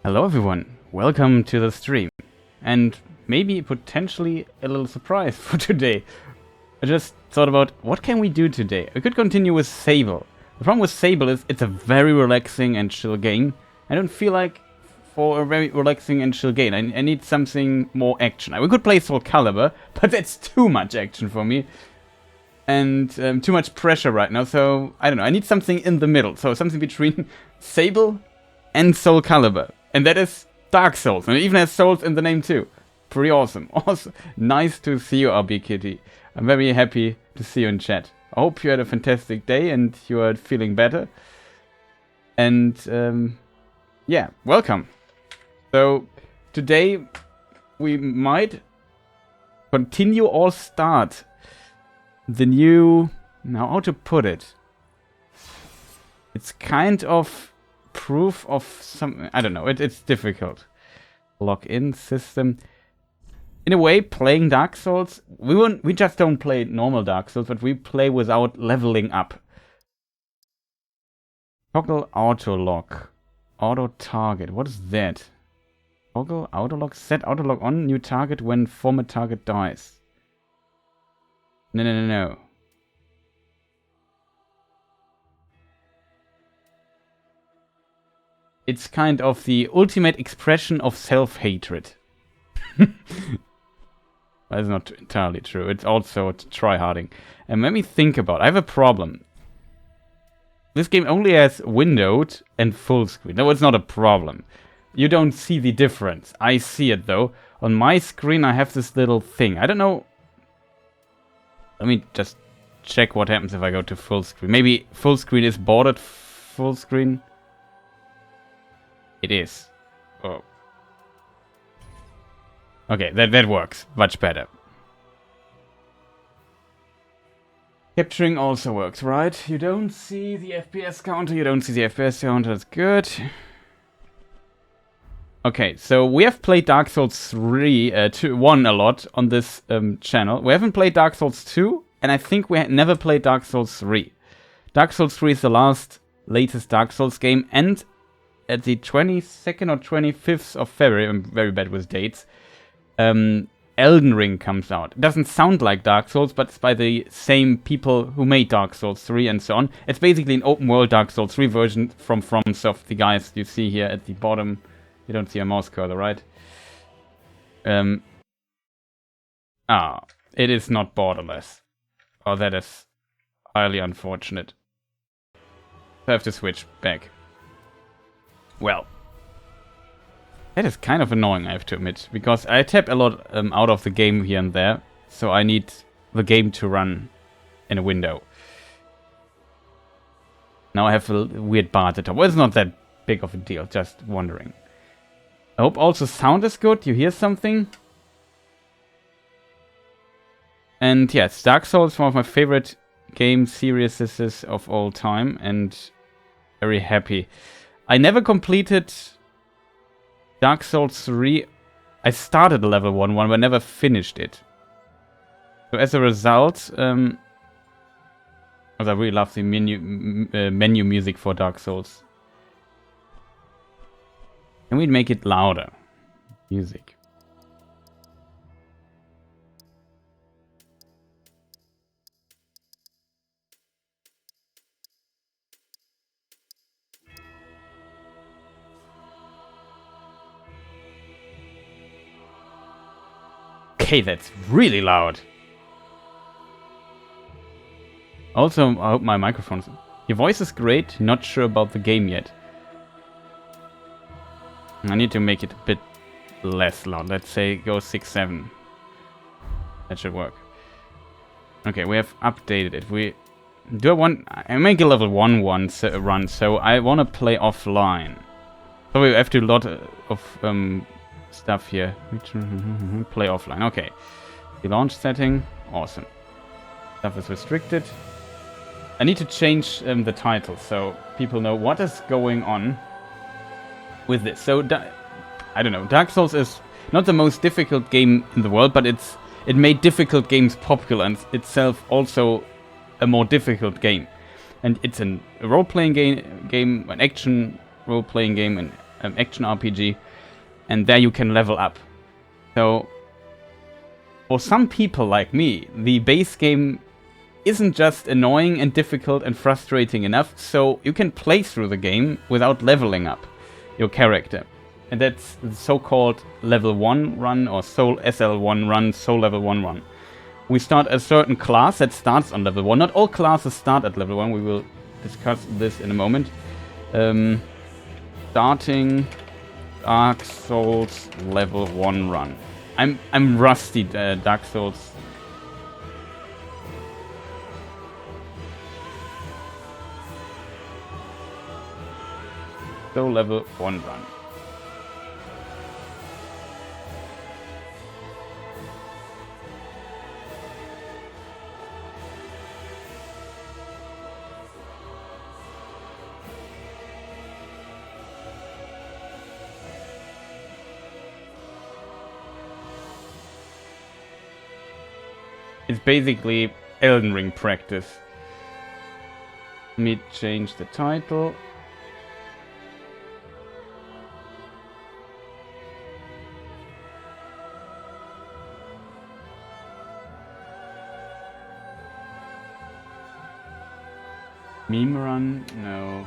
Hello everyone, welcome to the stream. And maybe potentially a little surprise for today. I just thought about what can we do today? I could continue with Sable. The problem with Sable is it's a very relaxing and chill game. I don't feel like for a very relaxing and chill game. I need something more action. We could play Soulcalibur, but that's too much action for me. And too much pressure right now, so I don't know. I need something in the middle. So something between Sable and Soulcalibur. And that is Dark Souls. And it even has souls in the name too. Pretty awesome. Also, nice to see you, RB Kitty. I'm very happy to see you in chat. I hope you had a fantastic day and you are feeling better. And yeah, welcome. So today we might continue or start the new... Now, how to put it? It's kind of proof of some... I don't know, it's difficult. Login system. In a way, playing Dark Souls, we just don't play normal Dark Souls, but we play without leveling up. Toggle auto lock. Auto target. What is that? Toggle auto lock. Set auto lock on new target when former target dies. No. It's kind of the ultimate expression of self-hatred. That's not entirely true. It's also tryharding. And let me think about it. I have a problem. This game only has windowed and full screen. No, it's not a problem. You don't see the difference. I see it though. On my screen I have this little thing. I don't know. Let me just check what happens if I go to full screen. Maybe full screen is bordered full screen. It is. Oh. Okay, that works. Much better. Capturing also works, right? You don't see the FPS counter. That's good. Okay, so we have played Dark Souls 1 a lot on this channel. We haven't played Dark Souls 2, and I think we never played Dark Souls 3. Dark Souls 3 is the latest Dark Souls game, and at the 22nd or 25th of February, I'm very bad with dates, Elden Ring comes out. It doesn't sound like Dark Souls, but it's by the same people who made Dark Souls 3 and so on. It's basically an open world Dark Souls 3 version from FromSoft, the guys you see here at the bottom. You don't see a mouse cursor, right? It is not borderless. Oh, that is highly unfortunate. I have to switch back. Well, that is kind of annoying, I have to admit, because I tap a lot out of the game here and there, so I need the game to run in a window. Now I have a weird bar at the top. Well, it's not that big of a deal, just wondering. I hope also sound is good. You hear something? And yes, Dark Souls is one of my favorite game series of all time, and very happy. I never completed Dark Souls 3. I started level 1, but never finished it. So as a result, I really love the menu music for Dark Souls. Can we make it louder? Music. Okay, that's really loud. Also, I hope my microphone's... Your voice is great, not sure about the game yet. I need to make it a bit less loud. Let's say go 6-7. That should work. Okay, we have updated it. I make a level 1 run, so I want to play offline. So we have to do a lot of stuff here. Play offline. Okay. The launch setting. Awesome. Stuff is restricted. I need to change the title so people know what is going on with this. So, I don't know. Dark Souls is not the most difficult game in the world, but it made difficult games popular and itself also a more difficult game. And it's a role-playing game, an action role-playing game, and action RPG, and there you can level up. So, for some people like me, the base game isn't just annoying and difficult and frustrating enough, so you can play through the game without leveling up your character. And that's the so-called level 1 run, or SL1 run, Soul level 1 run. We start a certain class that starts on level 1. Not all classes start at level 1, we will discuss this in a moment. Starting Dark Souls level 1 run. I'm rusty, Dark Souls. So level 1 run. It's basically Elden Ring practice. Let me change the title. Meme run? No.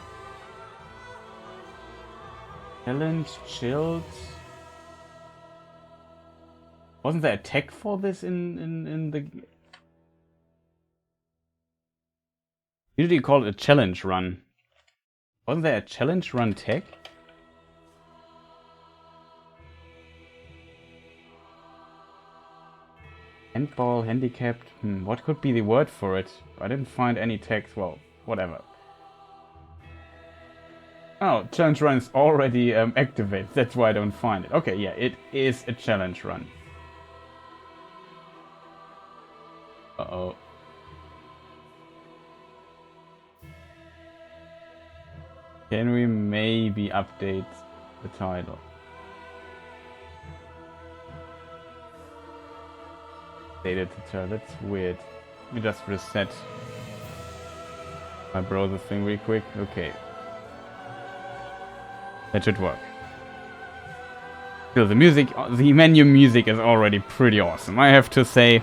Challenge? Chilled? Wasn't there a tag for this in the... Usually you call it a challenge run. Wasn't there a challenge run tag? Handball, handicapped. What could be the word for it? I didn't find any tags. Well, whatever. Oh, challenge run is already activated. That's why I don't find it. Okay, yeah, it is a challenge run. Uh-oh. Can we maybe update the title? Data tutorial, that's weird. Let me just reset my browser thing real quick. Okay. That should work. Still, the music, the menu music is already pretty awesome. I have to say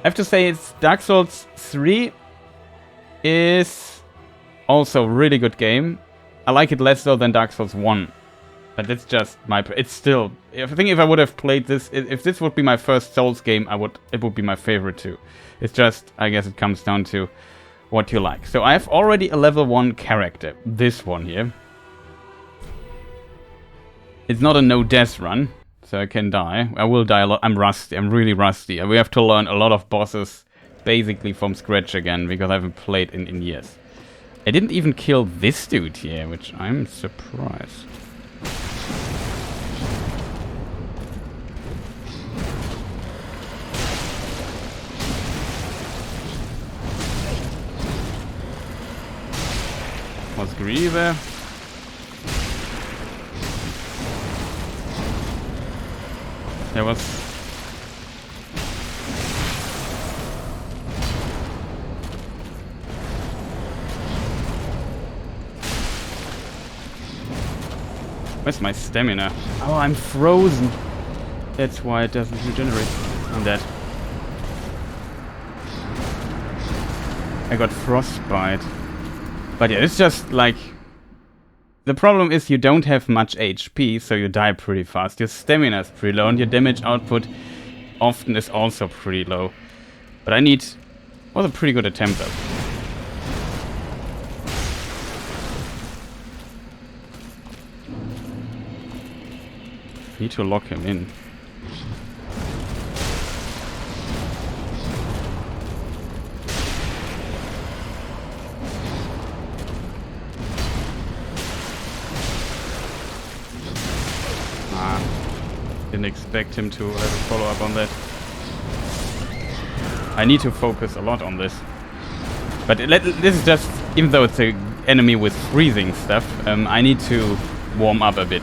it's Dark Souls 3 is also a really good game. I like it less though than Dark Souls 1. But it's just my... It's still... I think if I would have played this... If this would be my first Souls game, it would be my favorite too. It's just... I guess it comes down to what you like. So I have already a level 1 character. This one here. It's not a no-death run. So I can die. I will die a lot. I'm rusty. I'm really rusty. We have to learn a lot of bosses basically from scratch again. Because I haven't played in years. I didn't even kill this dude here, which I'm surprised. Was Griever. There was... Where's my stamina? Oh, I'm frozen. That's why it doesn't regenerate. I'm dead. I got frostbite. But yeah, it's just like... The problem is you don't have much HP, so you die pretty fast. Your stamina is pretty low, and your damage output often is also pretty low. But I need... Was a pretty good attempt though. Need to lock him in. Didn't expect him to have a follow-up on that. I need to focus a lot on this. But this is just, even though it's an enemy with freezing stuff, I need to warm up a bit.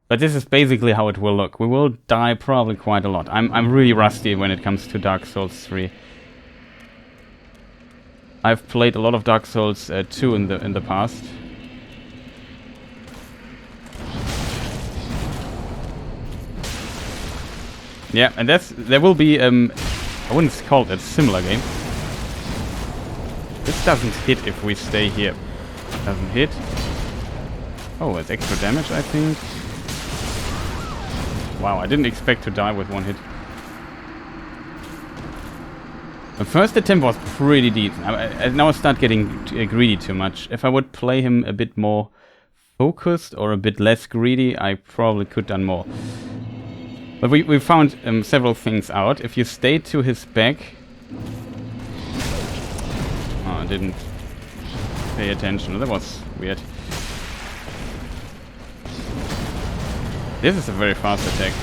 But this is basically how it will look. We will die probably quite a lot. I'm really rusty when it comes to Dark Souls 3. I've played a lot of Dark Souls 2 in the past. Yeah, and there will be, I wouldn't call it a similar game. This doesn't hit if we stay here. Doesn't hit. Oh, it's extra damage, I think. Wow, I didn't expect to die with one hit. The first attempt was pretty decent. I now start getting greedy too much. If I would play him a bit more focused or a bit less greedy, I probably could done more. But we found several things out. If you stay to his back... Oh, I didn't pay attention. That was weird. This is a very fast attack.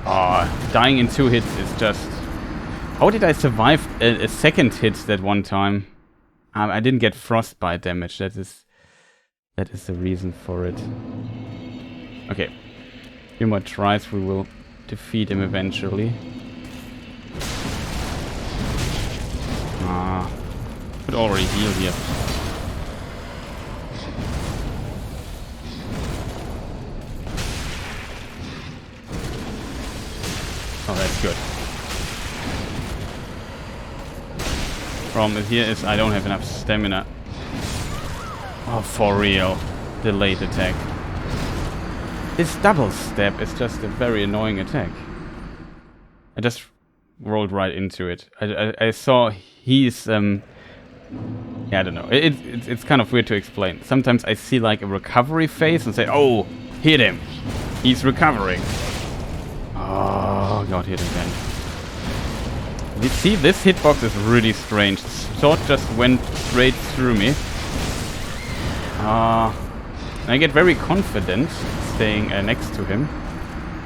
Oh, dying in 2 hits is just... How did I survive a second hit that one time? I didn't get frostbite damage. That is the reason for it. Okay. A few more tries, we will defeat him eventually. Could already heal here. Oh, that's good. Problem here is I don't have enough stamina. Oh, for real. Delayed attack. This double step is just a very annoying attack. I just rolled right into it. I saw he's yeah, I don't know. It's kind of weird to explain. Sometimes I see like a recovery phase and say, oh, hit him. He's recovering. Oh, got hit again. You see, this hitbox is really strange. The sword just went straight through me. I get very confident staying next to him.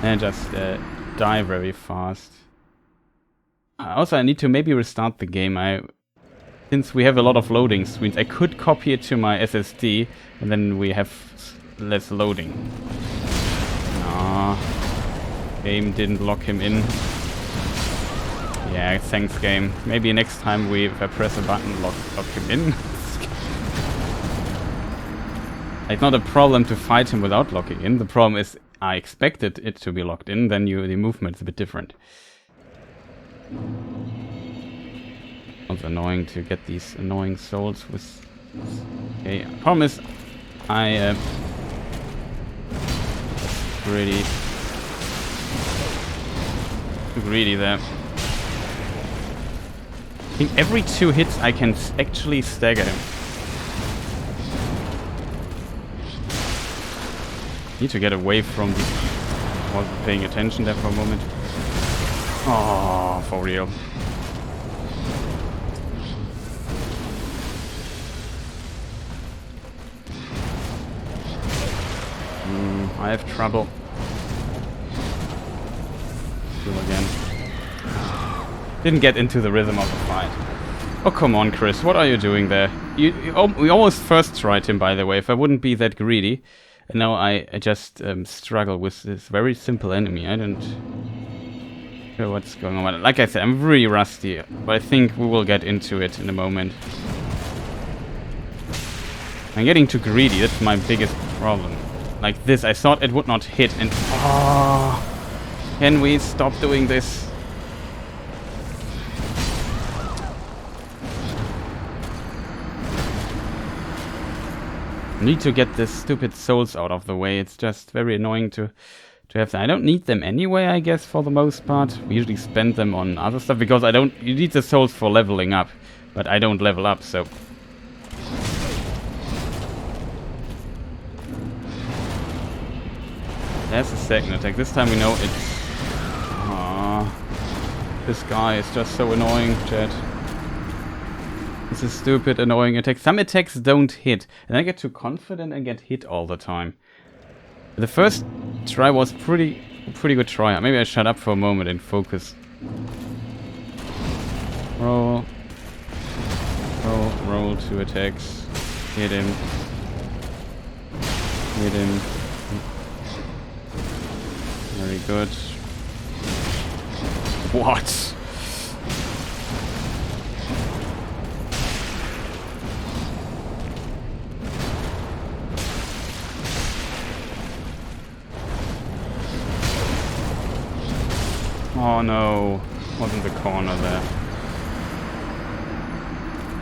And just die very fast. Also, I need to maybe restart the game. Since we have a lot of loading screens, I could copy it to my SSD, and then we have less loading. Game didn't lock him in. Yeah, thanks game. Maybe next time if I press a button, lock him in. It's not a problem to fight him without locking in. The problem is I expected it to be locked in, then the movement's a bit different. It's annoying to get these annoying souls with... Okay, problem is I pretty too greedy there. I think every 2 hits I can actually stagger him. Need to get away from the... Wasn't paying attention there for a moment. Oh, for real. I have trouble. Do again. Didn't get into the rhythm of the fight. Oh, come on, Chris. What are you doing there? We almost first tried him, by the way, if I wouldn't be that greedy. And now I just struggle with this very simple enemy. I don't know what's going on. Like I said, I'm really rusty. But I think we will get into it in a moment. I'm getting too greedy. That's my biggest problem. Like this, I thought it would not hit. And... Oh, can we stop doing this? I need to get this stupid souls out of the way. It's just very annoying to have them. I don't need them anyway, I guess, for the most part. We usually spend them on other stuff because you need the souls for leveling up, but I don't level up, so. There's the second attack. This time we know it's... This guy is just so annoying, chat. This is stupid, annoying attack. Some attacks don't hit, and I get too confident and get hit all the time. The first try was pretty good try. Maybe I shut up for a moment and focus. Roll. Roll 2 attacks. Hit him. Hit him. Very good. What? Oh no, was in the corner there.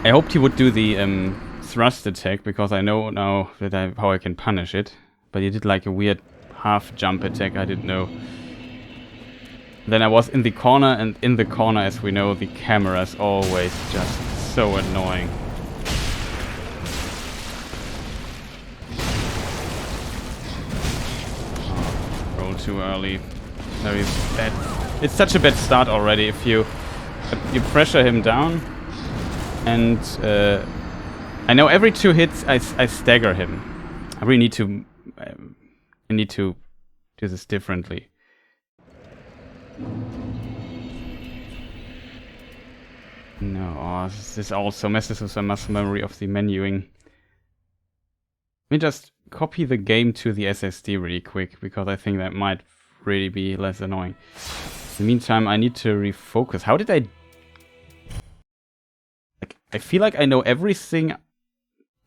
I hoped he would do the thrust attack, because I know now that how I can punish it. But he did like a weird half jump attack, I didn't know. Then I was in the corner, and in the corner, as we know, the camera is always just so annoying. Roll too early. Very bad. It's such a bad start already. If you pressure him down, and I know every 2 hits I stagger him. I really need to. I need to do this differently. No, this also messes with my muscle memory of the menuing. Let me just copy the game to the SSD really quick, because I think that might really be less annoying. In the meantime, I need to refocus. How did I... I feel like I know everything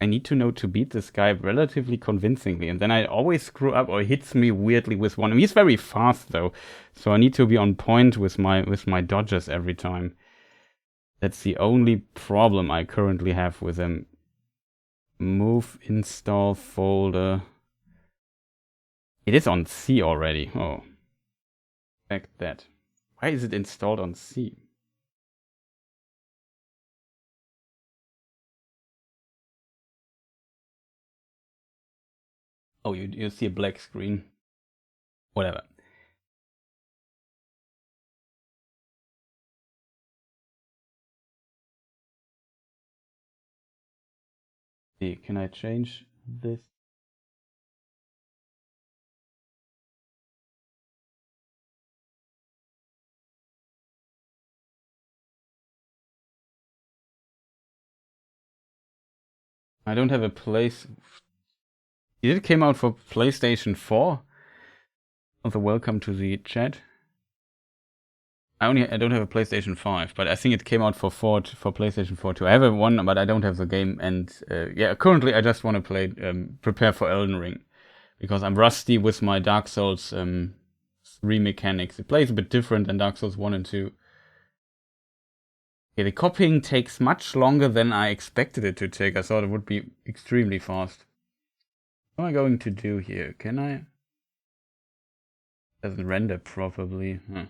I need to know to beat this guy relatively convincingly, and then I always screw up or hits me weirdly with one. I mean, he's very fast though, so I need to be on point with my dodges every time. That's the only problem I currently have with him. Move, install, folder. It is on C already. Oh. Expect that. Why is it installed on C? Oh, you see a black screen. Whatever. See, can I change this? I don't have a place. It came out for PlayStation 4. Also, welcome to the chat. I don't have a PlayStation 5, but I think it came out for PlayStation 4 too. I have one, but I don't have the game. And yeah, currently I just want to play, prepare for Elden Ring, because I'm rusty with my Dark Souls 3 mechanics. It plays a bit different than Dark Souls 1 and 2. Yeah, the copying takes much longer than I expected it to take. I thought it would be extremely fast. What am I going to do here? Can I? Doesn't render properly. Huh.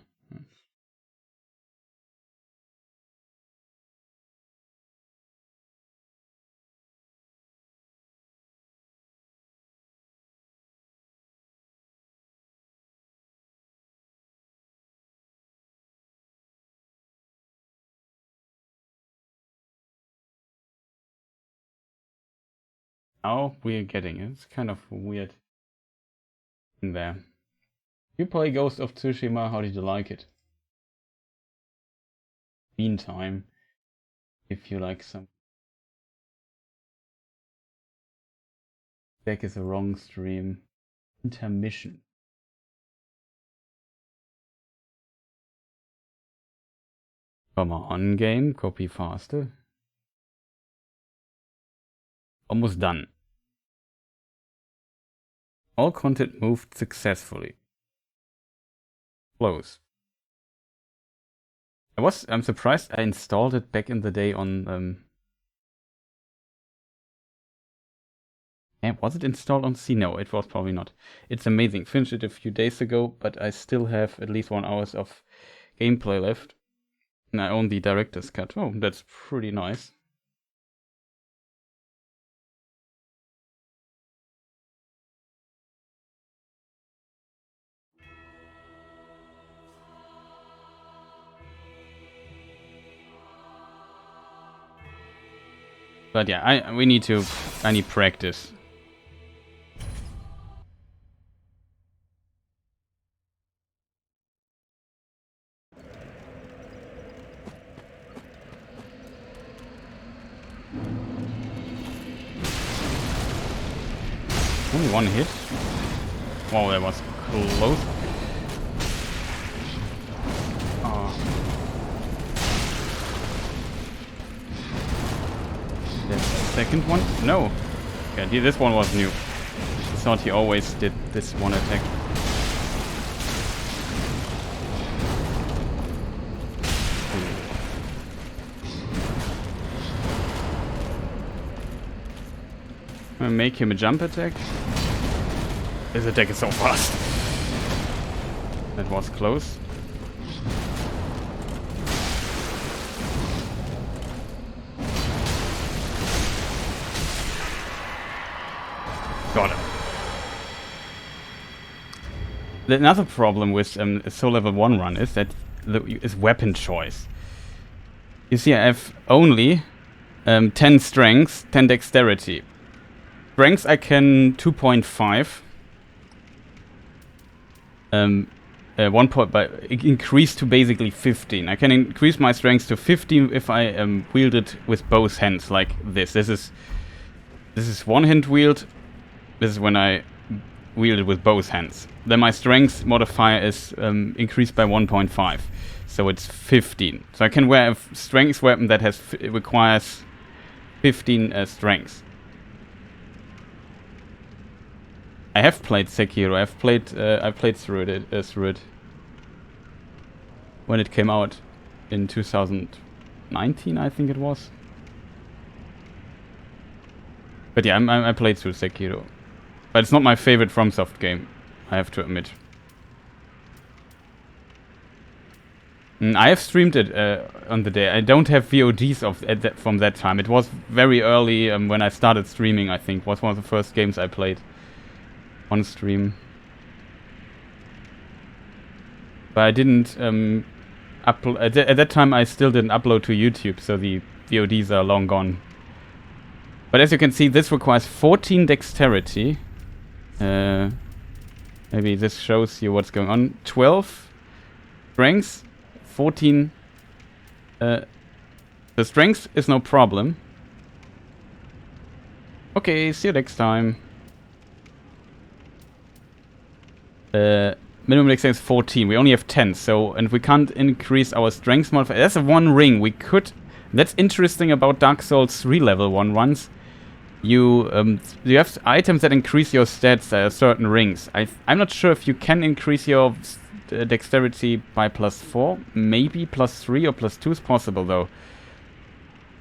Oh, we're getting it. It's kind of weird in there. You play Ghost of Tsushima, how did you like it? Meantime, if you like some... Back is a wrong stream. Intermission. Come on, game. Copy faster. Almost done. All content moved successfully. Close. I'm surprised I installed it back in the day on was it installed on C? No, it was probably not. It's amazing. Finished it a few days ago, but I still have at least 1 hour of gameplay left. And I own the director's cut. Oh, that's pretty nice. But yeah, I need practice. Only 1 hit. Wow, that was close. Oh. The second one? No. Okay, this one was new. I thought he always did this one attack. Make him a jump attack. His attack is so fast. That was close. Got him. Another problem with a Soul Level 1 run is that is weapon choice. You see, I have only 10 strength, 10 dexterity. Strength I can 2.5. 1 point by increase to basically 15. I can increase my strength to 15 if I wield it with both hands, like this. This is one hand wield. This is when I wield it with both hands. Then my strength modifier is increased by 1.5, so it's 15. So I can wear a strength weapon that requires 15 strength. I have played Sekiro. I played through it when it came out in 2019, I think it was. But yeah, I played through Sekiro, but it's not my favorite FromSoft game, I have to admit. I have streamed it on the day. I don't have VODs from that time. It was very early when I started streaming, I think. It was one of the first games I played on stream. But I didn't upload. At that time I still didn't upload to YouTube, so the VODs are long gone. But as you can see, this requires 14 dexterity. Maybe this shows you what's going on. 12 strength, 14. The strength is no problem. Okay, see you next time. Minimum dexterity is 14. We only have 10, so and we can't increase our strength modifier. That's a one ring. We could. That's interesting about Dark Souls 3 level 1 runs. You have items that increase your stats certain rings. I'm not sure if you can increase your dexterity by +4. Maybe +3 or +2 is possible though.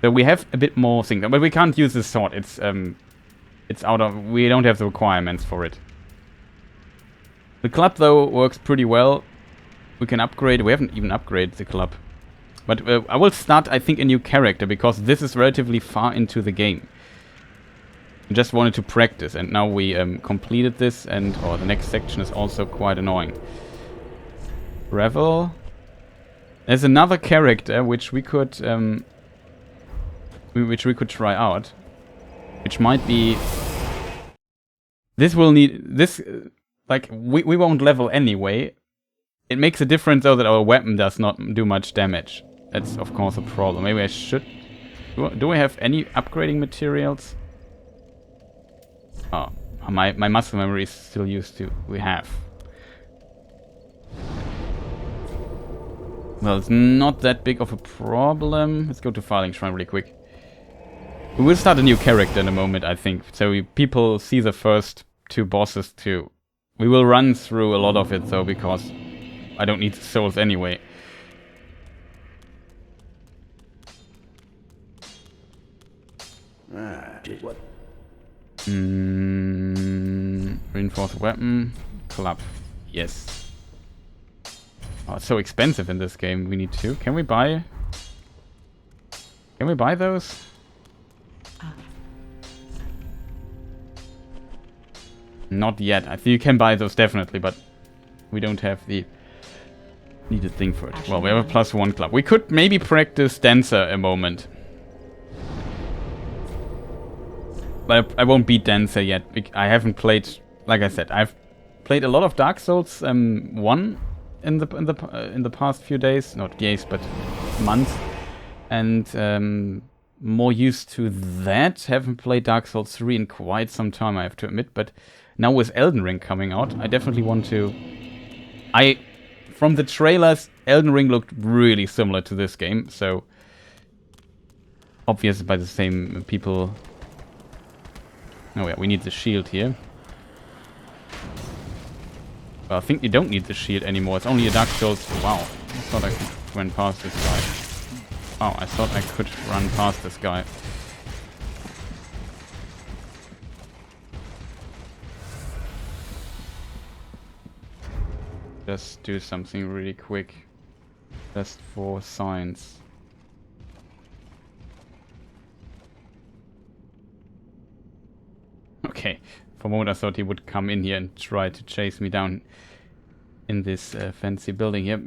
So we have a bit more things, but we can't use this sword. It's out of. We don't have the requirements for it. The club though works pretty well. We can upgrade. We haven't even upgraded the club. But I will start, I think, a new character because this is relatively far into the game. I just wanted to practice, and now we completed this, and the next section is also quite annoying. Revel. There's another character which we could try out, which might be. This will need this. Like we won't level anyway. It makes a difference though that our weapon does not do much damage. That's of course a problem. Maybe I should. Do we have any upgrading materials? Oh, my muscle memory is still used to. We have. Well, it's not that big of a problem. Let's go to Filing Shrine really quick. We will start a new character in a moment, I think. So people see the first two bosses too. We will run through a lot of it though, because I don't need souls anyway. What? Reinforced weapon. Club. Yes. Oh, it's so expensive in this game. We need two. Can we buy? Can we buy those? Not yet. I think you can buy those definitely, but we don't have the needed thing for it. Well, we have a +1 club. We could maybe practice Dancer a moment. But I won't beat Dancer yet. I haven't played, like I said, I've played a lot of Dark Souls 1 in the past few days, not days, but months, and more used to that. Haven't played Dark Souls 3 in quite some time, I have to admit. But now with Elden Ring coming out, I definitely want to. From the trailers, Elden Ring looked really similar to this game, so obvious by the same people. Oh yeah, we need the shield here. Well, I think you don't need the shield anymore. It's only a Dark Souls. Wow, I thought I could run past this guy. Wow, I thought I could run past this guy. just do something really quick. Just for science. Okay, for a moment I thought he would come in here and try to chase me down in this fancy building here.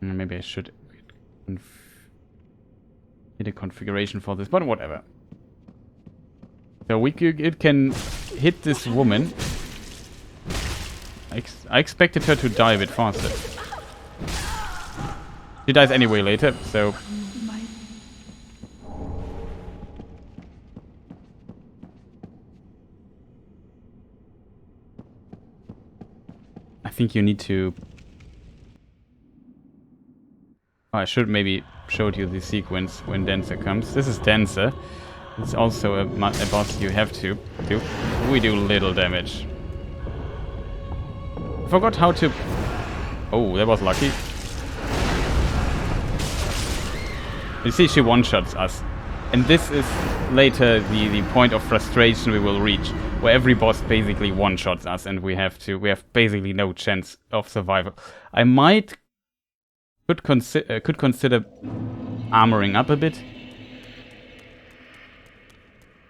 Maybe I should get a configuration for this, but whatever. So it can hit this woman. I expected her to die a bit faster. She dies anyway later, so... I think you need to... Oh, I should maybe show you the sequence when Dancer comes. This is Dancer. It's also a boss you have to do. We do little damage. I forgot how to... Oh, that was lucky. You see, she one-shots us. And this is later the point of frustration we will reach, where every boss basically one-shots us and we have basically no chance of survival. I could consider armoring up a bit.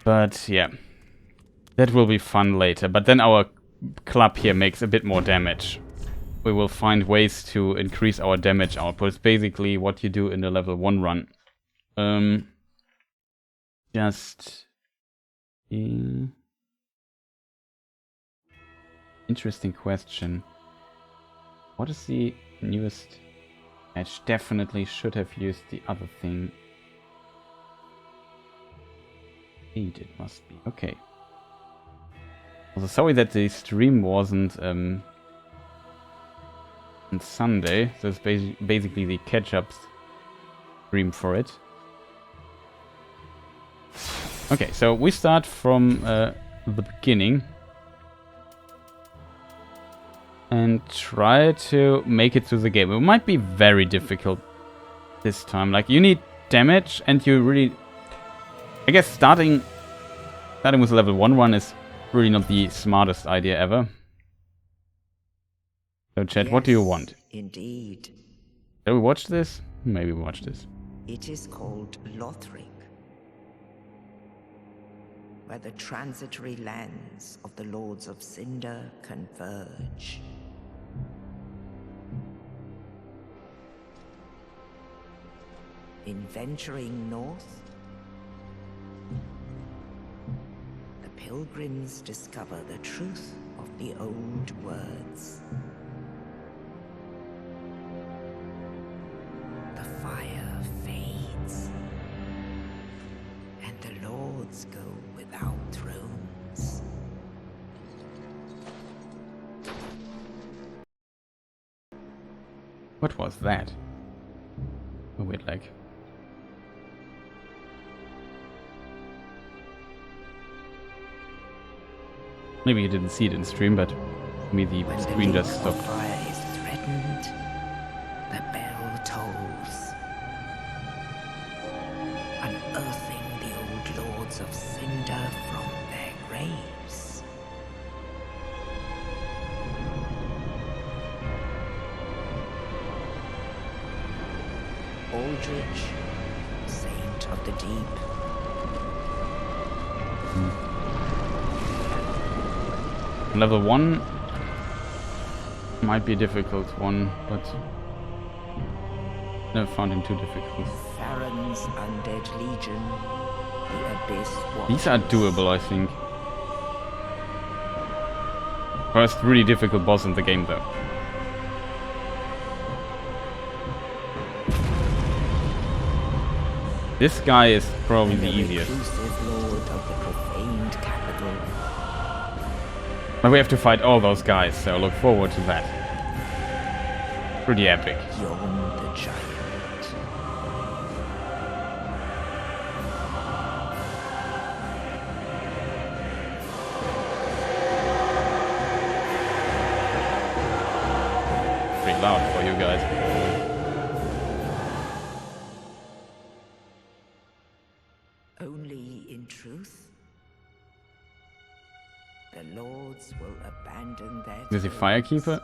But yeah, that will be fun later. But then our club here makes a bit more damage. We will find ways to increase our damage output. It's basically what you do in the level 1 run. Interesting question. What is the newest patch? Definitely should have used the other thing. 8 it must be. Okay. Also sorry that the stream wasn't on Sunday. So it's basically the catch-up stream for it. Okay, so we start from the beginning and try to make it through the game. It might be very difficult this time. Like, you need damage and you really... I guess starting with level 1 run is really not the smartest idea ever. So chat, yes, what do you want? Indeed. Shall we watch this? Maybe watch this. It is called Lothric, where the transitory lands of the Lords of Cinder converge. In venturing north, the pilgrims discover the truth of the old words. The fire fades, and the lords go without thrones. What was that? A weird lag. Maybe you didn't see it in stream, but for me the screen just stopped. When the fire is threatened, the bell tolls, unearthing the old lords of Cinder from their graves. Aldrich, saint of the deep. Level 1 might be a difficult one, but never found him too difficult. Farron's Undead Legion, the Abyss Watchers. These are doable, I think. First really difficult boss in the game though. This guy is probably the easiest. Lord of the profaned capital. But we have to fight all those guys, so look forward to that. Pretty epic. Yon the giant. Pretty loud for you guys. abandon their Is he tombs. Firekeeper?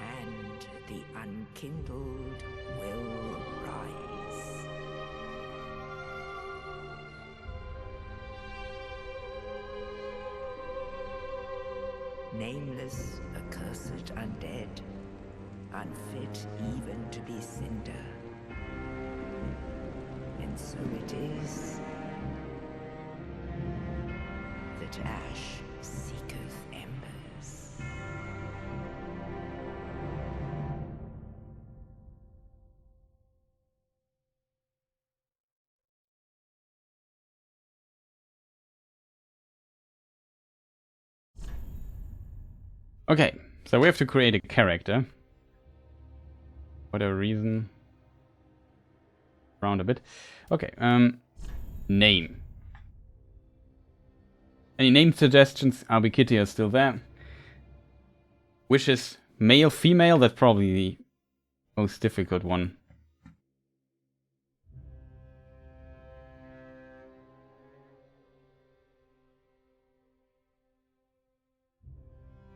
And the unkindled will rise. Nameless, accursed undead, unfit even to be cinder. And so it is that ash seeketh embers. Okay, so we have to create a character. Whatever reason. Round a bit. Okay, name. Any name suggestions? Abi Kitty is still there. Wishes, male, female? That's probably the most difficult one.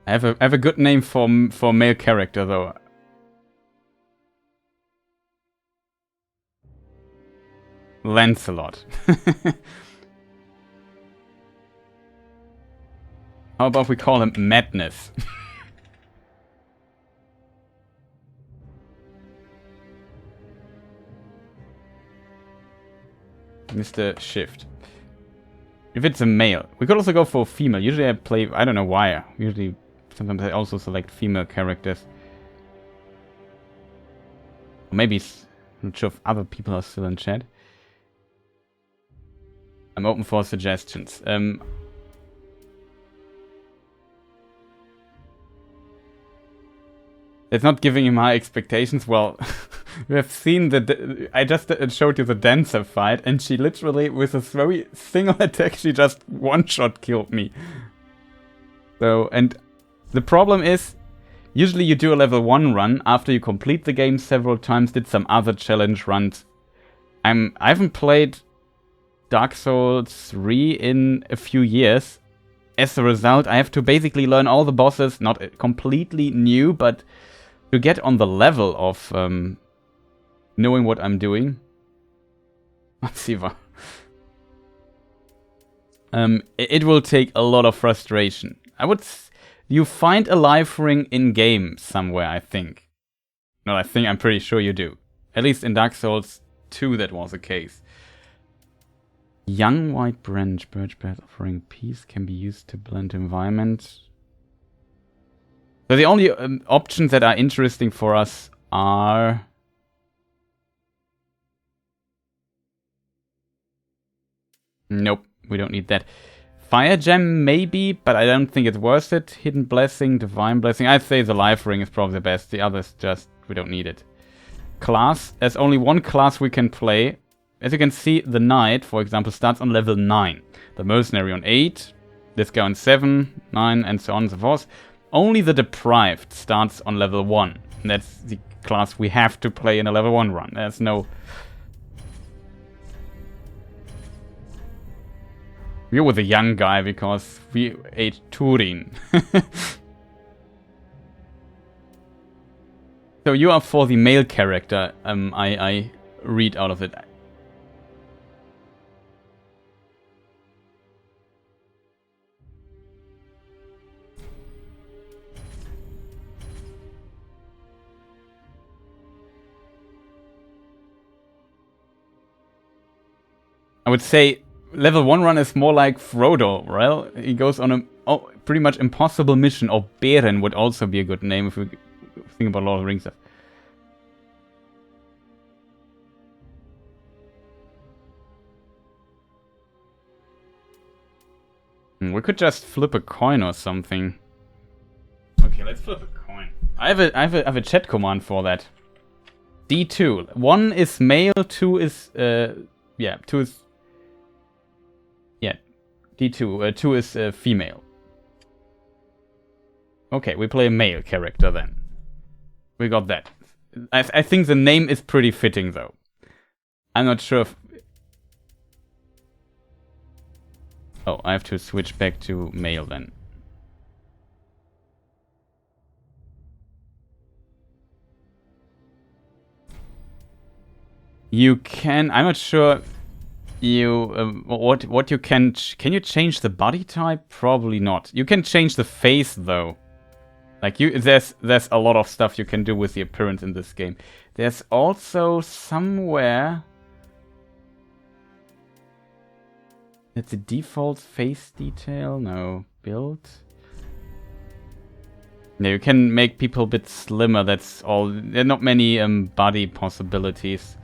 I have a good name for male character though. Lancelot. How about we call him Madness? Mr. Shift. If it's a male. We could also go for a female. Usually I play... I don't know why. Usually, sometimes I also select female characters. Or maybe... I'm not sure if other people are still in chat. I'm open for suggestions. It's not giving him high expectations. Well, we have seen I just showed you the dancer fight, and she literally, with a very single attack, she just one-shot killed me. So, and the problem is, usually you do a level 1 run after you complete the game several times, did some other challenge runs. I haven't played Dark Souls 3 in a few years. As a result, I have to basically learn all the bosses, not completely new, but to get on the level of knowing what I'm doing. Let's see. It will take a lot of frustration. You find a life ring in game somewhere, I think. No, I'm pretty sure you do. At least in Dark Souls 2 that was the case. Young white branch, birch path offering peace, can be used to blend environment. So the only options that are interesting for us are... Nope, we don't need that. Fire gem maybe, but I don't think it's worth it. Hidden blessing, divine blessing. I'd say the life ring is probably the best. The others just, we don't need it. Class, there's only one class we can play. As you can see, the knight, for example, starts on level 9. The mercenary on 8. This guy on 7, 9, and so on and so forth. Only the deprived starts on level 1. And that's the class we have to play in a level 1 run. There's no... We're with a young guy because we ate Turin. So you are for the male character, I read out of it. I would say level 1 run is more like Frodo, right? He goes on a pretty much impossible mission, or Beren would also be a good name if we think about Lord of the Rings stuff. We could just flip a coin or something. Okay, let's flip a coin. I have a chat command for that. D2. 1 is male, 2 is 2 is D2. 2 is female. Okay, we play a male character then. We got that. I think the name is pretty fitting though. I'm not sure Oh, I have to switch back to male then. You can... I'm not sure... what you can you change the body type? Probably not. You can change the face though. Like there's a lot of stuff you can do with the appearance in this game. There's also somewhere it's a default face detail. No, build. Yeah, you can make people a bit slimmer. That's all. There are not many body possibilities.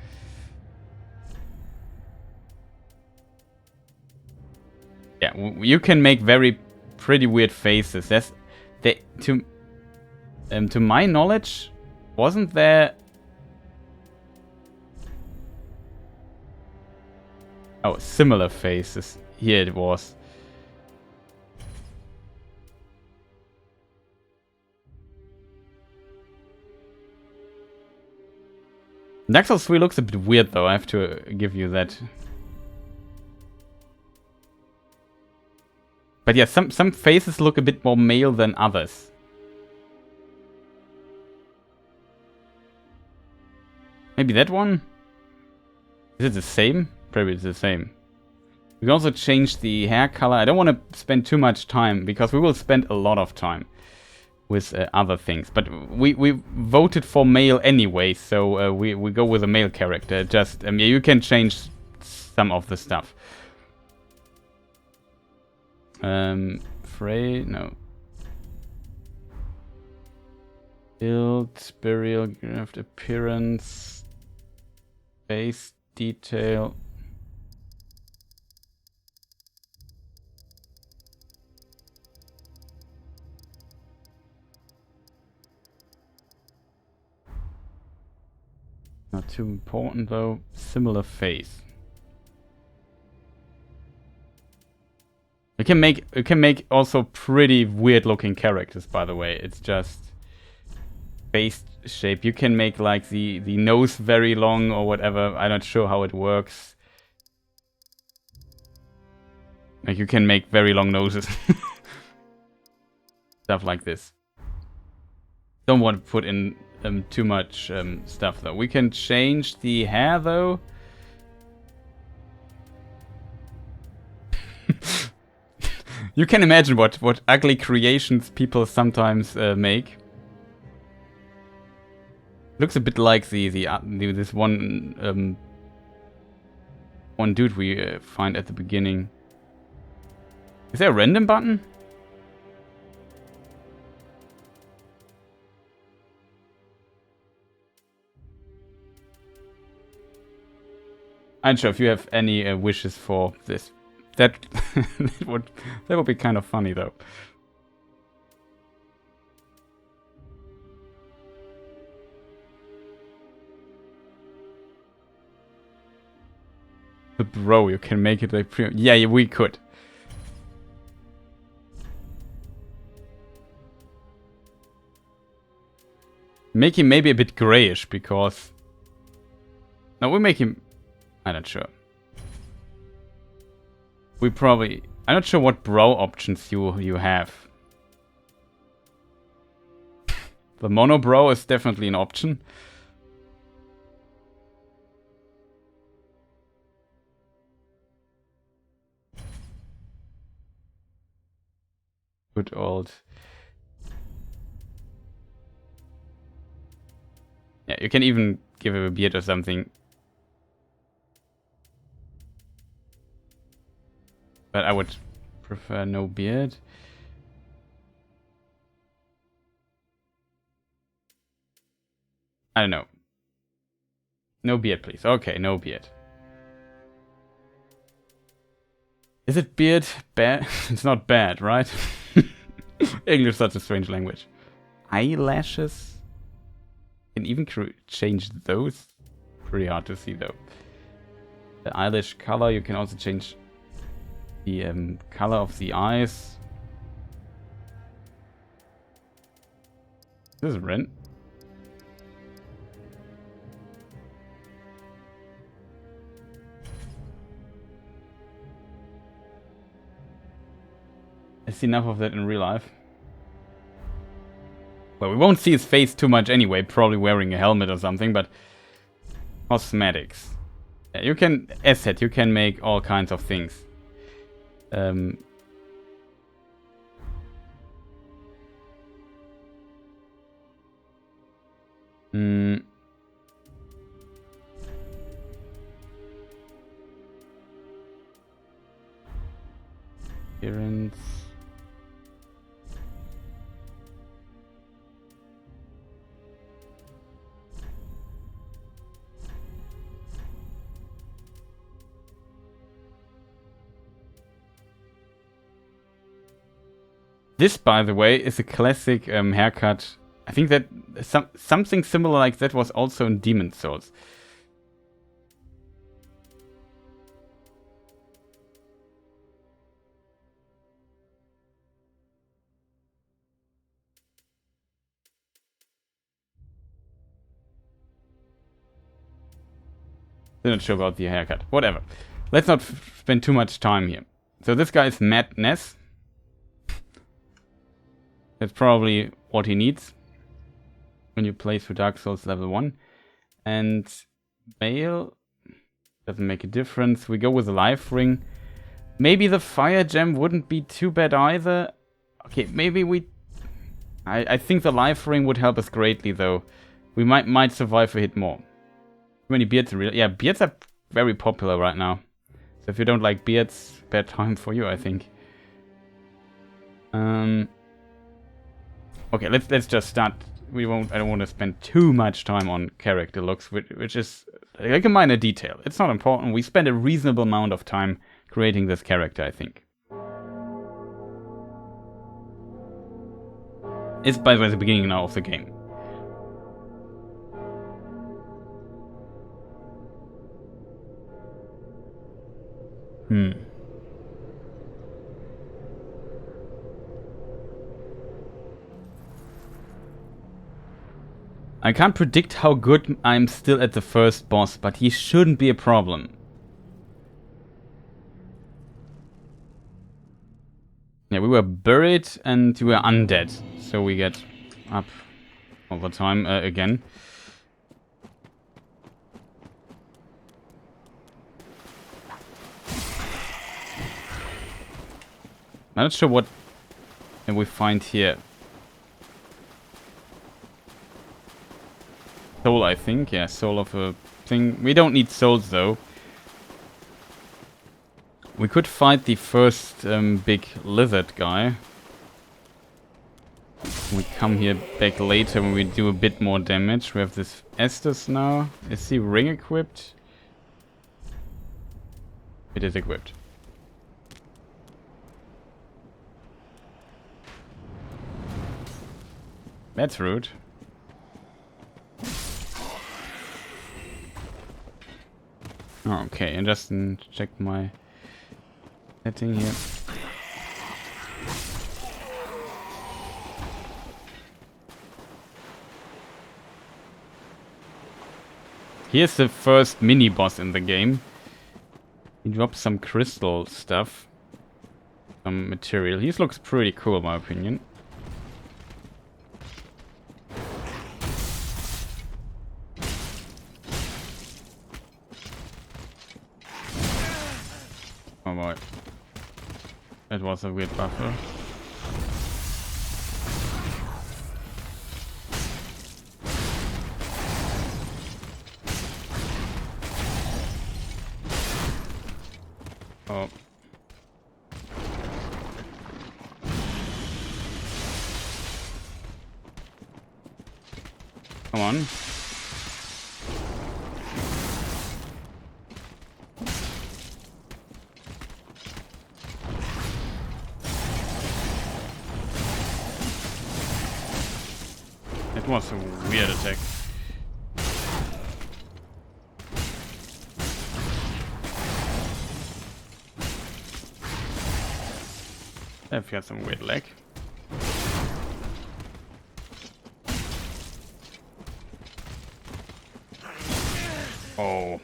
Yeah, you can make pretty weird faces. To my knowledge, wasn't there... Oh, similar faces. Here it was. Dark Souls 3 looks a bit weird though, I have to give you that. But yeah, some faces look a bit more male than others. Maybe that one? Is it the same? Probably it's the same. We can also change the hair color. I don't want to spend too much time, because we will spend a lot of time with other things. But we voted for male anyway, so we go with a male character. Just, you can change some of the stuff. Frey, no. Build, burial, graft, appearance, face detail. Not too important though. Similar face. You can make also pretty weird looking characters, by the way. It's just face shape. You can make like the nose very long or whatever. I'm not sure how it works. Like you can make very long noses. Stuff like this. Don't want to put in too much stuff though. We can change the hair though. You can imagine what ugly creations people sometimes make. Looks a bit like this one dude we find at the beginning. Is there a random button? I'm not sure if you have any wishes for this. That that would be kind of funny though. The bro, you can make it like yeah, we could. Make him maybe a bit grayish because no, we make him. I'm not sure. We probably... I'm not sure what brow options you have. The monobrow is definitely an option. Good old... Yeah, you can even give him a beard or something. But I would prefer no beard. I don't know. No beard, please. Okay, no beard. Is it beard bad? It's not bad, right? English is such a strange language. Eyelashes? You can even change those. Pretty hard to see though. The eyelash color, you can also change the color of the eyes. This is Ren. see enough of that in real life. Well, we won't see his face too much anyway, probably wearing a helmet or something, but... Cosmetics. Yeah, you can... As said, you can make all kinds of things. Appearance. This, by the way, is a classic haircut. I think that something similar like that was also in Demon's Souls. They're not sure about the haircut. Whatever. Let's not spend too much time here. So this guy is Madness. That's probably what he needs when you play through Dark Souls level 1. And Bale doesn't make a difference. We go with the Life Ring. Maybe the Fire Gem wouldn't be too bad either. Okay, maybe we... I think the Life Ring would help us greatly though. We might survive a hit more. Too many beards really. Yeah, beards are very popular right now. So if you don't like beards, bad time for you, I think. Okay, let's just start. I don't want to spend too much time on character looks, which is like a minor detail. It's not important. We spend a reasonable amount of time creating this character, I think. It's, by the way, the beginning now of the game. I can't predict how good I'm still at the first boss, but he shouldn't be a problem. Yeah, we were buried and we were undead, so we get up all the time again. I'm not sure what we find here. Soul, I think. Yeah, soul of a thing. We don't need souls, though. We could fight the first big lizard guy. We come here back later when we do a bit more damage. We have this Estus now. Is he ring equipped? It is equipped. That's rude. Okay, and just check my setting here. Here's the first mini boss in the game. He drops some crystal stuff, some material. He looks pretty cool, in my opinion. Oh boy. That was a weird buffer. Oh. Come on. It was a weird attack. I've got some weird lag. Oh.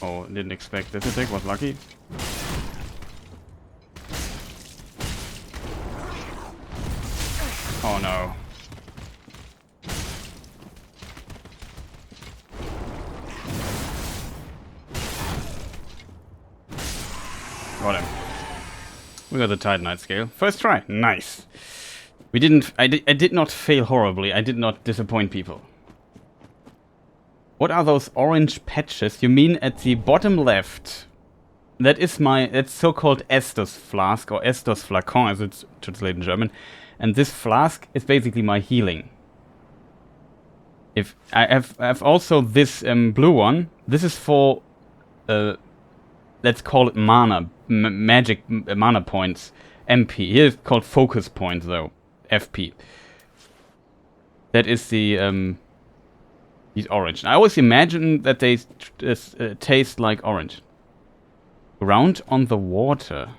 Oh, didn't expect this attack, was lucky. Oh no. Got him. We got the Titanite scale. First try. Nice. We didn't... I did not fail horribly. I did not disappoint people. What are those orange patches? You mean at the bottom left? That is my... That's so-called Estus flask, or Estus flacon as it's translated in German. And this flask is basically my healing. If I have also this blue one. This is for... let's call it mana. Magic mana points. MP. Here it's called focus points though. FP. That is the... He's orange. I always imagine that they taste like orange. Ground on the water.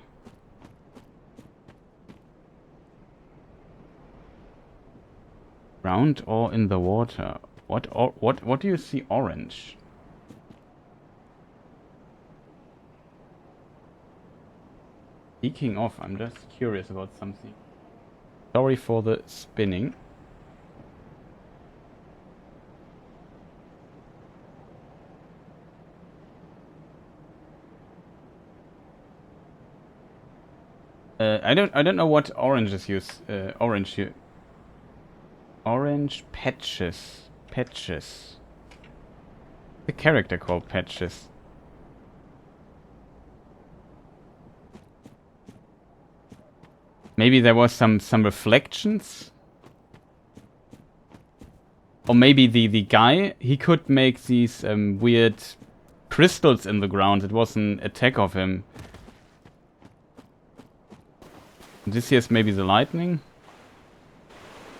Ground or in the water? What do you see orange? Speaking of, I'm just curious about something. Sorry for the spinning. I don't know what oranges use. Orange here. Orange patches. Patches. The character called Patches. Maybe there was some reflections. Or maybe the guy, he could make these weird crystals in the ground. It was an attack of him. This here's maybe the lightning.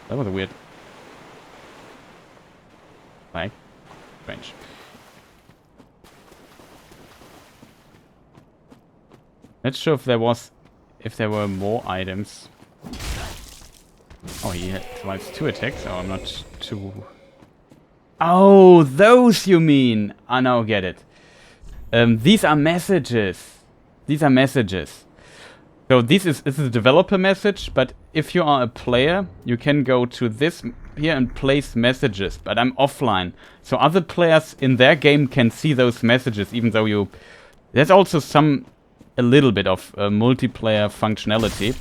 That was a weird... Like, strange. Not sure if there were more items. Oh, he survives 2 attacks. Oh, I'm not too... Oh, those you mean! I now get it. These are messages. These are messages. So this is a developer message, but if you are a player, you can go to this here and place messages. But I'm offline, so other players in their game can see those messages, even though you... There's also a little bit of multiplayer functionality.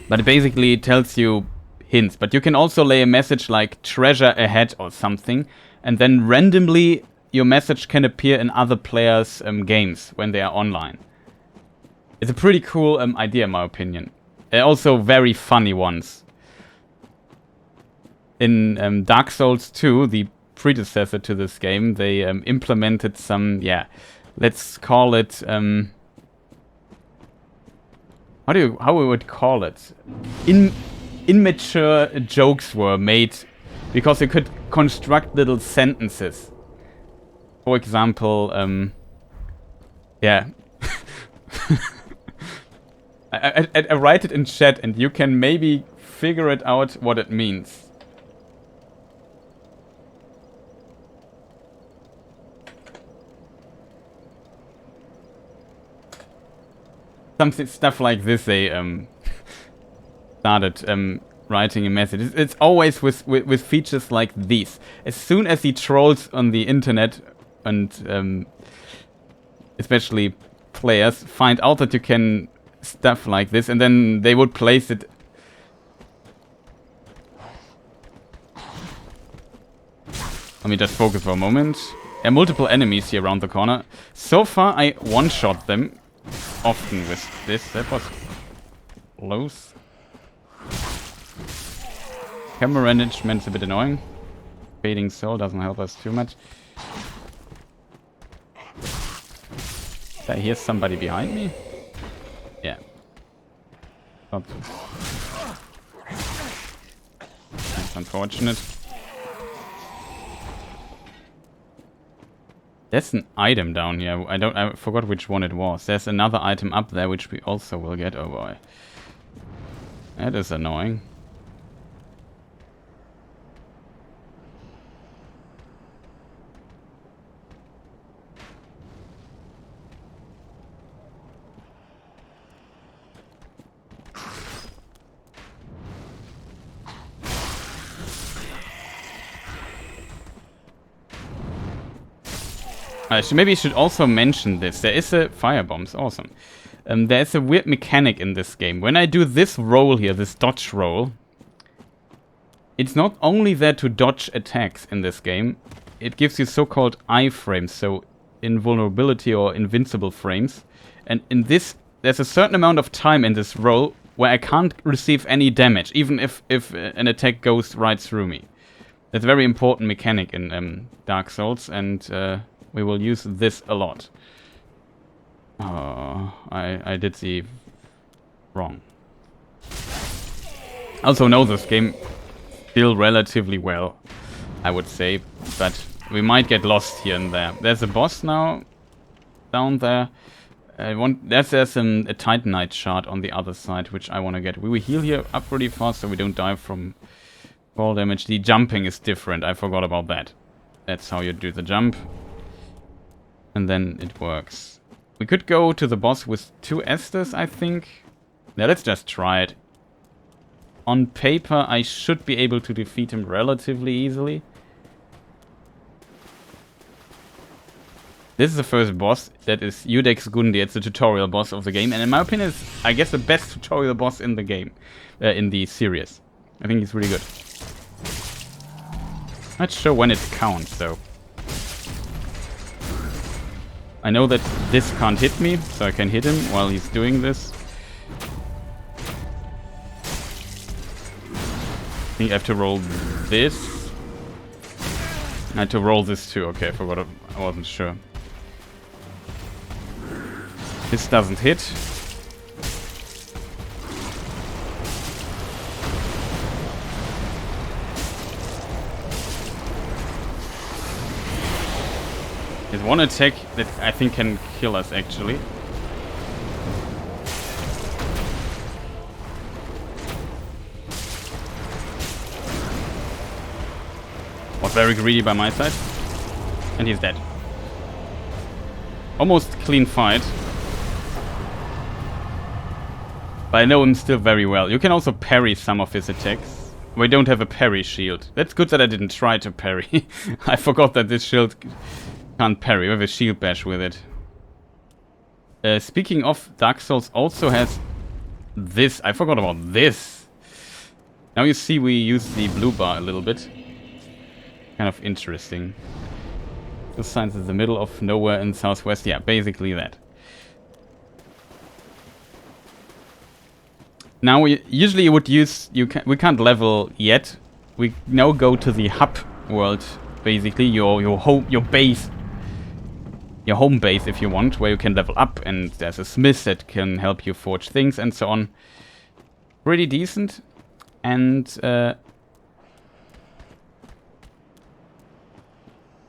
But basically it tells you hints. But you can also lay a message like treasure ahead or something. And then randomly your message can appear in other players' games when they are online. It's a pretty cool idea in my opinion. Also very funny ones. In Dark Souls 2, the predecessor to this game, they implemented some, yeah, let's call it, how we would call it? Immature jokes were made because you could construct little sentences. For example, yeah. I write it in chat and you can maybe figure it out what it means. Stuff like this they started writing a message. It's always with features like these. As soon as the trolls on the internet and especially players find out that you can stuff like this, and then they would place it. Let me just focus for a moment. There are multiple enemies here around the corner. So far I one-shot them often with this. That was close. Camera management's a bit annoying. Fading soul doesn't help us too much. I hear somebody behind me. Yeah. That's unfortunate. There's an item down here. I forgot which one it was. There's another item up there which we also will get. Oh boy. That is annoying. Maybe I should also mention this. There is a firebombs, awesome. There is a weird mechanic in this game. When I do this roll here, this dodge roll, it's not only there to dodge attacks in this game, it gives you so-called iframes, so invulnerability or invincible frames. And in this, there's a certain amount of time in this roll where I can't receive any damage, even if an attack goes right through me. That's a very important mechanic in Dark Souls, and we will use this a lot. Oh, I did the wrong. I also know this game still relatively well, I would say, but we might get lost here and there. There's a boss now down there. There's a Titanite shard on the other side, which I want to get. We will heal here up really fast so we don't die from fall damage. The jumping is different. I forgot about that. That's how you do the jump. And then it works. We could go to the boss with 2 Esthers, I think. Now let's just try it. On paper, I should be able to defeat him relatively easily. This is the first boss. That is Udex Gundi. It's the tutorial boss of the game. And in my opinion, it's, I guess, the best tutorial boss in the game. In the series. I think he's really good. Not sure when it counts, though. I know that this can't hit me, so I can hit him while he's doing this. I think I have to roll this. I had to roll this too. Okay, I forgot. I wasn't sure. This doesn't hit. There's one attack that I think can kill us, actually. Was very greedy by my side. And he's dead. Almost clean fight. But I know him still very well. You can also parry some of his attacks. We don't have a parry shield. That's good that I didn't try to parry. I forgot that this shield can't parry. We have a shield bash with it. Speaking of, Dark Souls also has this. I forgot about this. Now you see we use the blue bar a little bit. Kind of interesting. This sign is the middle of nowhere in southwest. Yeah, basically that. Now we usually would use. We can't level yet. We now go to the hub world, basically your base, your home base, if you want, where you can level up, and there's a smith that can help you forge things and so on. Pretty decent, and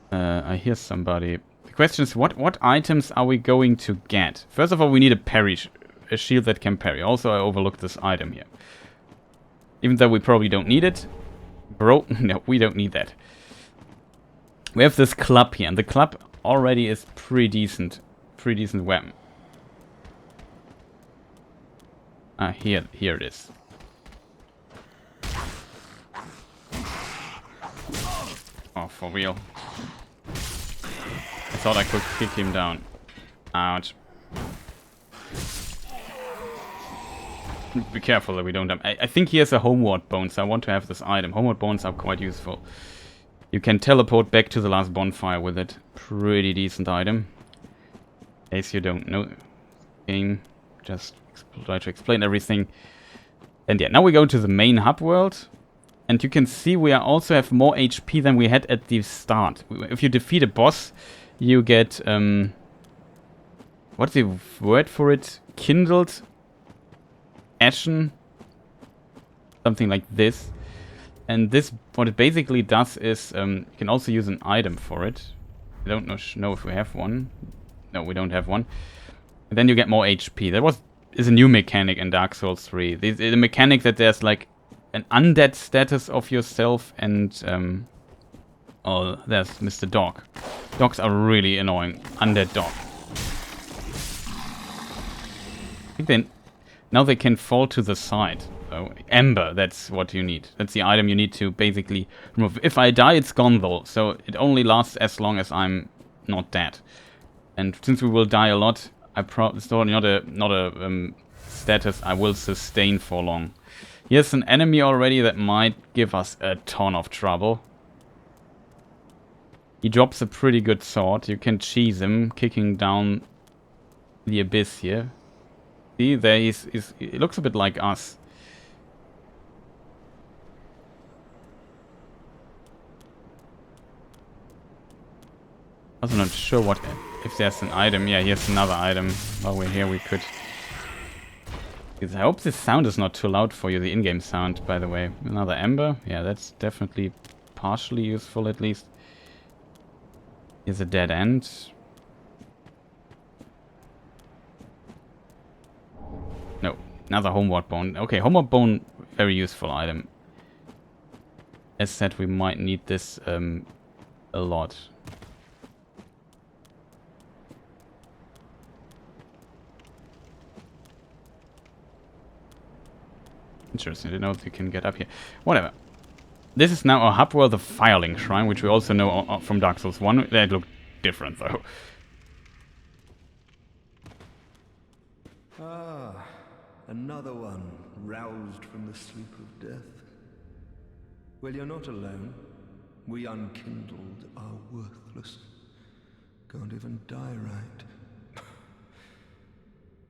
I hear somebody. The question is, what items are we going to get? First of all, we need a shield that can parry. Also, I overlooked this item here. Even though we probably don't need it. Bro, no, we don't need that. We have this club here, and the club already is pretty decent weapon. Ah, here it is. Oh, for real. I thought I could kick him down. Ouch. Be careful that we don't have... I think he has a homeward bone, so I want to have this item. Homeward bones are quite useful. You can teleport back to the last bonfire with it. Pretty decent item. In case you don't know game, just try to explain everything. And yeah, now we go to the main hub world. And you can see we also have more HP than we had at the start. If you defeat a boss, you get... what's the word for it? Kindled? Ashen? Something like this. And this, what it basically does is, you can also use an item for it. I don't know if we have one. No, we don't have one. And then you get more HP. That is a new mechanic in Dark Souls 3. The mechanic that there's like an undead status of yourself, and oh, there's Mr. Dog. Dogs are really annoying. Undead dog. I think now they can fall to the side. Oh, Ember, that's what you need. That's the item you need to basically remove. If I die, it's gone though, so it only lasts as long as I'm not dead. And since we will die a lot, it's not a status I will sustain for long. Here's an enemy already that might give us a ton of trouble. He drops a pretty good sword. You can cheese him, kicking down the abyss here. See, there it looks a bit like us. I'm not sure if there's an item. Yeah, here's another item. While we're here, we could. I hope this sound is not too loud for you, the in-game sound, by the way. Another ember. Yeah, that's definitely partially useful, at least. Here's a dead end. No, another homeward bone. Okay, homeward bone, very useful item. As said, we might need this a lot. Interesting, I didn't know if you can get up here. Whatever. This is now a hub world of Firelink Shrine, which we also know from Dark Souls 1. That looked different, though. Ah, another one roused from the sleep of death. Well, you're not alone. We unkindled are worthless. Can't even die right.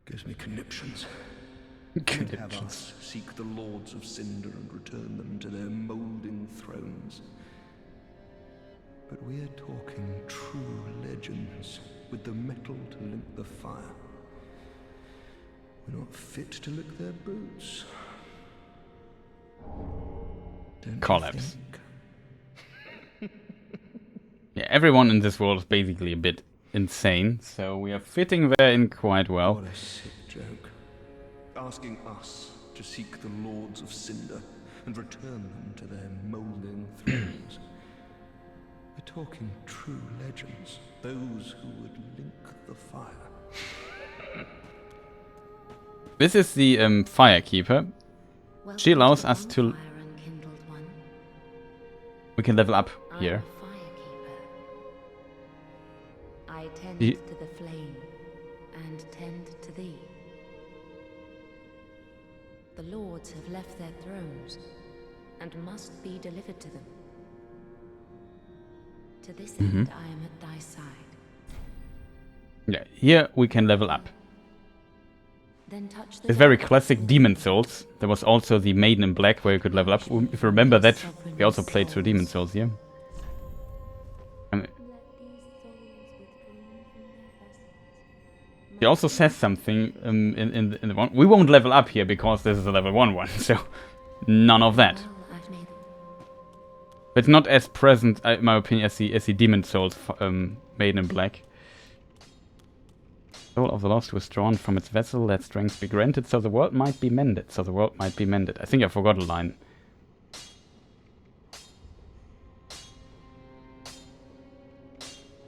Gives me conniptions. You'd have us seek the Lords of Cinder and return them to their moulding thrones. But we're talking true legends, with the metal to link the fire. We're not fit to lick their boots. Don't Collapse. Yeah, everyone in this world is basically a bit insane, so we are fitting there in quite well. What a sick joke. Asking us to seek the Lords of Cinder and return them to their moulding thrones. We're talking true legends, those who would link the fire. This is the Firekeeper. She allows us to... We can level up here. I tend to the flame and tend to thee. The lords have left their thrones and must be delivered to them. To this end, I am at thy side. Yeah, here we can level up. Then touch the It's very classic Demon Souls. There was also the Maiden in Black where you could level up. If you remember that, we also played through Demon Souls here. He also says something in the one. We won't level up here because this is a level 1 one, so none of that. But it's not as present, in my opinion, as the Demon Souls Maiden in Black. Soul of the Lost was drawn from its vessel, let strength be granted, so the world might be mended. So the world might be mended. I think I forgot a line.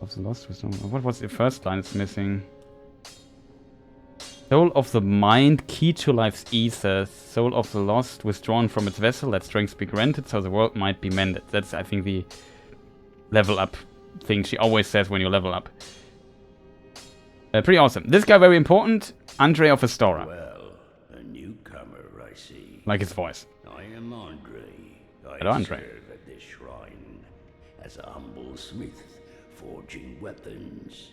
Of the Lost was drawn. What was the first line? It's missing. Soul of the mind, key to life's ether. Soul of the lost, withdrawn from its vessel, let strength be granted, so the world might be mended. That's, I think, the level up thing she always says when you level up. Pretty awesome. This guy very important, Andre of Astora. Well, a newcomer, I see. Like his voice. I am Andre. Hello, Andre. Serve at this shrine as a humble smith, forging weapons.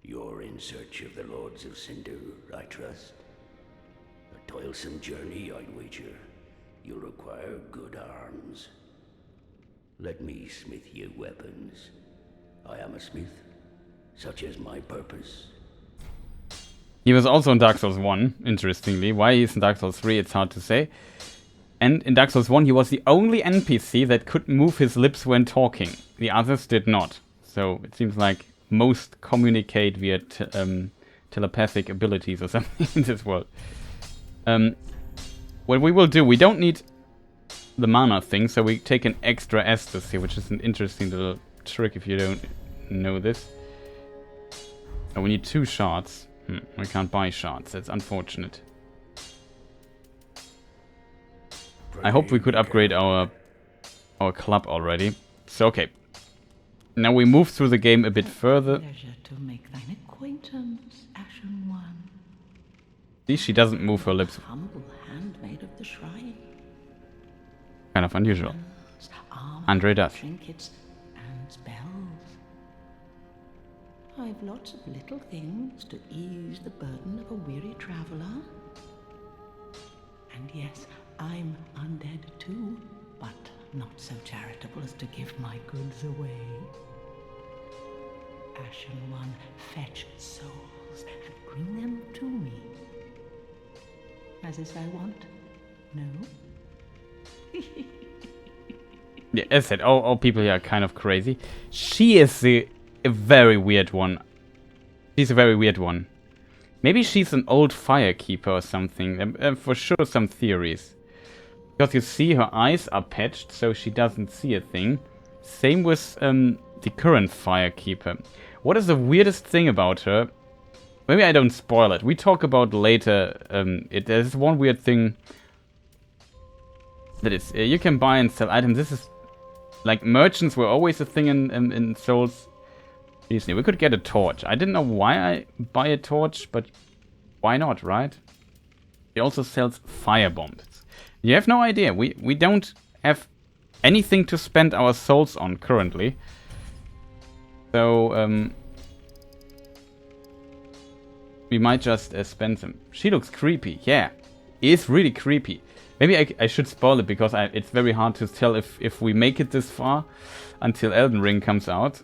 You're in search of the Lords of Cinder, I trust. A toilsome journey, I'd wager. You'll require good arms. Let me smith you weapons. I am a smith, such is my purpose. He was also in Dark Souls 1, interestingly. Why he's in Dark Souls 3, it's hard to say. And in Dark Souls 1, he was the only NPC that could move his lips when talking. The others did not. So it seems like most communicate via telepathic abilities or something in this world. What we will do, we don't need the mana thing, so we take an extra Estus here, which is an interesting little trick if you don't know this. Oh, we need 2 shards. We can't buy shards, that's unfortunate. I hope we could upgrade our club already. So, okay. Now we move through the game a bit further. Pleasure to make thine acquaintance, Ashen One. See, she doesn't move her lips. Humble handmaid of the shrine. Kind of unusual. Armor, Andre does. trinkets, and spells. I've lots of little things to ease the burden of a weary traveler. And yes, I'm undead too, but not so charitable as to give my goods away. Ashen One, fetch souls and bring them to me. As is thy want? No? Yeah, as I said, all people here are kind of crazy. She is a very weird one. She's a very weird one. Maybe she's an old firekeeper or something. For sure some theories. Because you see her eyes are patched, so she doesn't see a thing. Same with the current firekeeper. What is the weirdest thing about her? Maybe I don't spoil it. We talk about later. There's one weird thing. That is, you can buy and sell items. This is like merchants were always a thing in Souls. Seriously, we could get a torch. I didn't know why I buy a torch, but why not, right? He also sells fire bombs. You have no idea. We don't have anything to spend our souls on currently. So we might just spend them. She looks creepy. Yeah, it's really creepy. Maybe I should spoil it because it's very hard to tell if we make it this far until Elden Ring comes out.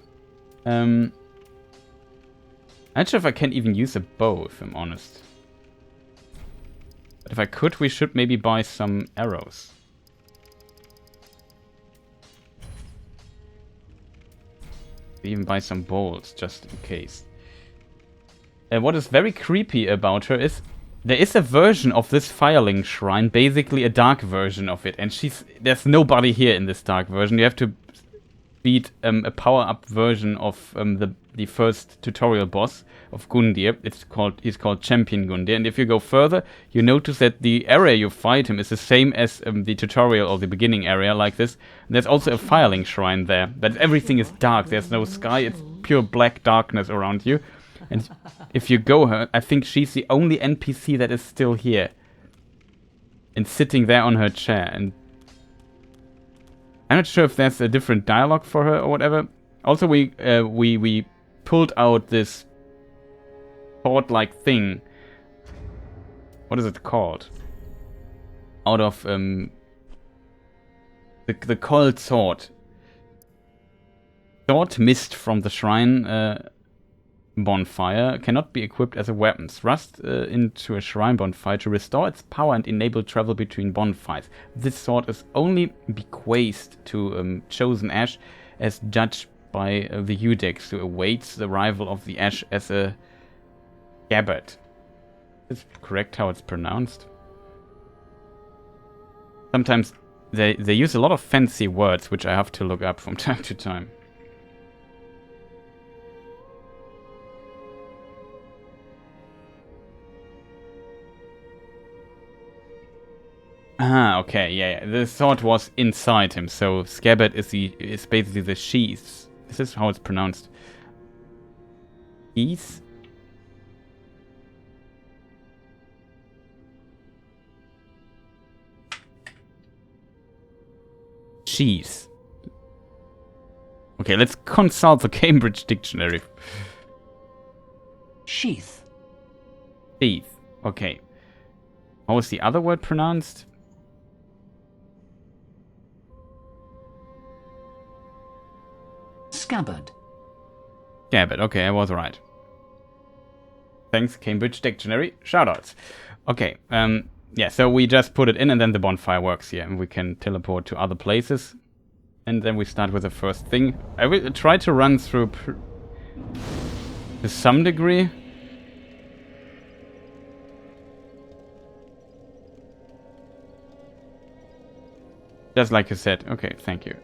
I'm not sure if I can even use a bow, if I'm honest. But if I could, we should maybe buy some arrows. Even buy some bolts, just in case. What is very creepy about her is there is a version of this Fireling Shrine, basically a dark version of it, and there's nobody here in this dark version. You have to beat a power-up version of the first tutorial boss of Gundyr. He's called Champion Gundyr, and if you go further, you notice that the area you fight him is the same as the tutorial or the beginning area, like this. And there's also a Fireling Shrine there, but everything is dark. There's no sky. It's pure black darkness around you. And if you go her, I think she's the only NPC that is still here. And sitting there on her chair. And I'm not sure if there's a different dialogue for her or whatever. Also, we pulled out this sword-like thing. What is it called? Out of the Coiled Sword. Sword mist from the shrine bonfire cannot be equipped as a weapon. Thrust into a shrine bonfire to restore its power and enable travel between bonfires. This sword is only bequeathed to chosen ash as judged by the Eudex, who awaits the arrival of the ash as a scabbard. Is it correct how it's pronounced? Sometimes they use a lot of fancy words, which I have to look up from time to time. Ah, okay, yeah. The sword was inside him, so scabbard is basically the sheath. This is how it's pronounced. Sheath? Sheath. Okay, let's consult the Cambridge Dictionary. Sheath. Sheath. Okay. How was the other word pronounced? Scabbard. Scabbard, okay, I was right. Thanks, Cambridge Dictionary. Shoutouts. Okay, yeah, so we just put it in and then the bonfire works here. And we can teleport to other places. And then we start with the first thing. I will try to run through to some degree. Just like you said. Okay, thank you.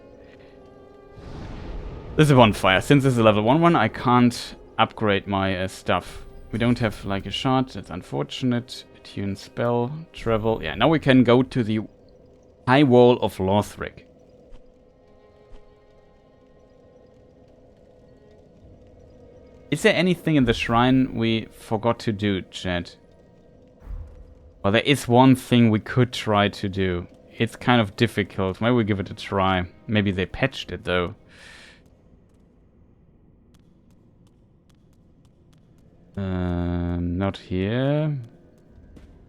This is a bonfire. Since this is a level 1 I can't upgrade my stuff. We don't have like a shard. That's unfortunate. Attune spell. Travel. Yeah, now we can go to the High Wall of Lothric. Is there anything in the shrine we forgot to do, chat? Well, there is one thing we could try to do. It's kind of difficult. Maybe we give it a try. Maybe they patched it, though. Not here.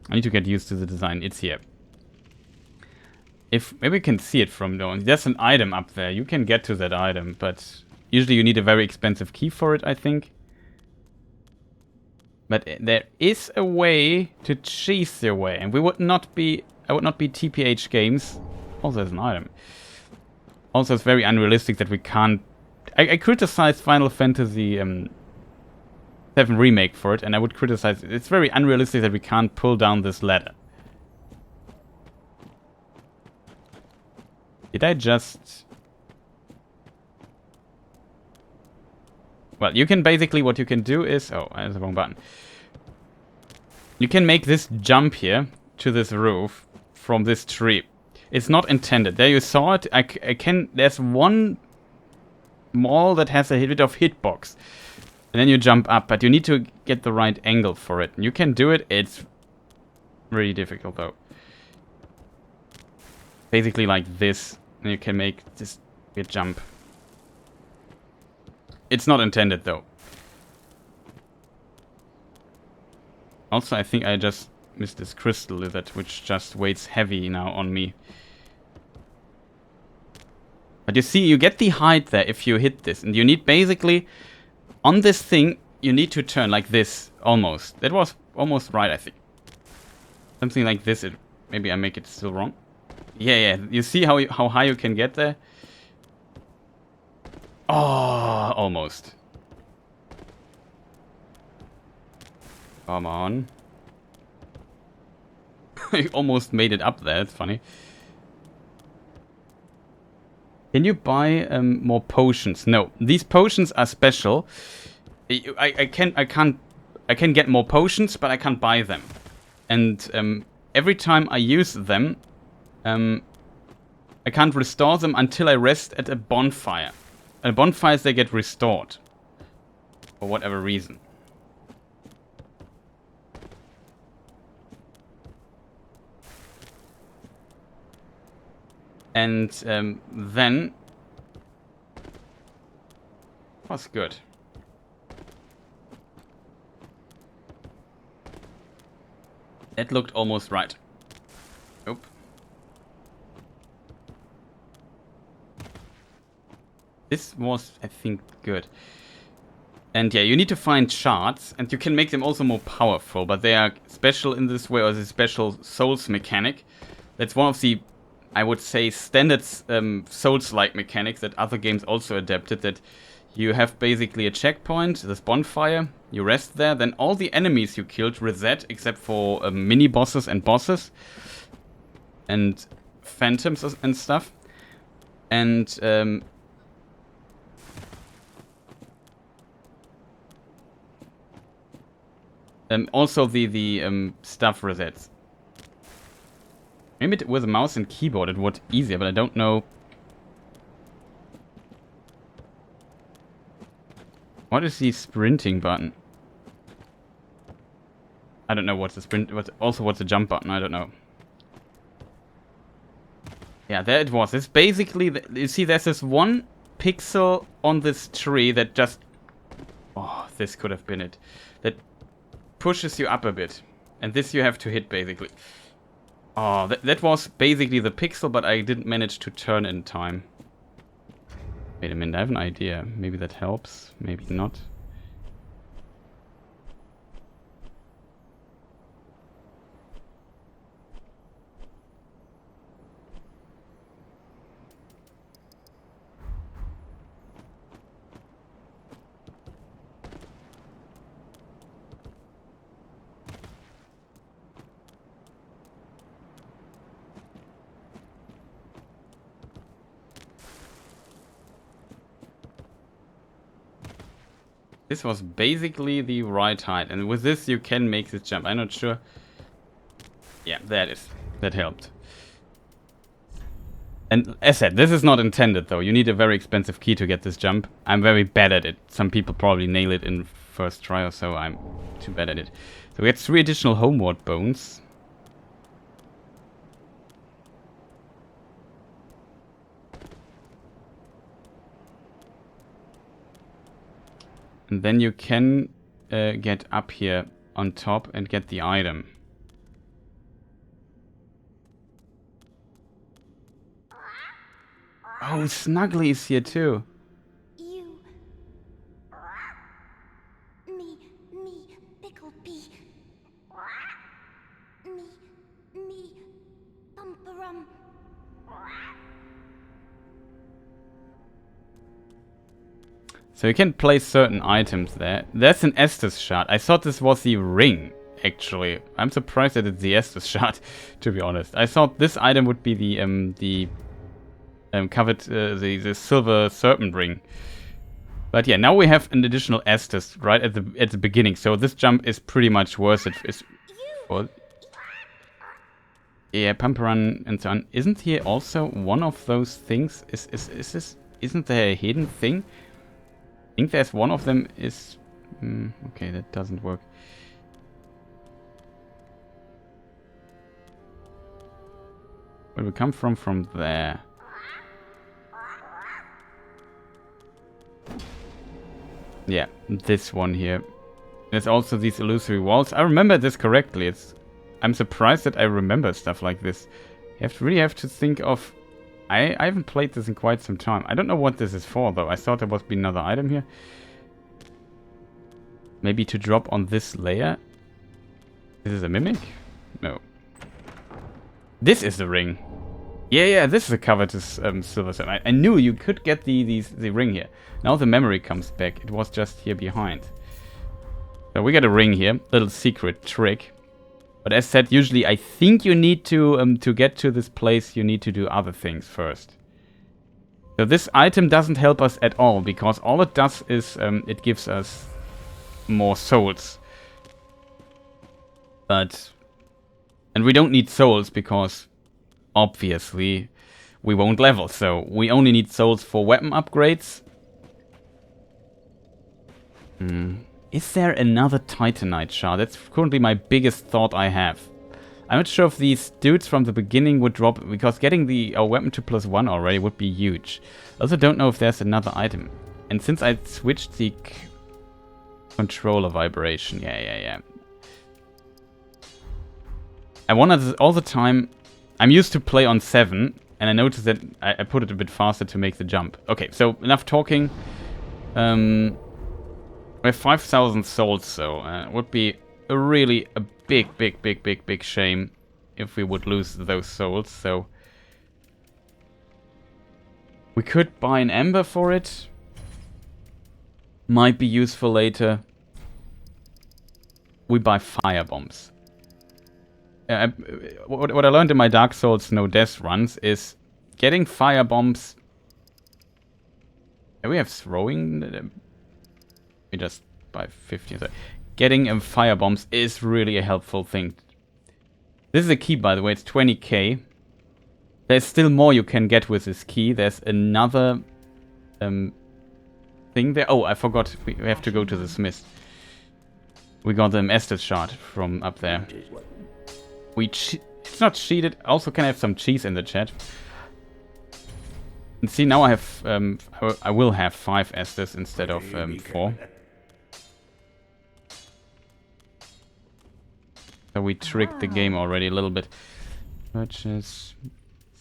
I need to get used to the design. It's here. If maybe we can see it from down. There's an item up there. You can get to that item, but usually you need a very expensive key for it, I think. But there is a way to cheese your way, and we would not be. I would not be TPhGames. Also, there's an item. Also, it's very unrealistic that we can't. I criticized Final Fantasy 7 Remake for it, and I would criticize it. It's very unrealistic that we can't pull down this ladder. Did I just... Well, you can basically, what you can do is... Oh, I have the wrong button. You can make this jump here to this roof from this tree. It's not intended. There you saw it. I can... There's one mall that has a bit of hitbox. And then you jump up, but you need to get the right angle for it. You can do it. It's really difficult, though. Basically like this. And you can make this weird jump. It's not intended, though. Also, I think I just missed this crystal lizard, which just weighs heavy now on me. But you see, you get the height there if you hit this. And you need basically... On this thing, you need to turn like this, almost. That was almost right, I think. Something like this. Maybe I make it still wrong. Yeah. You see how high you can get there? Oh, almost. Come on. I almost made it up there. It's funny. Can you buy more potions? No, these potions are special. I can get more potions, but I can't buy them. And every time I use them, I can't restore them until I rest at a bonfire. At bonfires they get restored. For whatever reason. And then... Was good. That looked almost right. Nope. This was, I think, good. And yeah, you need to find shards, and you can make them also more powerful, but they are special in this way, or the special Souls mechanic. That's one of the, I would say, standard Souls-like mechanics that other games also adapted, that you have basically a checkpoint, this bonfire, you rest there, then all the enemies you killed reset, except for mini-bosses and bosses, and phantoms and stuff. And also the stuff resets. Maybe with a mouse and keyboard it would be easier, but I don't know. What is the sprinting button? I don't know what's the sprint. What's the jump button? I don't know. Yeah, there it was. It's basically you see, there's this one pixel on this tree that just. Oh, this could have been it. That pushes you up a bit, and this you have to hit basically. Oh, that was basically the pixel, but I didn't manage to turn in time. Wait a minute, I have an idea. Maybe that helps, maybe not. This was basically the right height, and with this you can make this jump. I'm not sure. Yeah, there it is. That helped. And as said, this is not intended though. You need a very expensive key to get this jump. I'm very bad at it. Some people probably nail it in first try or so. I'm too bad at it. So we get 3 additional homeward bones. And then you can get up here on top and get the item. Oh, Snuggly is here too. You... Me, Picklebee. Me, Bumperum. So you can place certain items there. There's an Estus shard. I thought this was the ring, actually. I'm surprised that it's the Estus shard, to be honest. I thought this item would be the silver serpent ring. But yeah, now we have an additional Estus right at the beginning. So this jump is pretty much worth it. Yeah, pump run and so on. Isn't here also one of those things? Isn't there a hidden thing? I think there's one of them is... okay, that doesn't work. Where we come from there. Yeah, this one here. There's also these illusory walls. I remember this correctly. I'm surprised that I remember stuff like this. You really have to think of... I haven't played this in quite some time. I don't know what this is for, though. I thought there must be another item here. Maybe to drop on this layer. This is a mimic? No. This is the ring. Yeah, this is a covetous silver set. I knew you could get the ring here. Now the memory comes back. It was just here behind. So we got a ring here. Little secret trick. But as said, usually I think you need to get to this place, you need to do other things first. So this item doesn't help us at all, because all it does is it gives us more souls. And we don't need souls because obviously we won't level, so we only need souls for weapon upgrades. Is there another Titanite shard? That's currently my biggest thought I have. I'm not sure if these dudes from the beginning would drop, because getting our weapon to +1 already would be huge. I also don't know if there's another item. And since I switched the controller vibration, yeah. I wanted all the time... I'm used to play on 7, and I noticed that I put it a bit faster to make the jump. Okay, so enough talking. We have 5,000 souls, so it would be a big shame if we would lose those souls. So we could buy an ember for it. Might be useful later. We buy fire bombs. What I learned in my Dark Souls no death runs is getting fire bombs. We have throwing. We just buy 50. So getting fire bombs is really a helpful thing. This is a key, by the way. It's 20k. There's still more you can get with this key. There's another thing there. Oh, I forgot. We have to go to the smith. We got the Estus shard from up there. It's not cheated. Also, can I have some cheese in the chat? And see, now I have I will have 5 Estus instead of 4. So we tricked the game already a little bit. Purchase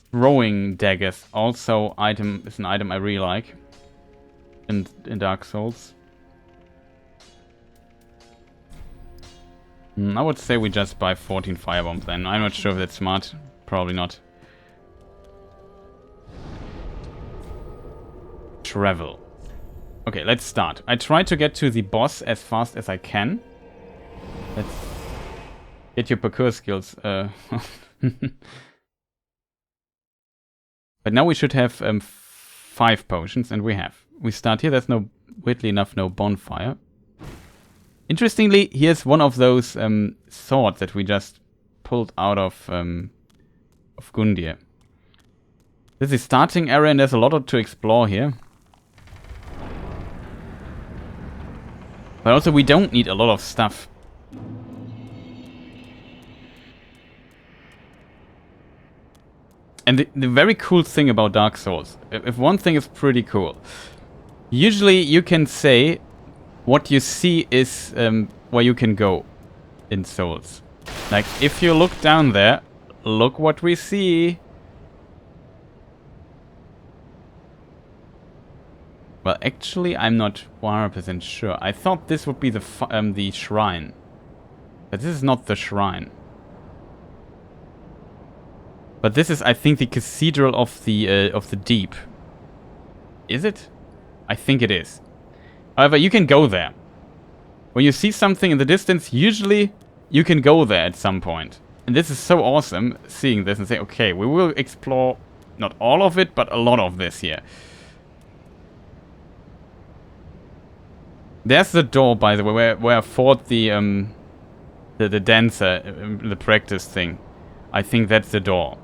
throwing daggers. Also, is an item I really like in Dark Souls. I would say we just buy 14 firebombs then. I'm not sure if that's smart. Probably not. Travel. Okay, let's start. I try to get to the boss as fast as I can. Let's get your parkour skills. But now we should have 5 potions, and we have. We start here. There's weirdly enough, no bonfire. Interestingly, here's one of those swords that we just pulled out of Gundir. This is starting area and there's a lot to explore here. But also we don't need a lot of stuff. And the very cool thing about Dark Souls, if one thing is pretty cool, usually you can say what you see is where you can go in Souls. Like, if you look down there, look what we see. Well, actually, I'm not 100% sure. I thought this would be the shrine. But this is not the shrine. But this is, I think, the Cathedral of the Deep. Is it? I think it is. However, you can go there. When you see something in the distance, usually you can go there at some point. And this is so awesome, seeing this and say, okay, we will explore not all of it, but a lot of this here. There's the door, by the way, where I fought the dancer, the practice thing. I think that's the door.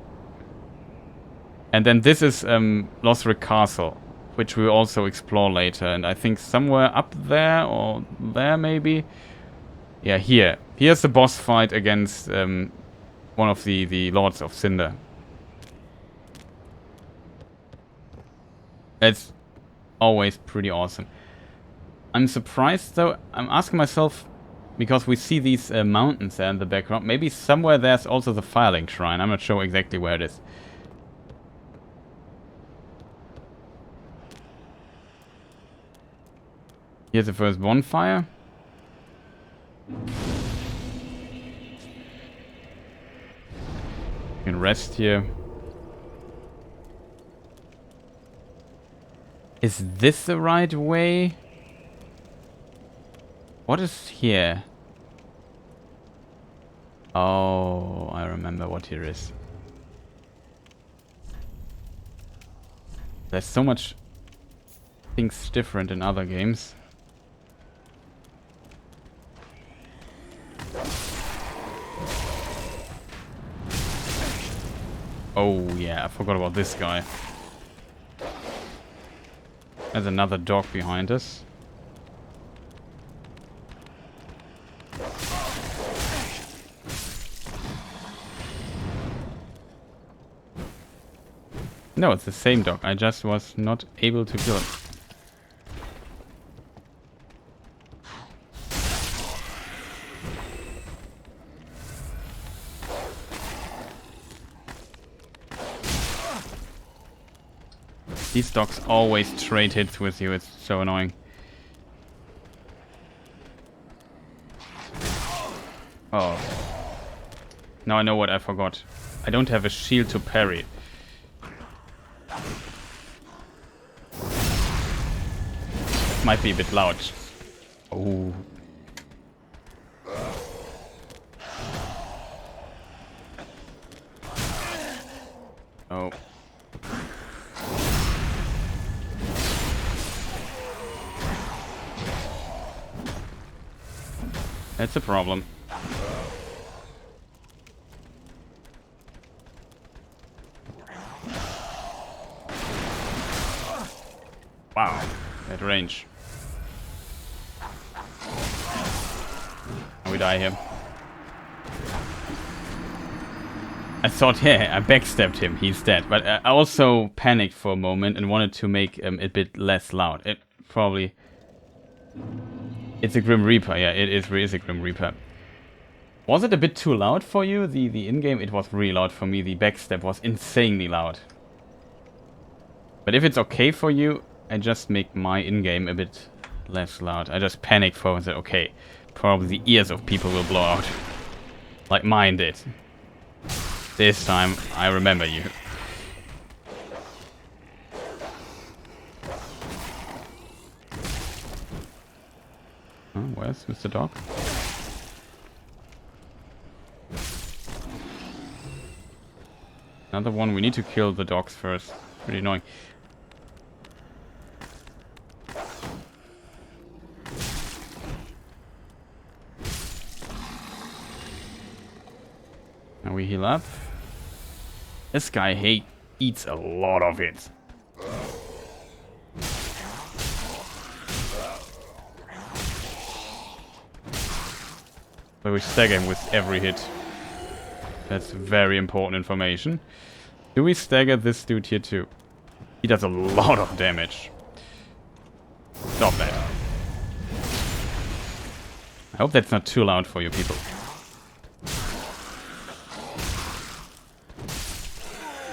And then this is Lothric Castle, which we'll also explore later. And I think somewhere up there, or there maybe? Yeah, here. Here's the boss fight against one of the Lords of Cinder. It's always pretty awesome. I'm surprised though, I'm asking myself, because we see these mountains there in the background, maybe somewhere there's also the Firelink Shrine. I'm not sure exactly where it is. Here's the first bonfire. You can rest here. Is this the right way? What is here? Oh, I remember what here is. There's so much things different in other games. Oh yeah, I forgot about this guy. There's another dog behind us. No, it's the same dog. I just was not able to kill it. These dogs always trade hits with you. It's so annoying. Oh. Now I know what I forgot. I don't have a shield to parry. Might be a bit loud. Oh. Oh. That's a problem. Wow, at range. We die here. I thought, yeah, I backstabbed him, he's dead. But I also panicked for a moment and wanted to make a bit less loud. It probably... It's a Grim Reaper, yeah, it is a Grim Reaper. Was it a bit too loud for you? The in-game, it was really loud for me. The backstab was insanely loud. But if it's okay for you, I just make my in-game a bit less loud. I just panicked for and said, okay, probably the ears of people will blow out. Like mine did. This time, I remember you. Oh, where's Mr. Dog? Another one. We need to kill the dogs first. Pretty annoying. Now we heal up. This guy eats a lot of it. So we stagger him with every hit. That's very important information. Do we stagger this dude here too? He does a lot of damage. Stop that. I hope that's not too loud for you people.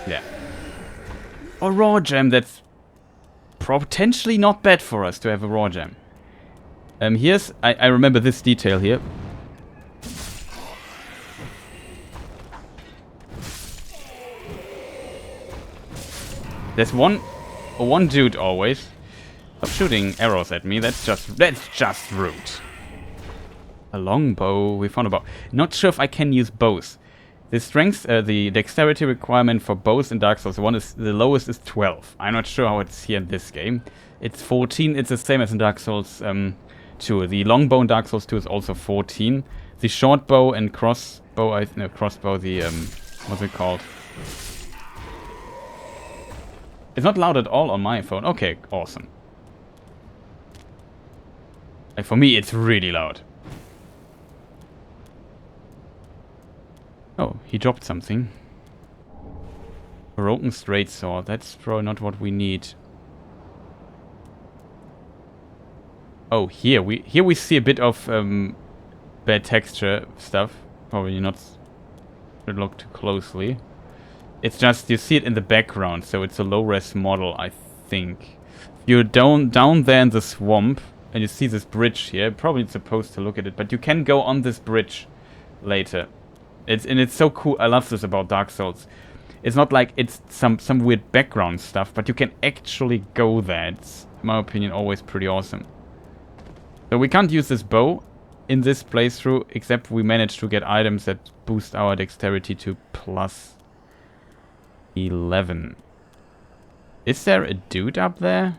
Yeah. A raw gem, that's potentially not bad for us to have a raw gem. I remember this detail here. There's one dude always. Stop shooting arrows at me. That's just rude. A longbow. We found a bow. Not sure if I can use bows. The strength, the dexterity requirement for bows in Dark Souls 1 is the lowest is 12. I'm not sure how it's here in this game. It's 14. It's the same as in Dark Souls 2. The longbow in Dark Souls 2 is also 14. The short bow and crossbow, crossbow. The what's it called? It's not loud at all on my phone. Okay, awesome. Like for me, it's really loud. Oh, he dropped something. Broken straight sword. That's probably not what we need. Oh, here we see a bit of bad texture stuff. Probably not. Should look too closely. It's just you see it in the background, so it's a low-res model, I think. You're down there in the swamp, and you see this bridge here. Probably supposed to look at it, but you can go on this bridge later. It's so cool. I love this about Dark Souls. It's not like it's some weird background stuff, but you can actually go there. It's, in my opinion, always pretty awesome. So we can't use this bow in this playthrough, except we managed to get items that boost our dexterity to plus 11. Is there a dude up there?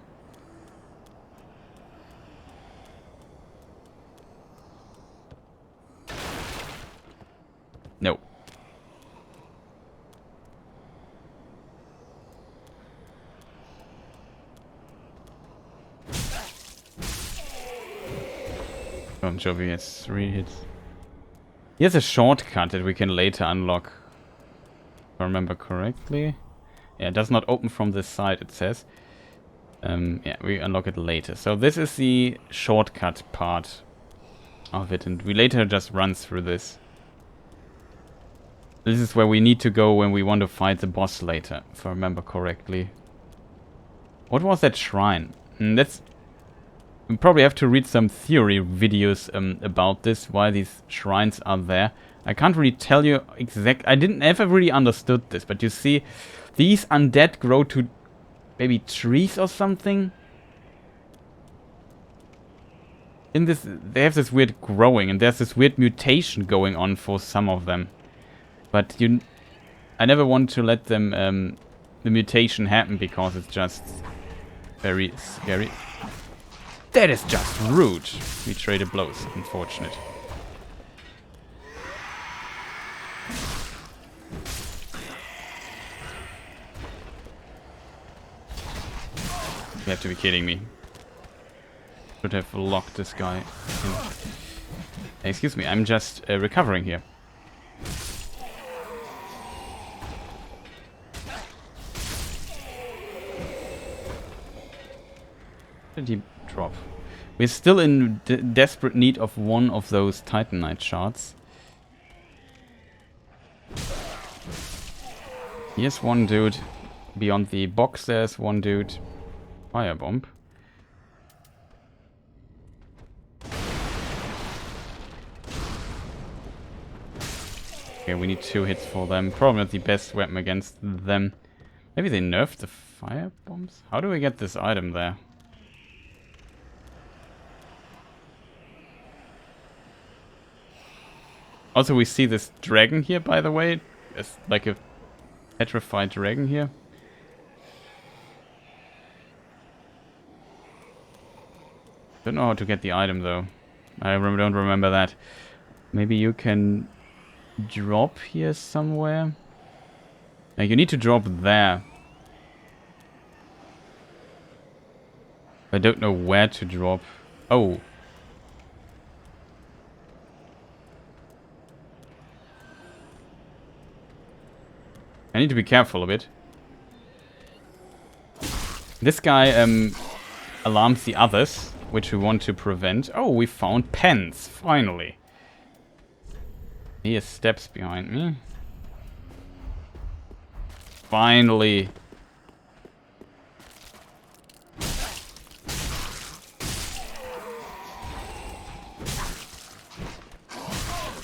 No. I'm sure he has 3 hits. He has a shortcut that we can later unlock. If I remember correctly. Yeah, it does not open from this side, it says. Yeah, we unlock it later. So this is the shortcut part of it, and we later just run through this. This is where we need to go when we want to fight the boss later, if I remember correctly. What was that shrine? We probably have to read some theory videos about this, why these shrines are there. I can't really tell you exact. I never really understood this, but you see, these undead grow to maybe trees or something. In this, they have this weird growing, and there's this weird mutation going on for some of them. But I never want to let them the mutation happen because it's just very scary. That is just rude. We traded blows. Unfortunate. You have to be kidding me. Should have locked this guy in. Excuse me, I'm just recovering here. Did he drop? We're still in desperate need of one of those Titanite shards. Here's one dude. Beyond the box there's one dude. Firebomb. Okay, we need 2 hits for them. Probably not the best weapon against them. Maybe they nerfed the firebombs? How do we get this item there? Also, we see this dragon here, by the way. It's like a petrified dragon here. Don't know how to get the item, though. I don't remember that. Maybe you can drop here somewhere? You need to drop there. I don't know where to drop. Oh. I need to be careful a bit. This guy alarms the others, which we want to prevent. Oh, we found pens, finally. He has steps behind me. Finally.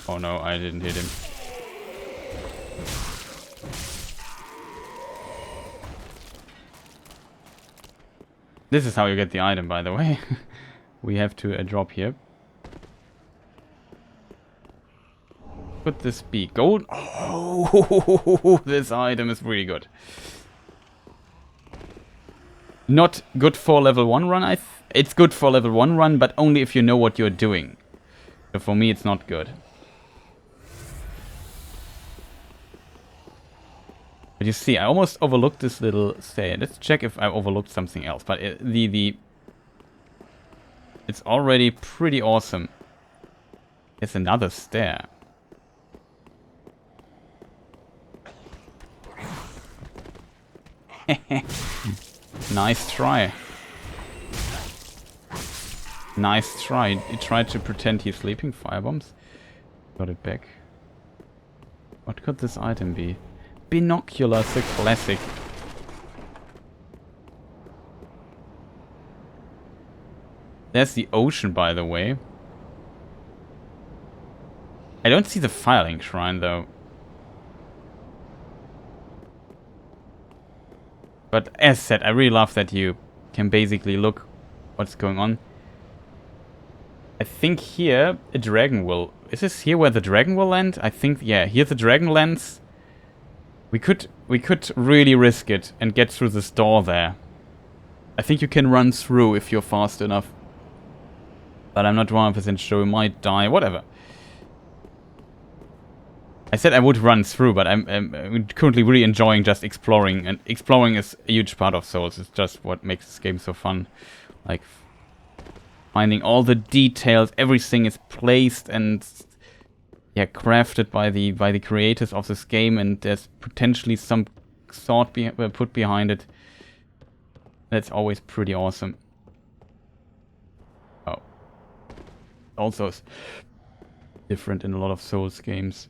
Oh no, I didn't hit him. This is how you get the item, by the way. We have to drop here. Could this be gold? Oh, this item is really good. Not good for level 1 run. It's good for level 1 run, but only if you know what you're doing. So for me, it's not good. But you see, I almost overlooked this little stair. Let's check if I overlooked something else. But it's already pretty awesome. There's another stair. Nice try. Nice try. He tried to pretend he's sleeping. Firebombs. Got it back. What could this item be? Binoculars, a classic. There's the ocean, by the way. I don't see the filing shrine, though. But as said, I really love that you can basically look what's going on. I think here a dragon will... Is this here where the dragon will land? I think, yeah, here the dragon lands. We could really risk it and get through this door there. I think you can run through if you're fast enough. But I'm not 100% sure. We might die. Whatever. I said I would run through, but I'm currently really enjoying just exploring. And exploring is a huge part of Souls. It's just what makes this game so fun. Like, finding all the details. Everything is placed and... yeah, crafted by the creators of this game, and there's potentially some thought put behind it. That's always pretty awesome. Oh. Also is different in a lot of Souls games.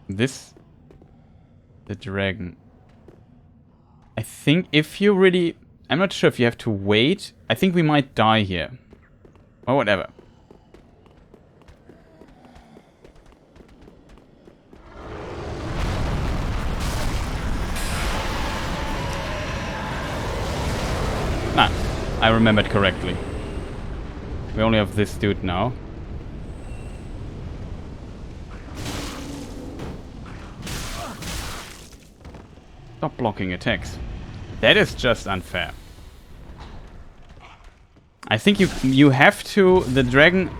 This... the dragon. I think if you really... I'm not sure if you have to wait. I think we might die here. Or whatever. Nah, I remembered correctly. We only have this dude now. Stop blocking attacks. That is just unfair. I think you have to. The dragon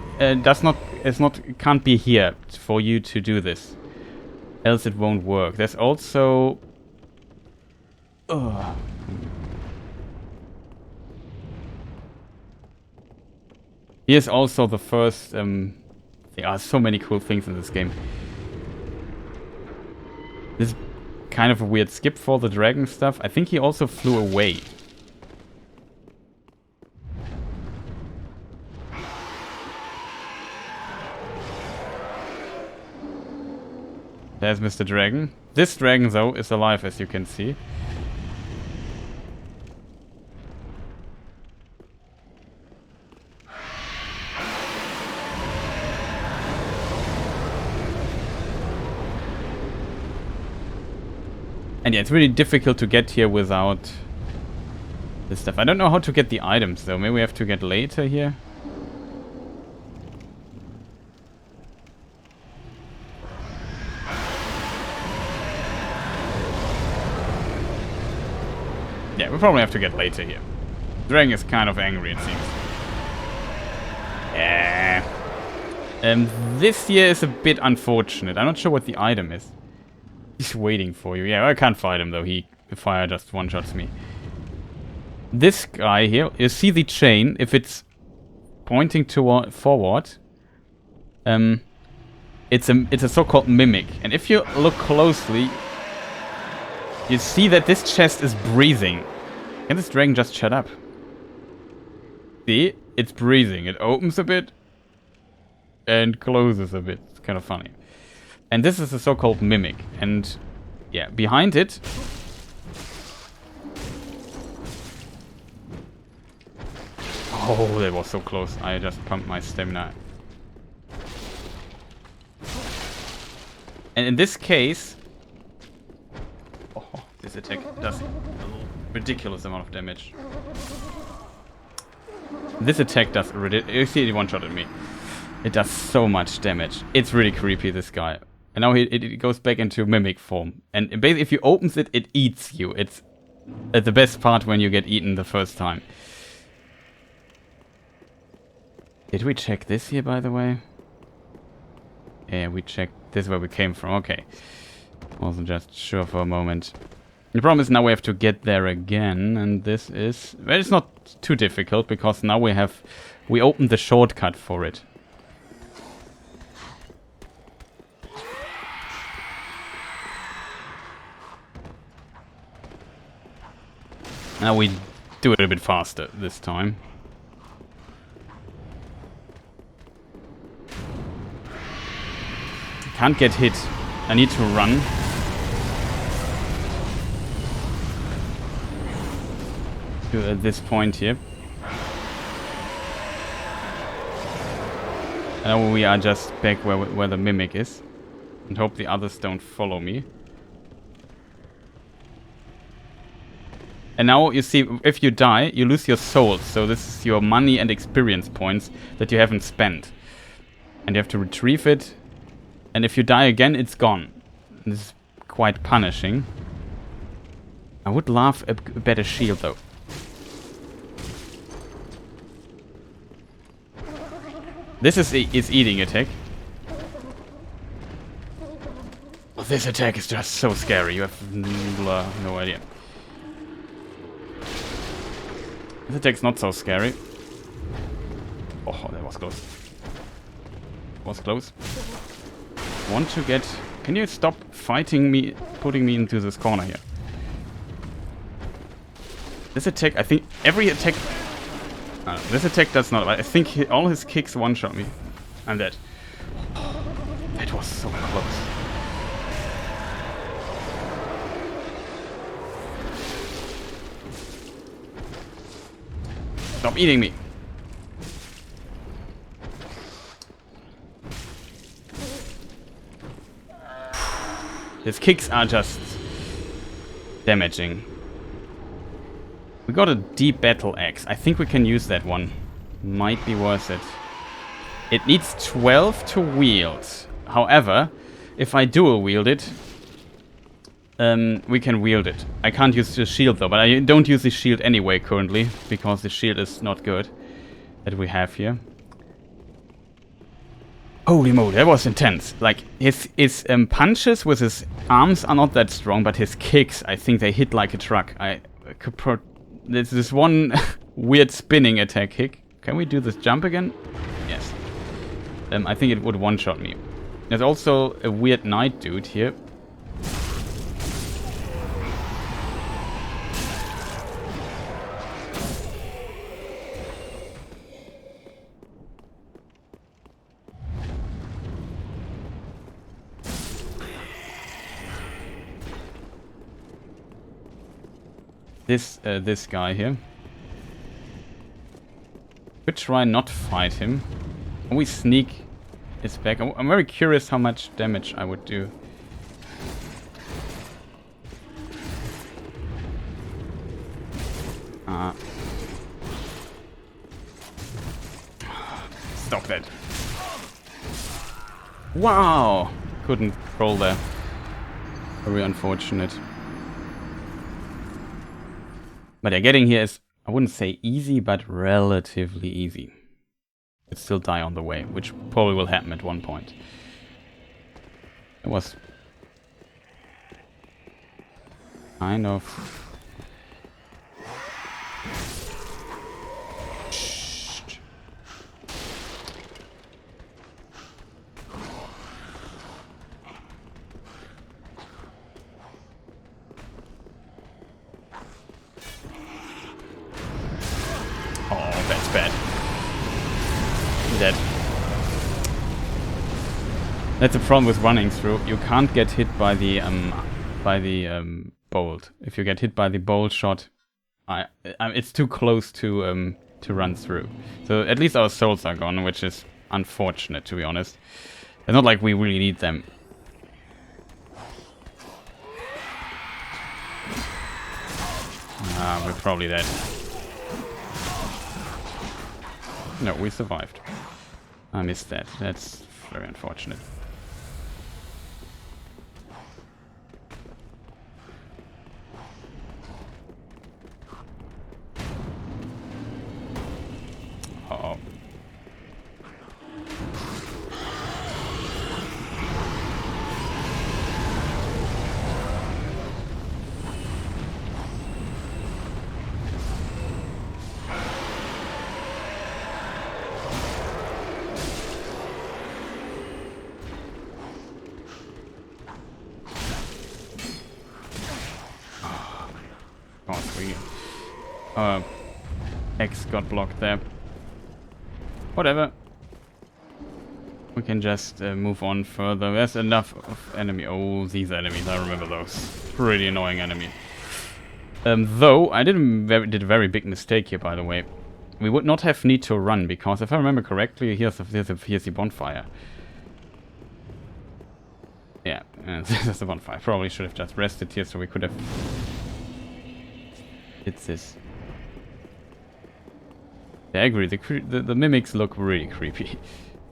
can't be here for you to do this, else it won't work. There's also. Here's also the first. There are so many cool things in this game. This is kind of a weird skip for the dragon stuff. I think he also flew away. There's Mr. Dragon. This dragon, though, is alive, as you can see. And yeah, it's really difficult to get here without this stuff. I don't know how to get the items, though. Maybe we have to get later here. Yeah, we probably have to get later here. Dragon is kind of angry, it seems. Yeah. This here is a bit unfortunate. I'm not sure what the item is. He's waiting for you. Yeah, I can't fight him, though. He the fire just one-shots me. This guy here, you see the chain, if it's pointing toward forward, it's a so-called mimic. And if you look closely, you see that this chest is breathing. Can this dragon just shut up? See? It's breathing. It opens a bit and closes a bit. It's kind of funny. And this is a so-called mimic. And yeah, behind it... Oh, that was so close. I just pumped my stamina. And in this case... Oh, this attack does a ridiculous amount of damage. This attack does you see it one-shot at me. It does so much damage. It's really creepy, this guy. And now it goes back into mimic form. And basically, if you opens it, it eats you. It's the best part when you get eaten the first time. Did we check this here, by the way? Yeah, we checked. This is where we came from. Okay. Wasn't just sure for a moment. The problem is now we have to get there again, and this is... Well, it's not too difficult, because now we opened the shortcut for it. Now we do it a bit faster this time. Can't get hit. I need to run. To this point here. Now we are just back where the mimic is. And hope the others don't follow me. And now you see, if you die, you lose your souls. So this is your money and experience points that you haven't spent. And you have to retrieve it. And if you die again, it's gone. And this is quite punishing. I would love a better shield though. This is eating attack. Oh, this attack is just so scary. You have no idea. This attack's not so scary. Oh, that was close. Was close. Want to get... Can you stop fighting me, putting me into this corner here? This attack, I think every attack... this attack does not... I think all his kicks one-shot me. I'm dead. That was so close. Stop eating me. His kicks are just damaging. We got a deep battle axe. I think we can use that one. Might be worth it. It needs 12 to wield. However, if I dual wield it, we can wield it. I can't use the shield though, but I don't use the shield anyway currently, because the shield is not good that we have here. Holy moly, that was intense. Like, his punches with his arms are not that strong, but his kicks, I think they hit like a truck. There's this one weird spinning attack kick. Can we do this jump again? Yes. I think it would one-shot me. There's also a weird knight dude here. This guy here. Could try not to fight him. Can we sneak his back? I'm very curious how much damage I would do. Stop that. Wow! Couldn't roll there. Very unfortunate. But yeah, getting here is, I wouldn't say easy, but relatively easy. Could still die on the way, which probably will happen at one point. It was... Kind of. Oh, that's bad. Dead. That's the problem with running through. You can't get hit by the bolt. If you get hit by the bolt shot, it's too close to run through. So at least our souls are gone, which is unfortunate, to be honest. It's not like we really need them. We're probably dead. No, we survived. I missed that. That's very unfortunate. Uh-oh. X got blocked there. Whatever. We can just move on further. There's enough of enemy. Oh, these enemies. I remember those. Pretty annoying enemy. Though, I did a very big mistake here, by the way. We would not have need to run, because if I remember correctly, here's the bonfire. Yeah, this is the bonfire. Probably should have just rested here so we could have... It's this. Yeah, I agree. The mimics look really creepy.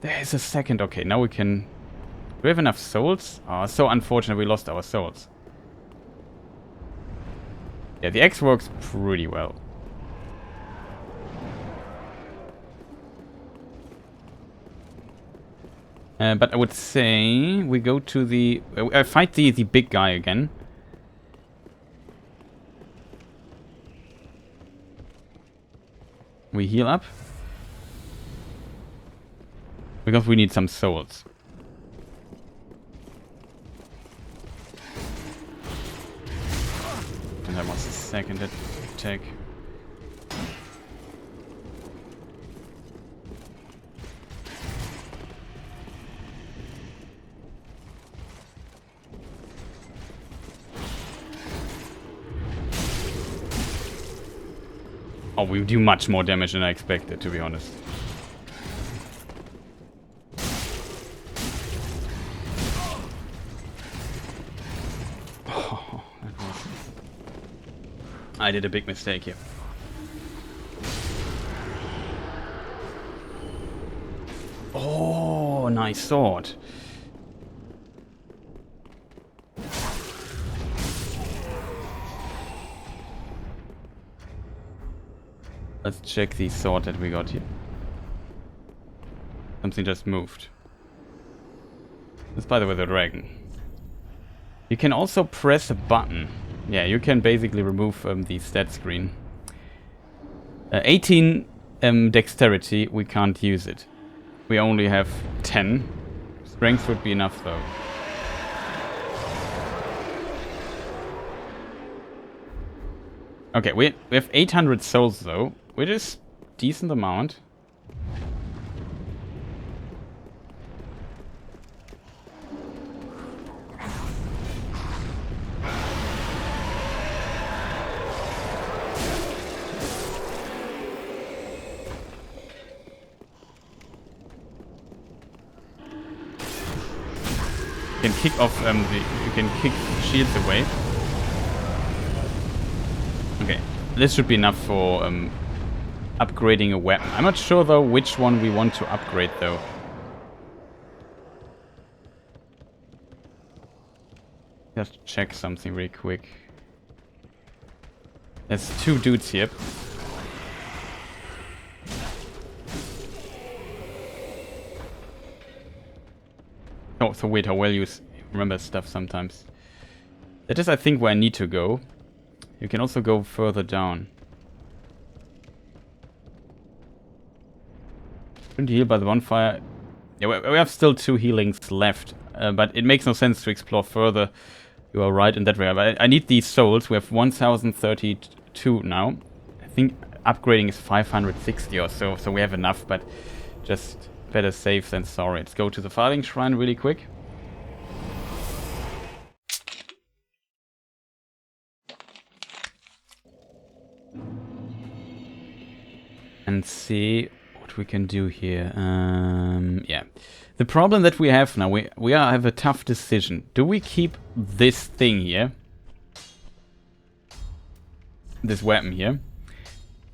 There's a second. Okay, now we can... Do we have enough souls? Oh, so unfortunate we lost our souls. Yeah, the X works pretty well. But I would say we go to the... fight the big guy again. We heal up. Because we need some souls. And that was the second attack. Oh, we do much more damage than I expected, to be honest. Oh, that was... I did a big mistake here. Oh, nice sword. Let's check the sword that we got here. Something just moved. That's, by the way, the dragon. You can also press a button. Yeah, you can basically remove the stat screen. 18 dexterity, we can't use it. We only have 10. Strength would be enough, though. Okay, we have 800 souls, though, which is decent amount. You can kick off you can kick shields away. Okay, this should be enough for upgrading a weapon. I'm not sure though which one we want to upgrade though. Just check something really quick. There's two dudes here. Oh, so weird how well you remember stuff sometimes. That is, I think, where I need to go. You can also go further down. Shouldn't heal by the bonfire. Yeah, we have still 2 healings left, but it makes no sense to explore further. You are right in that regard. But I need these souls. We have 1032 now. I think upgrading is 560 or so, so we have enough, but just better safe than sorry. Let's go to the Farthing Shrine really quick. And see what we can do here. Yeah. The problem that we have now, we have a tough decision. Do we keep this thing here? This weapon here.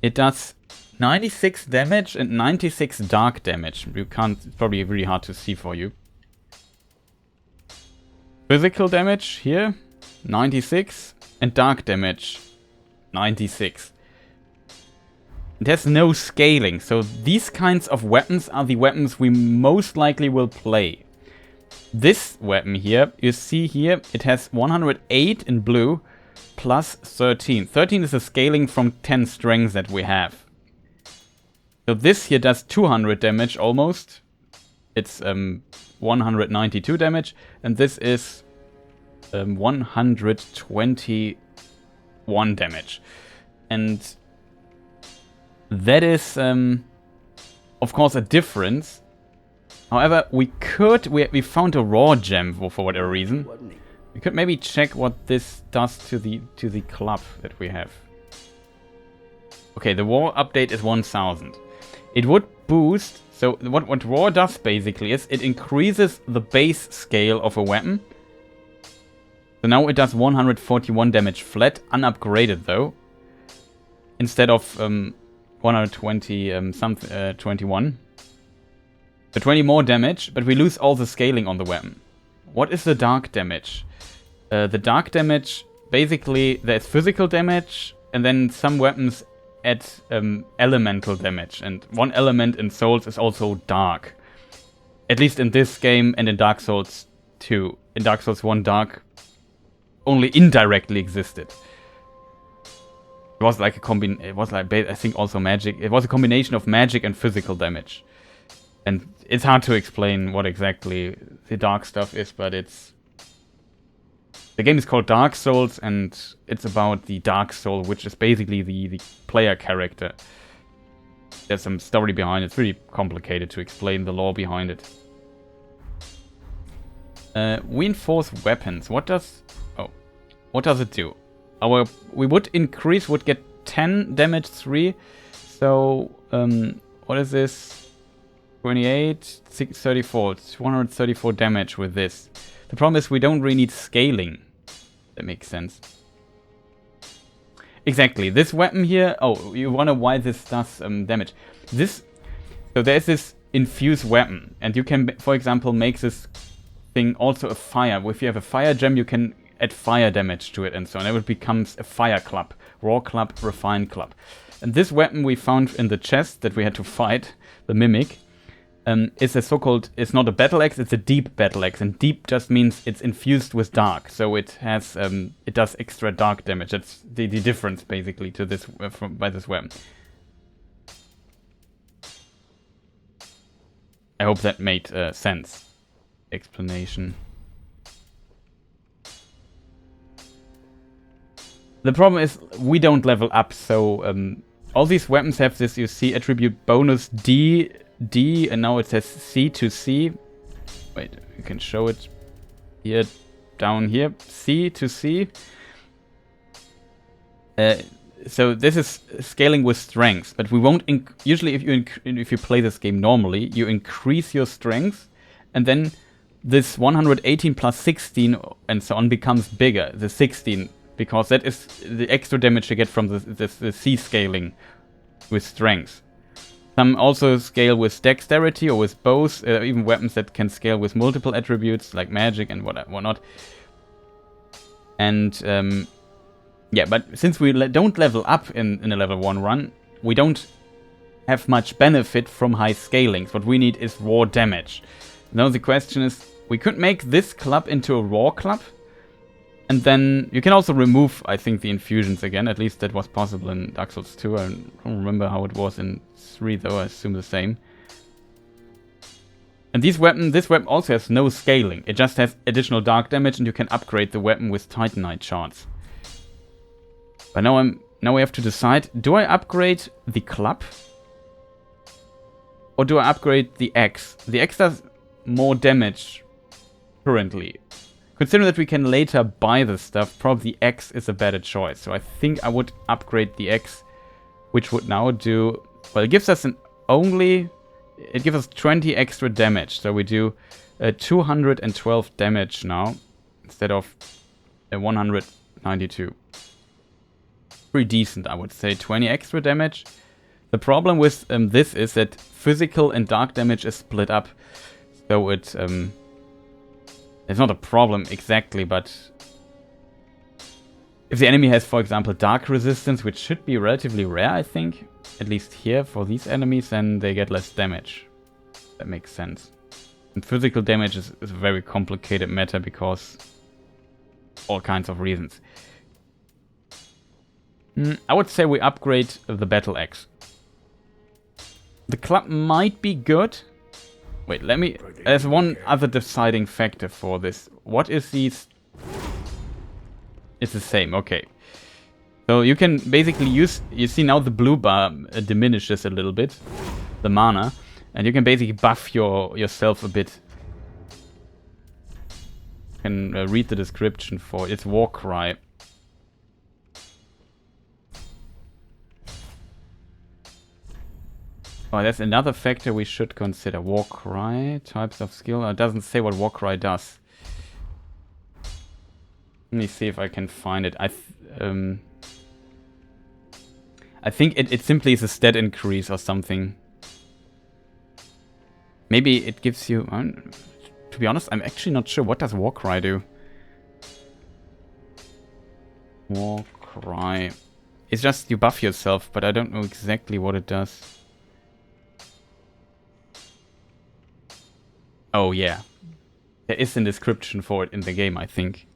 It does 96 damage and 96 dark damage. You can't, it's probably really hard to see for you. Physical damage here, 96. And dark damage, 96. It has no scaling, so these kinds of weapons are the weapons we most likely will play. This weapon here, you see here, it has 108 in blue, plus 13. 13 is the scaling from 10 strengths that we have. So this here does 200 damage almost. It's 192 damage, and this is 121 damage. And that is, of course, a difference. However, we found a raw gem for whatever reason. We could maybe check what this does to the club that we have. Okay, the war update is 1000. It would boost. So what raw does basically is it increases the base scale of a weapon. So now it does 141 damage flat, unupgraded though, instead of 120 21. So 20 more damage, but we lose all the scaling on the weapon. What is the dark damage? The dark damage, basically there's physical damage, and then some weapons add elemental damage, and one element in Souls is also dark. At least in this game and in Dark Souls 2. In Dark Souls 1, dark only indirectly existed. It was like I think also magic. It was a combination of magic and physical damage. And it's hard to explain what exactly the dark stuff is, but it's... The game is called Dark Souls, and it's about the Dark Soul, which is basically the player character. There's some story behind it. It's really complicated to explain the lore behind it. Reinforced weapons. What does it do? We would get 10 damage 3. So, what is this? 28, 634. It's 134 damage with this. The problem is we don't really need scaling. That makes sense. Exactly. This weapon here... Oh, you wonder why this does damage. So there's this infused weapon. And you can, for example, make this thing also a fire. If you have a fire gem, you can add fire damage to it and so on. It becomes a fire club. Raw club, refined club. And this weapon we found in the chest that we had to fight, the mimic, is a so-called, it's not a battle axe, it's a deep battle axe. And deep just means it's infused with dark. So it has, it does extra dark damage. That's the difference basically to this, by this weapon. I hope that made sense. Explanation. The problem is we don't level up, so all these weapons have this, you see, attribute bonus D, and now it says C to C. Wait, you can show it here, down here, C to C. So this is scaling with strength, but we won't, usually if you play this game normally, you increase your strength, and then this 118 plus 16 and so on becomes bigger, the 16, because that is the extra damage you get from the C scaling with strength. Some also scale with dexterity or with bows, even weapons that can scale with multiple attributes like magic and whatnot. And yeah, but since we don't level up in a level 1 run, we don't have much benefit from high scalings. What we need is raw damage. Now the question is, we could make this club into a raw club, And then you can also remove, I think, the infusions again. At least that was possible in Dark Souls 2. I don't remember how it was in 3 though, I assume the same. And this weapon also has no scaling. It just has additional dark damage and you can upgrade the weapon with Titanite shards. But now we have to decide, do I upgrade the club? Or do I upgrade the axe? The axe does more damage currently. Considering that we can later buy the stuff, probably the axe is a better choice. So I think I would upgrade the axe, which would now do... Well, it gives us it gives us 20 extra damage. So we do 212 damage now, instead of 192. Pretty decent, I would say. 20 extra damage. The problem with this is that physical and dark damage is split up. So it's not a problem exactly, but if the enemy has, for example, dark resistance, which should be relatively rare, I think, at least here for these enemies, then they get less damage. That makes sense. And physical damage is a very complicated matter because all kinds of reasons. I would say we upgrade the battle axe. The club might be good. Wait, there's one other deciding factor for this. What is these? It's the same, okay. So you can basically you see now the blue bar diminishes a little bit, the mana, and you can basically buff yourself a bit. You can read the description for its war cry. Oh, that's another factor we should consider. Warcry, types of skill. It doesn't say what Warcry does. Let me see if I can find it. I think it simply is a stat increase or something. Maybe it gives you... to be honest, I'm actually not sure. What does Warcry do? Warcry. It's just you buff yourself, but I don't know exactly what it does. Oh, yeah. There is a description for it in the game, I think.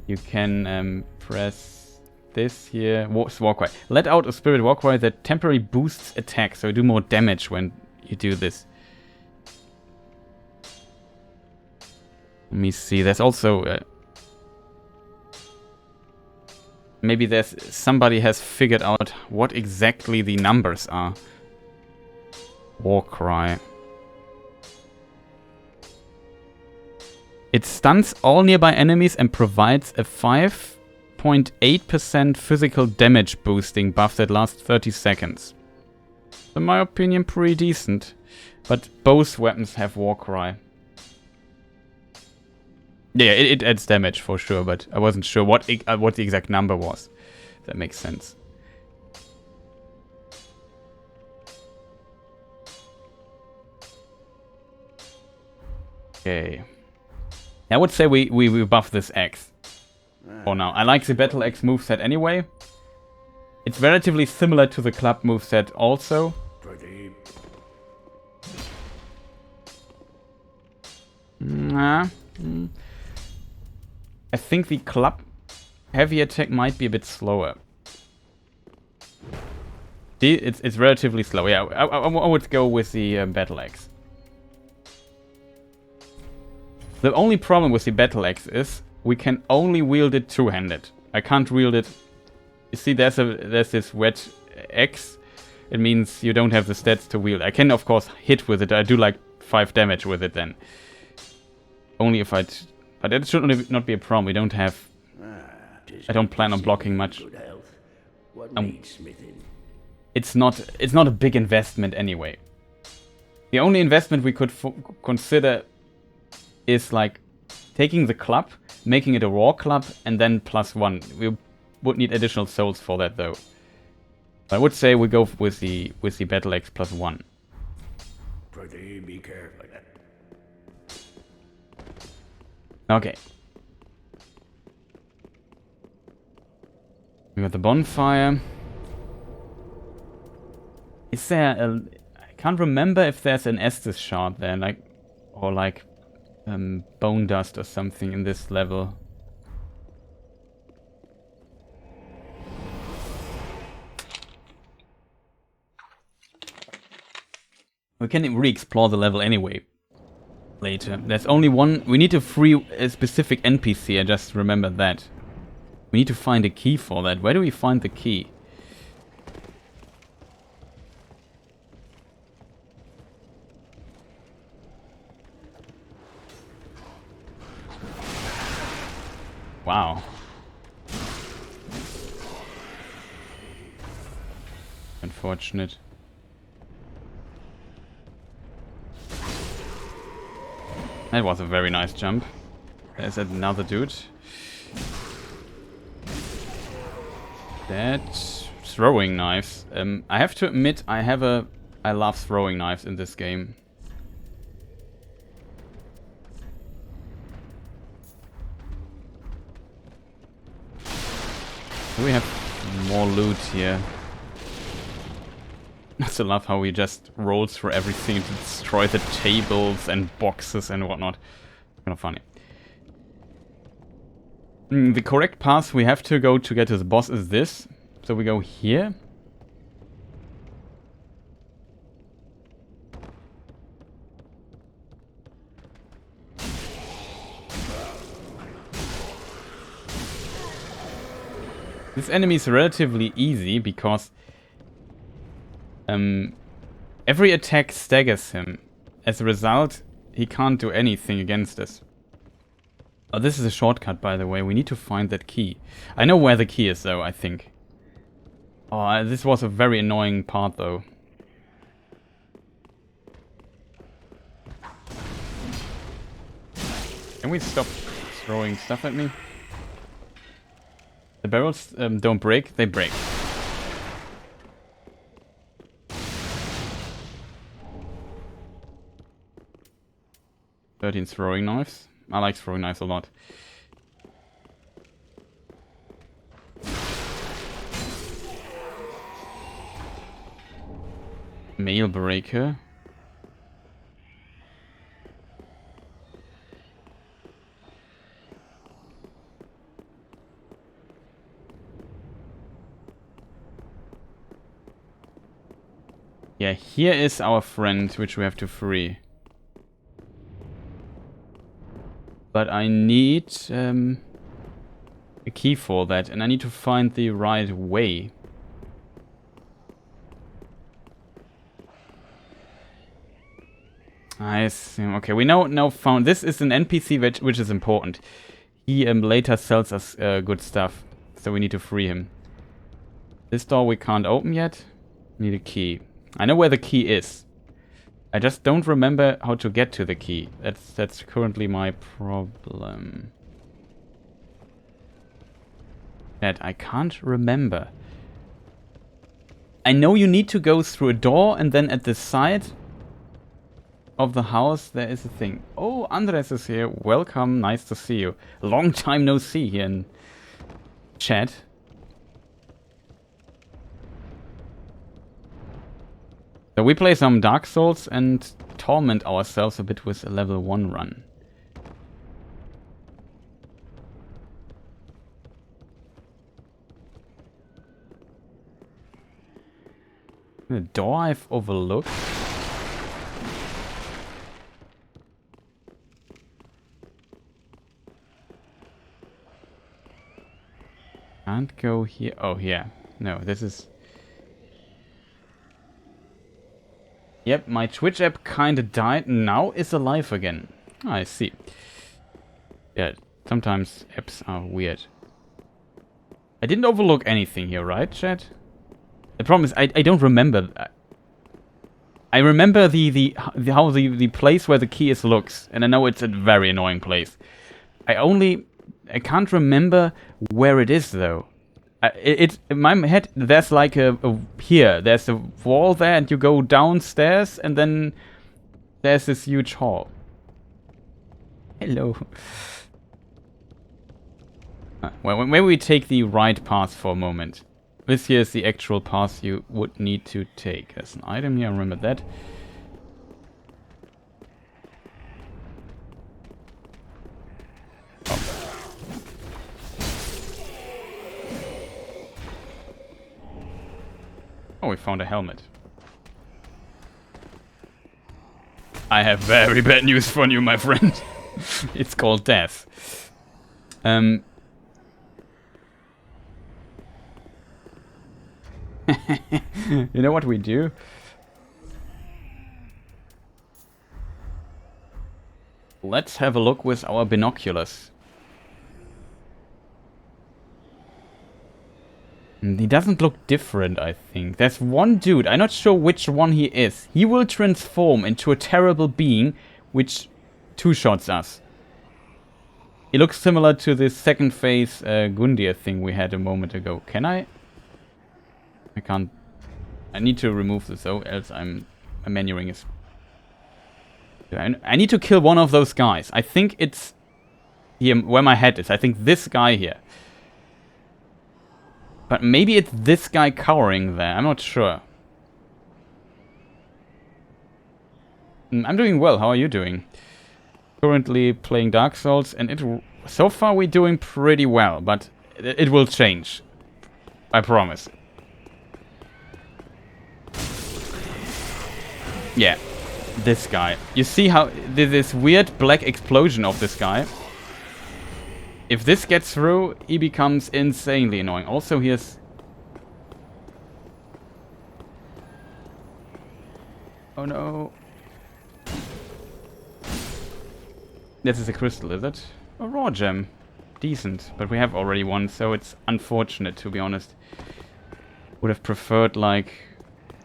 You can press this here. Warcry. Let out a spirit Warcry that temporarily boosts attack, so you do more damage when you do this. Let me see. There's also... maybe somebody has figured out what exactly the numbers are. Warcry. It stuns all nearby enemies and provides a 5.8% physical damage boosting buff that lasts 30 seconds. In my opinion, pretty decent. But both weapons have Warcry. Yeah, it adds damage for sure, but I wasn't sure what the exact number was. That makes sense. Okay. I would say we buff this axe for now. I like the battle axe moveset anyway. It's relatively similar to the club moveset also. I think the club heavy attack might be a bit slower. See, it's relatively slow. Yeah, I would go with the battle axe. The only problem with the battle axe is we can only wield it two-handed. I can't wield it. You see, there's this red X. It means you don't have the stats to wield. I can of course hit with it. I do like 5 damage with it then. Only if but that should not be a problem. We don't have. I don't plan on blocking much. It's not a big investment anyway. The only investment we could consider is like taking the club, making it a raw club, and then +1. We would need additional souls for that though. I would say we go with the battle axe +1. Be careful. Okay. We got the bonfire. Is there I can't remember if there's an Estus shard there, bone dust or something in this level. We can re-explore the level anyway later. There's only one. We need to free a specific NPC. I just remembered that. We need to find a key for that. Where do we find the key? Wow. Unfortunate. That was a very nice jump. There's another dude. That's throwing knives. I have to admit, I love throwing knives in this game. We have more loot here. I still love how we just roll through everything to destroy the tables and boxes and whatnot. Kind of funny. The correct path we have to go to get to the boss is this. So we go here. This enemy is relatively easy because every attack staggers him. As a result, he can't do anything against us. Oh, this is a shortcut, by the way. We need to find that key. I know where the key is, though, I think. Oh, this was a very annoying part, though. Can we stop throwing stuff at me? The barrels don't break, they break. "13 throwing knives." I like throwing knives a lot. Mail breaker. Yeah, here is our friend, which we have to free. But I need a key for that, and I need to find the right way. I see. Okay, we now found... This is an NPC which is important. He later sells us good stuff, so we need to free him. This door we can't open yet. Need a key. I know where the key is. I just don't remember how to get to the key. That's currently my problem. That I can't remember. I know you need to go through a door, and then at the side of the house there is a thing. Oh, Andres is here. Welcome, nice to see you. Long time no see here in chat. So we play some Dark Souls and torment ourselves a bit with a level 1 run. The door I've overlooked. Can't go here. Oh, yeah. No, this is... Yep, my Twitch app kinda died, now is alive again. I see. Yeah, sometimes apps are weird. I didn't overlook anything here, right, chat? The problem is I don't remember. I remember how the place where the key is looks, and I know it's a very annoying place. I can't remember where it is though. In my head, there's like there's a wall there, and you go downstairs, and then there's this huge hall. Hello. Well, maybe we take the right path for a moment. This here is the actual path you would need to take. There's an item here, I remember that. Oh, we found a helmet. I have very bad news for you, my friend. It's called death. You know what we do? Let's have a look with our binoculars. He doesn't look different, I think. There's one dude, I'm not sure which one he is. He will transform into a terrible being, which two-shots us. He looks similar to the second phase Gundir thing we had a moment ago. Can I? I can't. I need to remove this though, else I'm manuring is. I need to kill one of those guys. I think it's here where my head is. I think this guy here. But maybe it's this guy cowering there. I'm not sure. I'm doing well. How are you doing? Currently playing Dark Souls, and so far we're doing pretty well, but it will change. I promise. Yeah, this guy. You see how this weird black explosion of this guy? If this gets through, he becomes insanely annoying. Also, here's... Oh no. This is a crystal, is it? A raw gem. Decent. But we have already one, so it's unfortunate, to be honest. Would have preferred, like,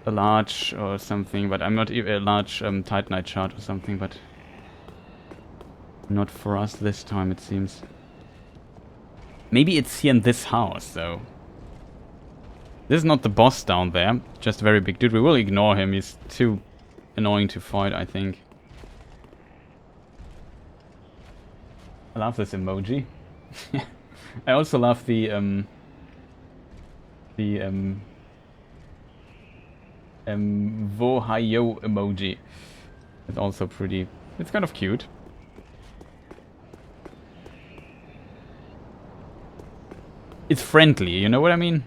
a large or something, but I'm not even a large Titanite shard or something, but... Not for us this time, it seems. Maybe it's here in this house, though. This is not the boss down there. Just a very big dude. We will ignore him. He's too annoying to fight, I think. I love this emoji. I also love the Vohayo emoji. It's also pretty... It's kind of cute. It's friendly, you know what I mean?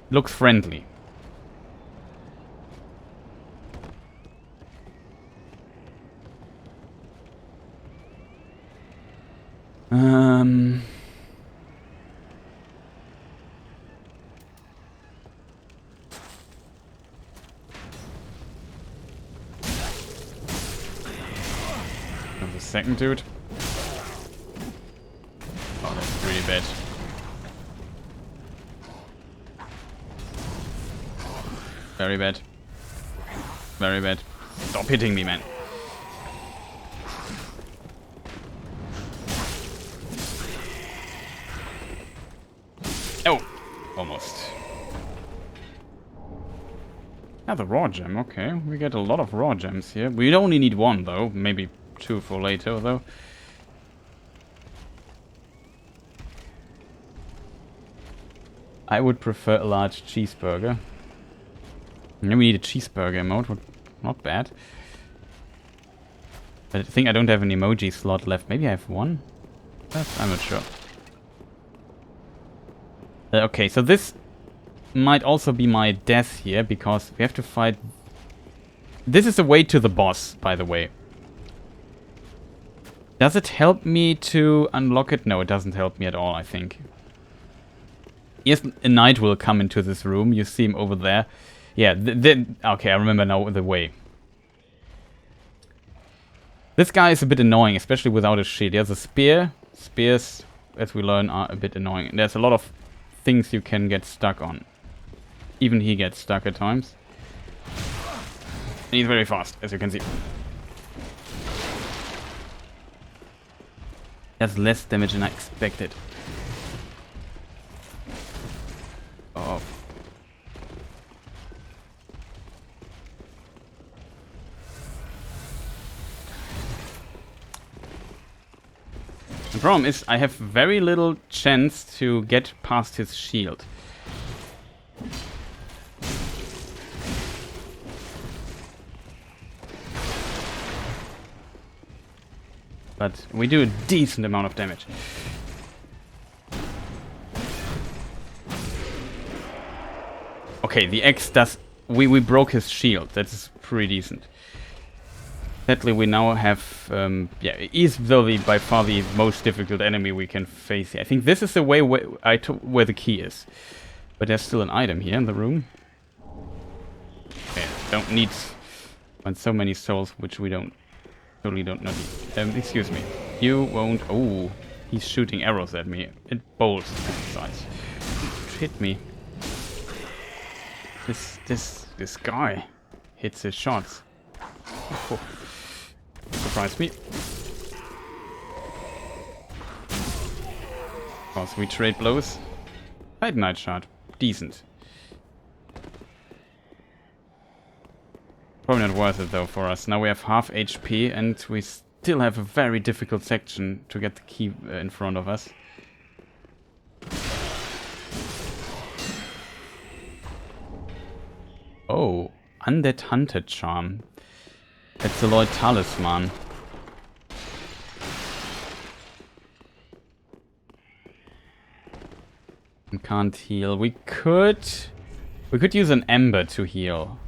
Looks friendly. There's a second dude. Oh, that's really bad. Very bad. Very bad. Stop hitting me, man. Oh! Almost. Another raw gem, okay. We get a lot of raw gems here. We only need one, though. Maybe two for later, though. I would prefer a large cheeseburger. And then we need a cheeseburger emote. Not bad. But I think I don't have an emoji slot left. Maybe I have one? I'm not sure. Okay, so this might also be my death here, because we have to fight... This is the way to the boss, by the way. Does it help me to unlock it? No, it doesn't help me at all, I think. Yes, a knight will come into this room. You see him over there. Yeah, okay, I remember now the way. This guy is a bit annoying, especially without a shield. He has a spear. Spears, as we learn, are a bit annoying. There's a lot of things you can get stuck on. Even he gets stuck at times. And he's very fast, as you can see. That's less damage than I expected. Oh. The problem is I have very little chance to get past his shield. But we do a decent amount of damage. Okay, the axe does we broke his shield. That's pretty decent. Sadly, we now have, easily by far the most difficult enemy we can face here. I think this is the way where the key is. But there's still an item here in the room. Okay, don't need so many souls, which we totally don't need. Excuse me. You won't... Oh, he's shooting arrows at me. It bolts size. Hit me. This guy hits his shots. Oh. Surprise me. Of course, we trade blows. Night shot. Decent. Probably not worth it though for us. Now we have half HP and we still have a very difficult section to get the key in front of us. Oh, Undead Hunter Charm. That's the Lloyd Talisman. We can't heal. We could use an ember to heal.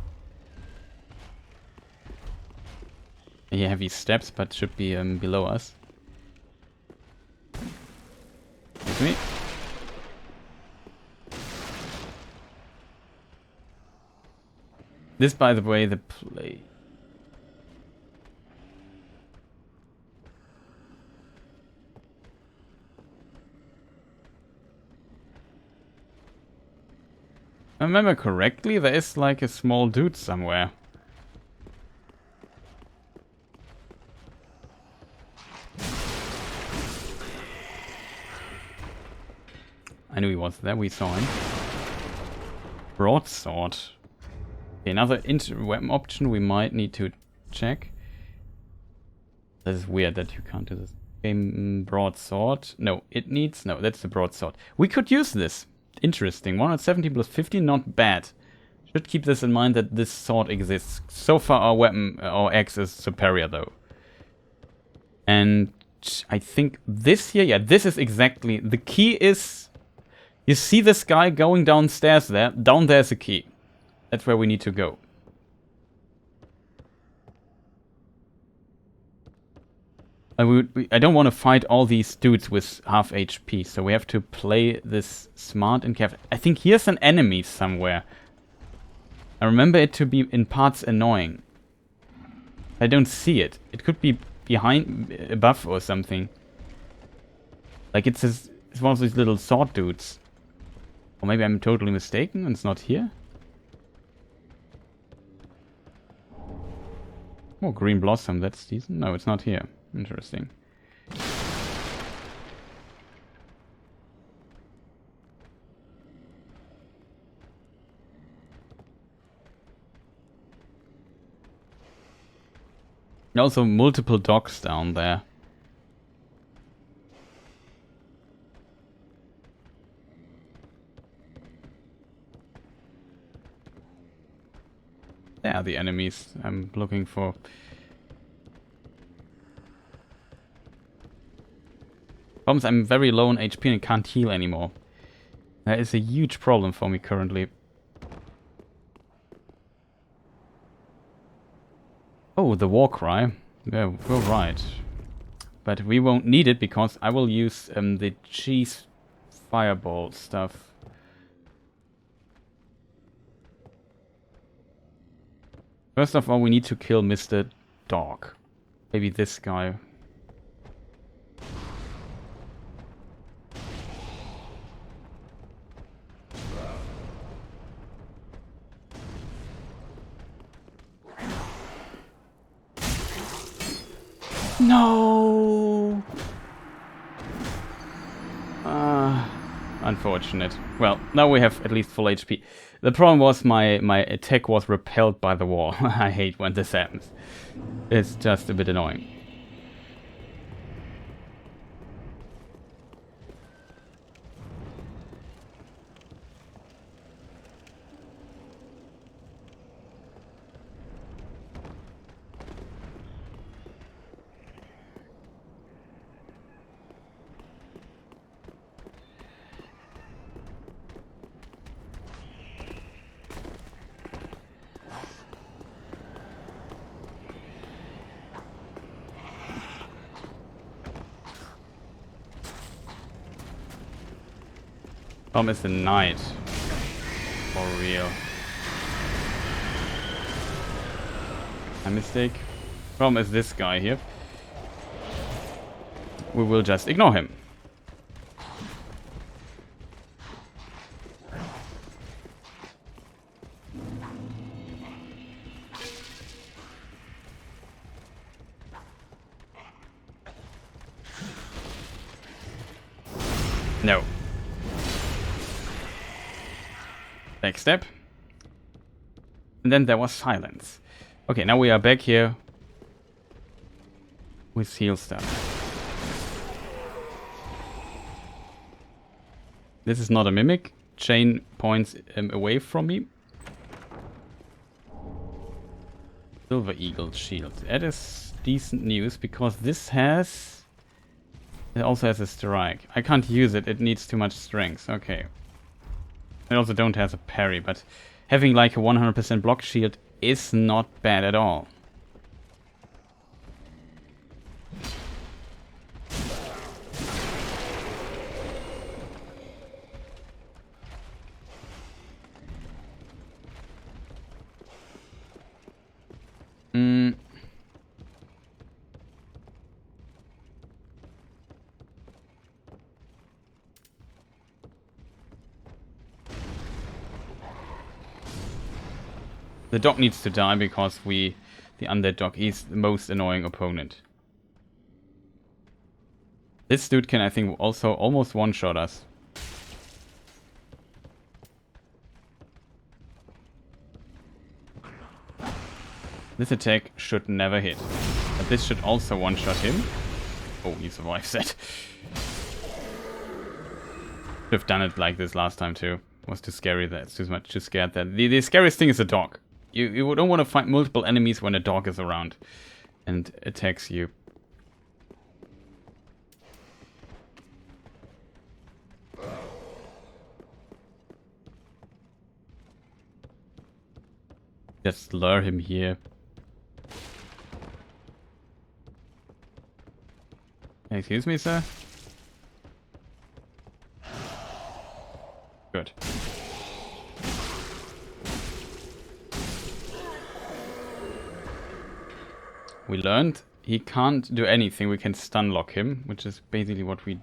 Yeah, heavy steps, but should be below us. Excuse me. This, by the way, the play. If I remember correctly, there is like a small dude somewhere. I knew he was there, we saw him. Broadsword. Okay, another weapon option we might need to check. That is weird that you can't do this. Okay, broadsword. No, it needs... No, that's the broadsword. We could use this. Interesting. 170 plus 50, not bad. Should keep this in mind that this sword exists. So far our weapon, our axe is superior though. And I think this here, yeah, this is exactly... The key is... You see this guy going downstairs there? Down there's a key. That's where we need to go. I don't want to fight all these dudes with half HP, so we have to play this smart and careful. I think here's an enemy somewhere. I remember it to be in parts annoying. I don't see it. It could be behind, above or something. Like it's one of these little sword dudes. Or maybe I'm totally mistaken and it's not here. Oh, green blossom, that's decent. No, it's not here. Interesting. Also multiple dogs down there. There are the enemies I'm looking for. Problems, I'm very low on HP and can't heal anymore. That is a huge problem for me currently. Oh, the war cry. Yeah, we're right. But we won't need it because I will use the cheese fireball stuff. First of all, we need to kill Mr. Dog. Maybe this guy. No! Unfortunate. Well, now we have at least full HP. The problem was my attack was repelled by the wall. I hate when this happens. It's just a bit annoying. Problem is the knight. Boreal. My mistake. Problem is this guy here. We will just ignore him. No. Next step. And then there was silence. Okay, now we are back here with heal stuff. This is not a mimic. Chain points away from me. Silver Eagle shield. That is decent news because this has... It also has a strike. I can't use it. It needs too much strength. Okay. I also don't have a parry, but having like a 100% block shield is not bad at all. The dog needs to die because the undead dog is the most annoying opponent. This dude can, I think, also almost one-shot us. This attack should never hit. But this should also one-shot him. Oh, he survives that. Should have done it like this last time too. Was too scary, that's too scared that. The scariest thing is a dog. You don't want to fight multiple enemies when a dog is around and attacks you. Just lure him here. Excuse me, sir? Good. We learned he can't do anything. We can stun lock him, which is basically what we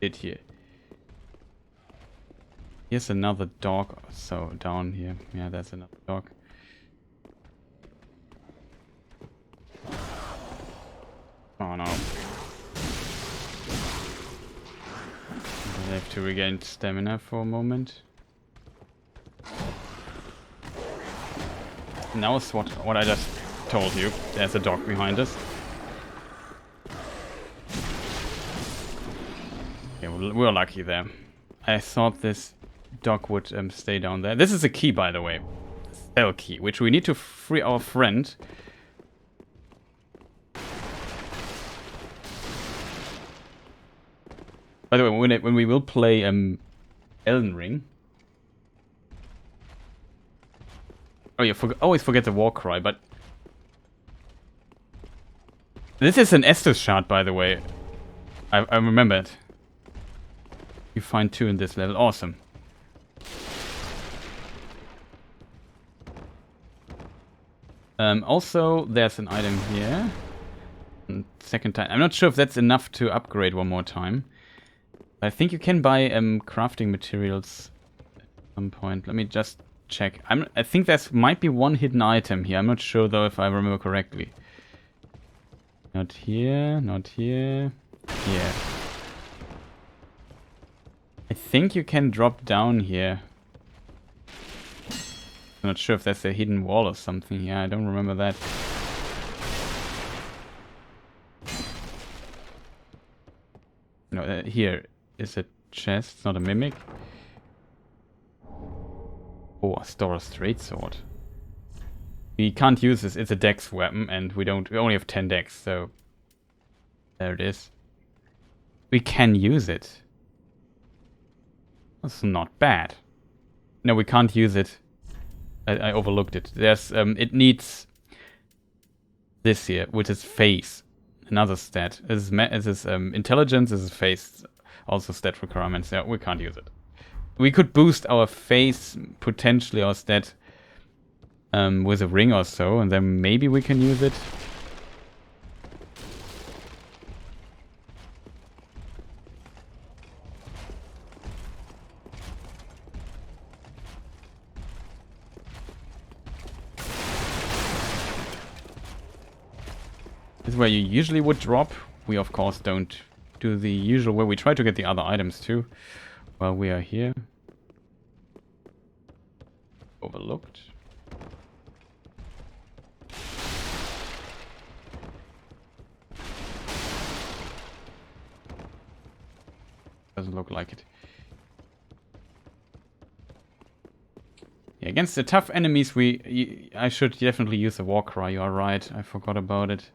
did here. Here's another dog. So down here. Yeah, there's another dog. Oh no. I have to regain stamina for a moment. Now it's what I just told you. There's a dog behind us. Okay, we're lucky there. I thought this dog would stay down there. This is a key, by the way. Cell key, which we need to free our friend. By the way, when we will play Elden Ring. Oh, you always forget the war cry, but this is an Estus shard, by the way. I remember it. You find 2 in this level. Awesome. Also, there's an item here. And second time. I'm not sure if that's enough to upgrade one more time. I think you can buy crafting materials at some point. Let me just check. I think there's might be one hidden item here. I'm not sure though if I remember correctly. Not here, not here. Here. I think you can drop down here. I'm not sure if that's a hidden wall or something. Yeah, I don't remember that. No, here is a chest. It's not a mimic. Oh, a store a straight sword. We can't use this. It's a dex weapon, and we only have 10 dex, so there it is. We can use it. That's not bad. No, we can't use it. I overlooked it. There's it needs this here, which is face. Another stat. This is intelligence. This is face. Also stat requirements. Yeah, we can't use it. We could boost our face, potentially, or stat with a ring or so, and then maybe we can use it. This is where you usually would drop. We of course don't do the usual way. We try to get the other items too while we are here. Overlooked. Doesn't look like it. Yeah, against the tough enemies, I should definitely use the war cry. You are right. I forgot about it.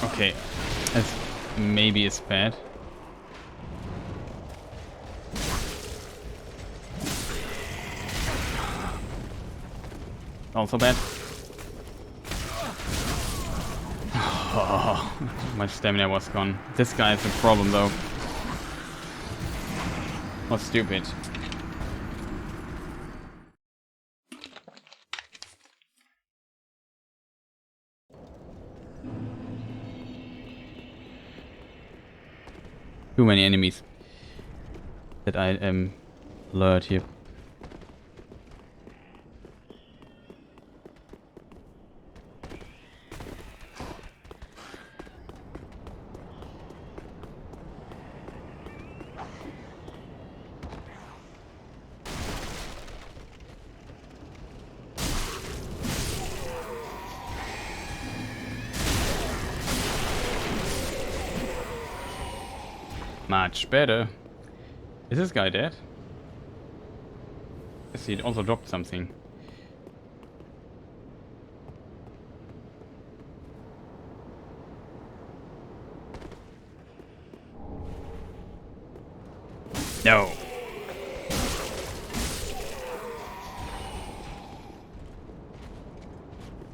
Okay, that's maybe it's bad. Also bad. Oh, my stamina was gone. This guy is a problem though. Oh, stupid. Too many enemies that I am lured here. Much better. Is this guy dead? Yes, he also dropped something. No.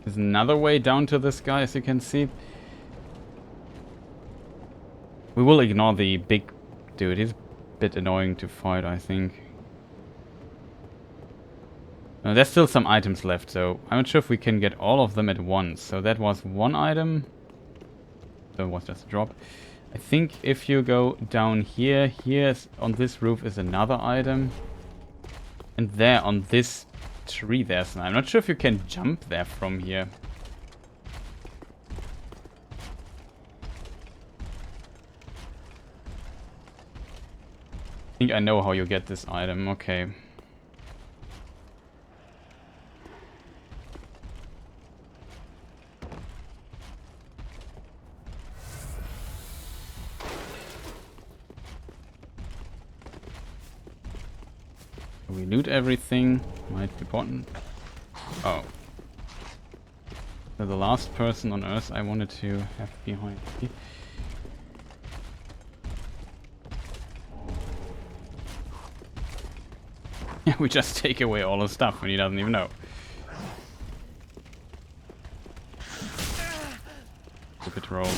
There's another way down to this guy, as you can see. We will ignore the big dude. He's a bit annoying to fight, I think. There's still some items left, so I'm not sure if we can get all of them at once. So that was one item. So it was just a drop. I think if you go down here, here's on this roof is another item. And there on this tree there's an item. I'm not sure if you can jump there from here. I think I know how you get this item. Okay. We loot everything. Might be important. Oh. They're the last person on Earth I wanted to have behind me. Yeah, we just take away all his stuff and he doesn't even know. Stupid roll.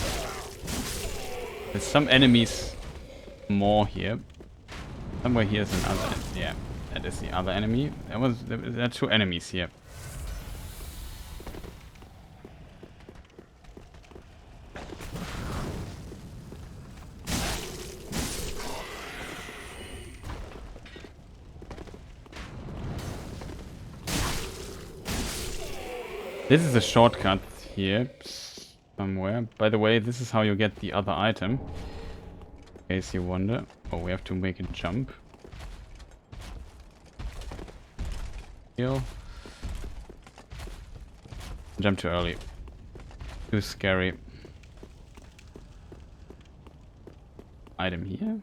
There's some enemies more here. Somewhere here's another. Yeah, that is the other enemy. There are two enemies here. This is a shortcut here, somewhere. By the way, this is how you get the other item. In case you wonder. Oh, we have to make a jump. Heal. Jump too early. Too scary. Item here.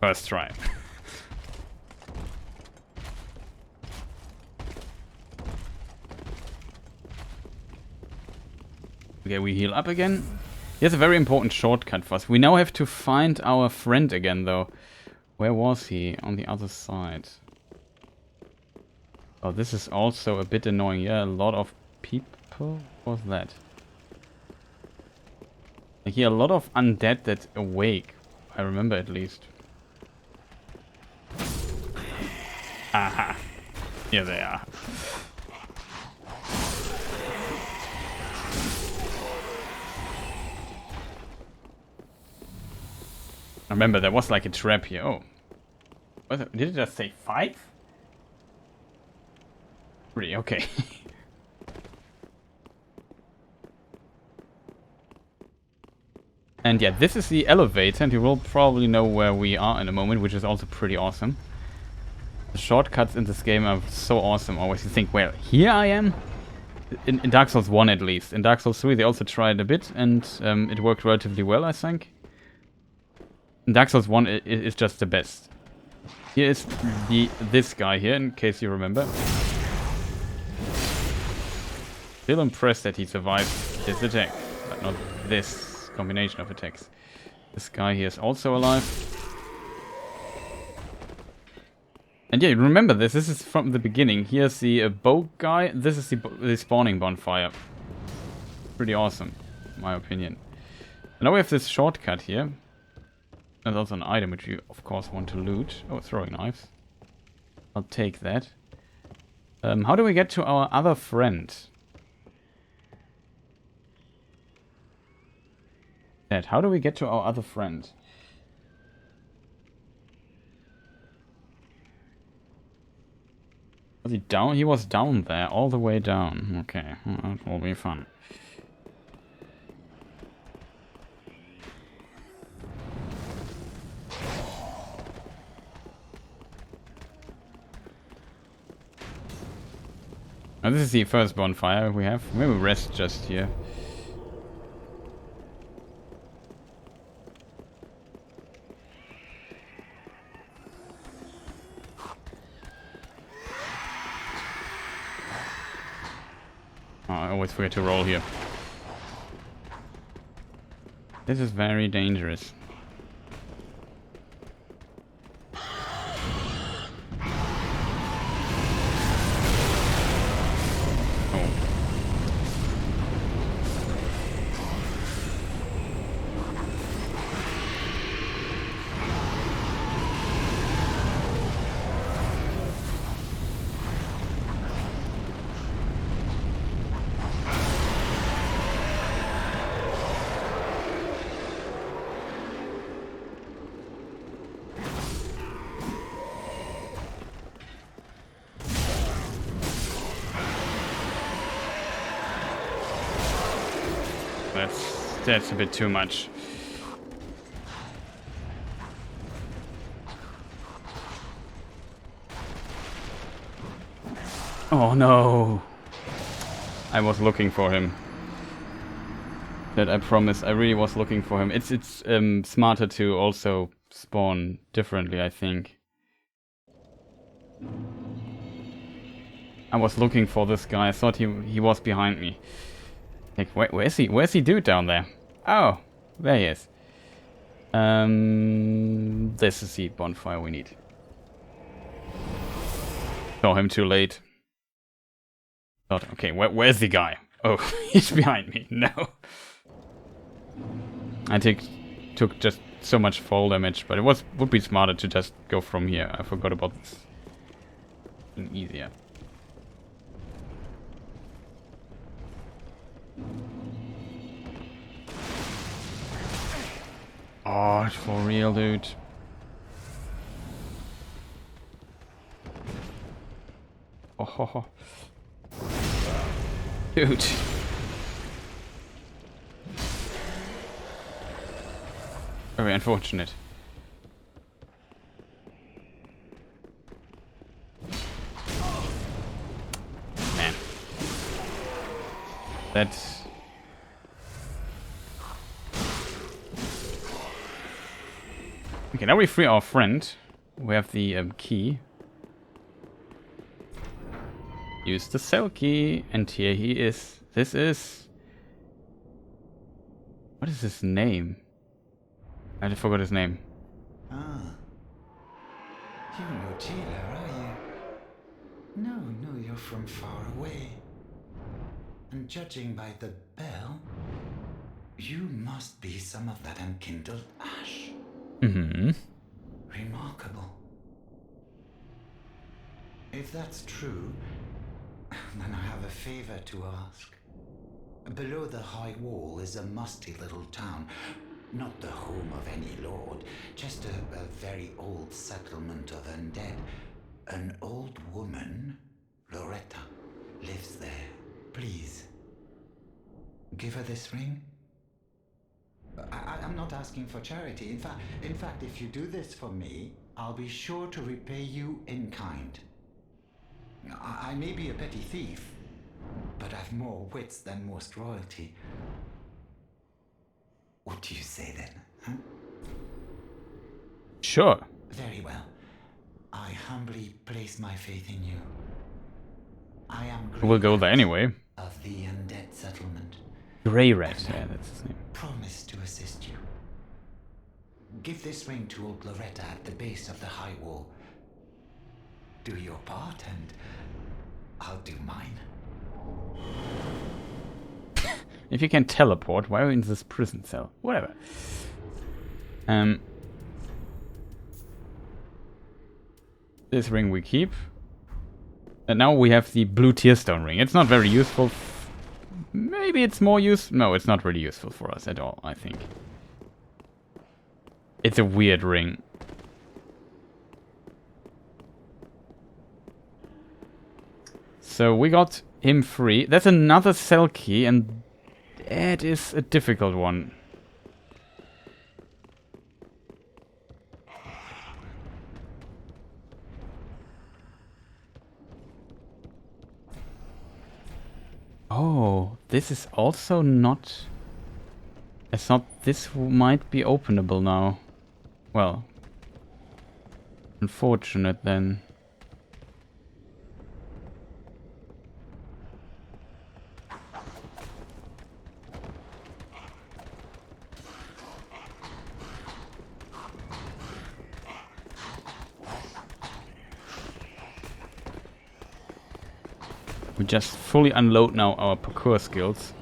First try. Okay, we heal up again. Here's a very important shortcut for us. We now have to find our friend again, though. Where was he? On the other side. Oh, this is also a bit annoying. Yeah, a lot of people. What was that? I hear a lot of undead that awake. I remember at least. Aha. Here they are. Remember, there was like a trap here. Oh. Did it just say 5? 3, okay. And yeah, this is the elevator, and you will probably know where we are in a moment, which is also pretty awesome. The shortcuts in this game are so awesome. Always you think, well, here I am? In Dark Souls 1 at least. In Dark Souls 3 they also tried a bit, and it worked relatively well, I think. In Dark Souls 1 is just the best. Here is this guy here, in case you remember. Still impressed that he survived this attack, but not this combination of attacks. This guy here is also alive. And yeah, remember this is from the beginning. Here's the bow guy, this is the spawning bonfire. Pretty awesome, in my opinion. And now we have this shortcut here. There's also an item which you, of course, want to loot. Oh, throwing knives. I'll take that. How do we get to our other friend? How do we get to our other friend? Was he down? He was down there, all the way down. Okay, well, that will be fun. Now this is the first bonfire we have. Maybe rest just here. Oh, I always forget to roll here. This is very dangerous. That's a bit too much. Oh no! I was looking for him. That I promise. I really was looking for him. It's smarter to also spawn differently, I think. I was looking for this guy. I thought he was behind me. Like, where's he? Where's he dude down there? Oh, there he is. This is the bonfire we need. Saw him too late. Thought, okay, where's the guy? Oh, he's behind me. No. I took just so much fall damage, but it would be smarter to just go from here. I forgot about this. Easier. Oh, for real, dude. Oh, dude. Very unfortunate. Man. That's... Okay, now we free our friend. We have the key. Use the cell key, and here he is. This is What is his name? I just forgot his name. Ah. You're no jailer, are you? No, you're from far away. And judging by the bell, you must be some of that unkindled ash. Mm-hmm. Remarkable. If that's true, then I have a favor to ask. Below the high wall is a musty little town. Not the home of any lord, just a very old settlement of undead. An old woman, Loretta, lives there. Please, give her this ring. I'm not asking for charity. In fact, if you do this for me, I'll be sure to repay you in kind. I may be a petty thief, but I've more wits than most royalty. What do you say then, huh? Sure. Very well. I humbly place my faith in you. I am We'll go there anyway. of the Undead Settlement. Grey Rat, yeah, that's his name. Promise to assist you. Give this ring to old Loretta at the base of the high wall. Do your part and I'll do mine. If you can teleport, why are you in this prison cell? Whatever. This ring we keep. And now we have the blue tearstone ring. It's not very useful. Maybe it's more useful. No, it's not really useful for us at all, I think. It's a weird ring. So we got him free. There's another cell key, and it is a difficult one. Oh, this is also not... I thought this might be openable now. Well, unfortunate then. We just fully unload now our parkour skills.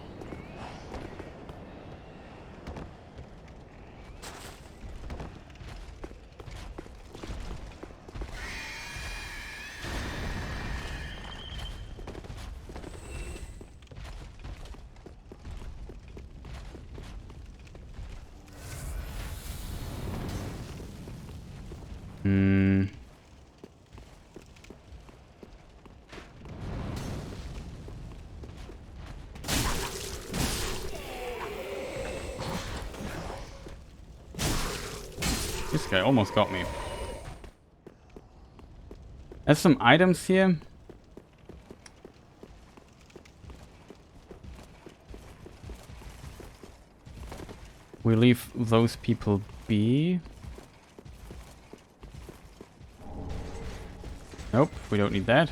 This guy almost got me. There's some items here. We leave those people be. Nope, we don't need that.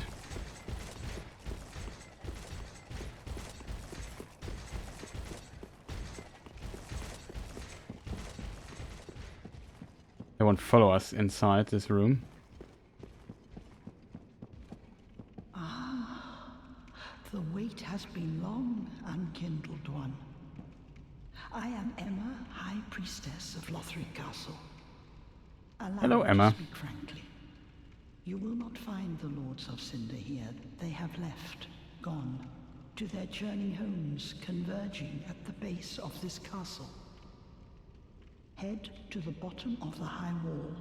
They won't follow us inside this room. Ah, the wait has been long, unkindled one. I am Emma, High Priestess of Lothric Castle. Allow Hello, me Emma. to speak frankly. You will not find the Lords of Cinder here. They have left, gone, to their churning homes, converging at the base of this castle. Head to the bottom of the high wall,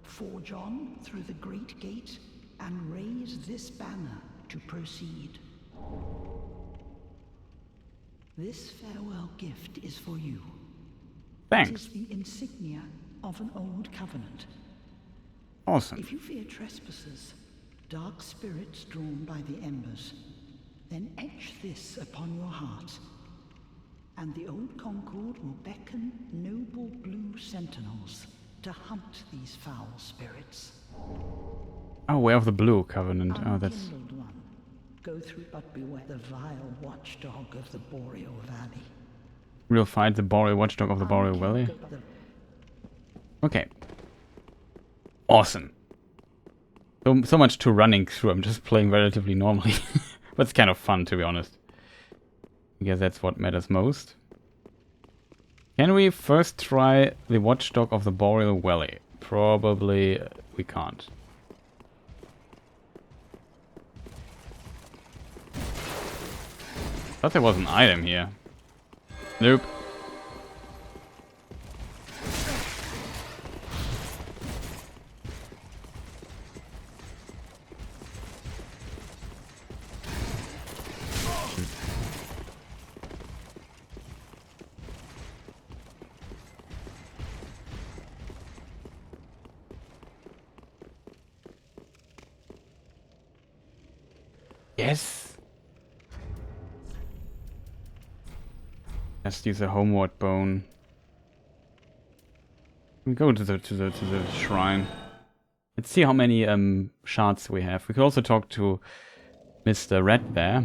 forge on through the great gate, and raise this banner to proceed. This farewell gift is for you. Thanks. It is the insignia of an old covenant. Awesome. If you fear trespassers, dark spirits drawn by the embers, then etch this upon your heart, and the old Concord will beckon noble blue sentinels to hunt these foul spirits. Oh, we're of the blue covenant. Oh, that's... Unkindled one, go through but beware the vile watchdog of the Boreal Valley. We'll fight the Boreal Watchdog of the Boreal Valley. Okay. Awesome. So much to running through. I'm just playing relatively normally. But it's kind of fun, to be honest. I guess that's what matters most. Can we first try the Watchdog of the Boreal Valley? Probably we can't. Thought there was an item here. Nope. Yes. Let's use a homeward bone. We go to the shrine. Let's see how many shards we have. We could also talk to Mr. Red Bear.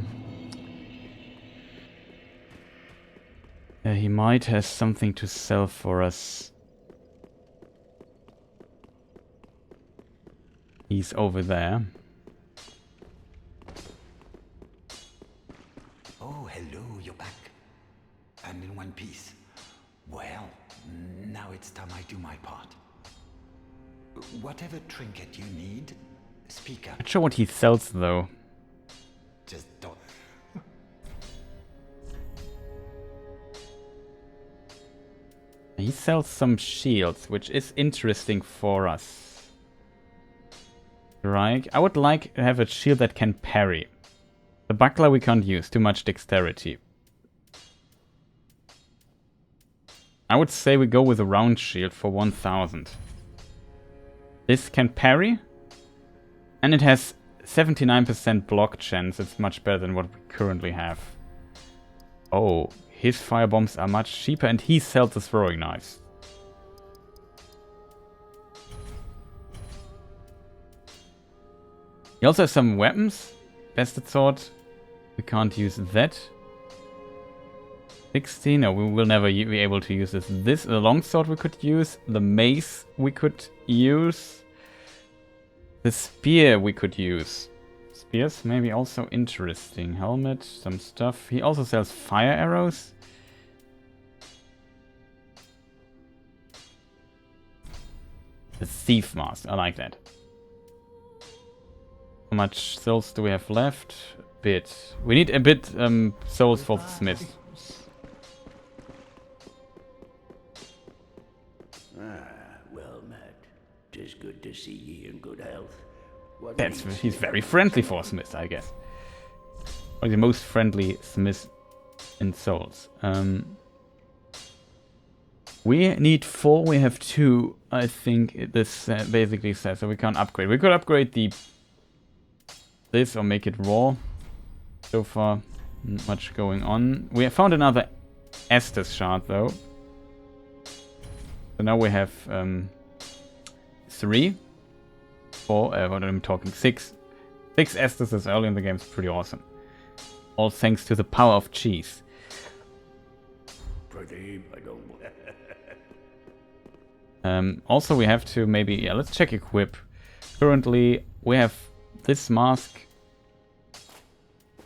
He might have something to sell for us. He's over there. Oh, hello, you're back. And in one piece. Well, now it's time I do my part. Whatever trinket you need, speak up. Not sure what he sells though. Just don't. He sells some shields, which is interesting for us. Right, I would like to have a shield that can parry. The buckler we can't use, too much dexterity. I would say we go with a round shield for 1000. This can parry. And it has 79% block chance. It's much better than what we currently have. Oh, his fire bombs are much cheaper and he sells the throwing knives. He also has some weapons. Bastard sword. We can't use that. 16. No, we will never be able to use this. The longsword we could use. The mace we could use. The spear we could use. Spears maybe also interesting. Helmet, some stuff. He also sells fire arrows. The thief mask. I like that. How much souls do we have left? A bit. We need a bit souls for the smith. Well met. 'Tis good to see ye in good health. He's very friendly for a smith, I guess. Or the most friendly smith in Souls. We need 4, we have 2. I think this basically says so we can't upgrade. We could upgrade this or make it raw. So far, not much going on. We have found another Estus shard though. So now we have 3, 4, what am I talking? 6. 6 Estuses early in the game is pretty awesome. All thanks to the power of cheese. Pretty, I don't. Also we have to maybe, yeah, let's check equip. Currently we have this mask.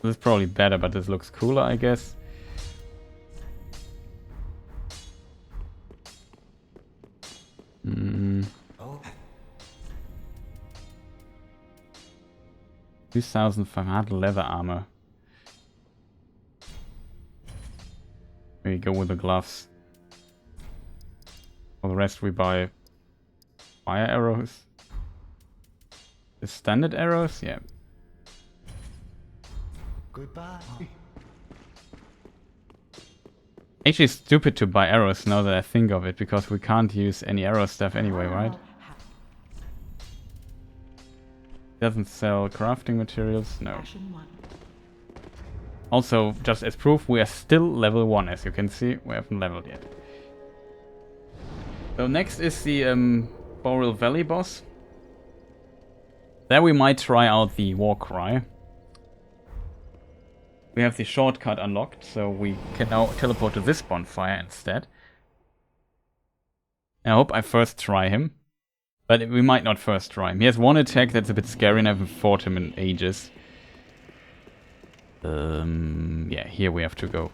This is probably better, but this looks cooler, I guess. Oh. 2500 leather armor. There you go with the gloves. For the rest we buy fire arrows. The standard arrows? Yeah. Goodbye. Actually stupid to buy arrows now that I think of it, because we can't use any arrow stuff anyway, right? Doesn't sell crafting materials? No. Also, just as proof, we are still level 1, as you can see. We haven't leveled yet. So next is the Boreal Valley boss. There we might try out the war cry. we have the shortcut unlocked, so we can now teleport to this bonfire instead. I hope I first try him. But we might not first try him. He has one attack that's a bit scary and I haven't fought him in ages. Yeah, here we have to go.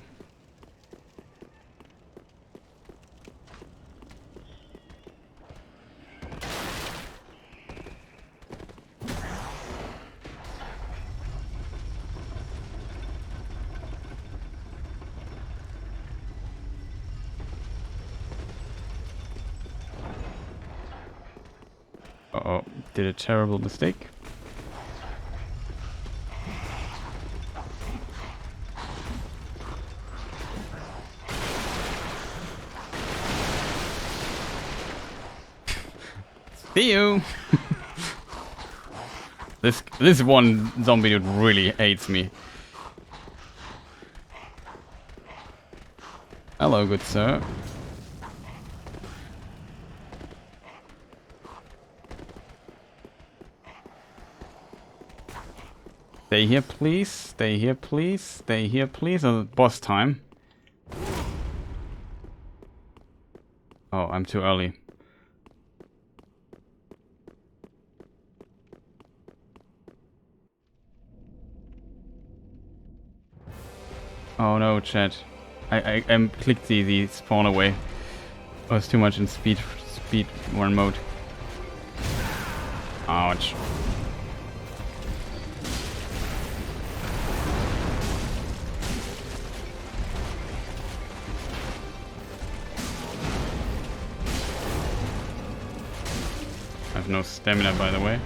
Uh-oh, did a terrible mistake. See you! This one zombie dude really hates me. Hello, good sir. Stay here, please. Stay here, please. Stay here, please. Oh, boss time. Oh, I'm too early. Oh no, chat. I clicked the spawn away. I was too much in speed run mode. Ouch. I have no stamina, by the way.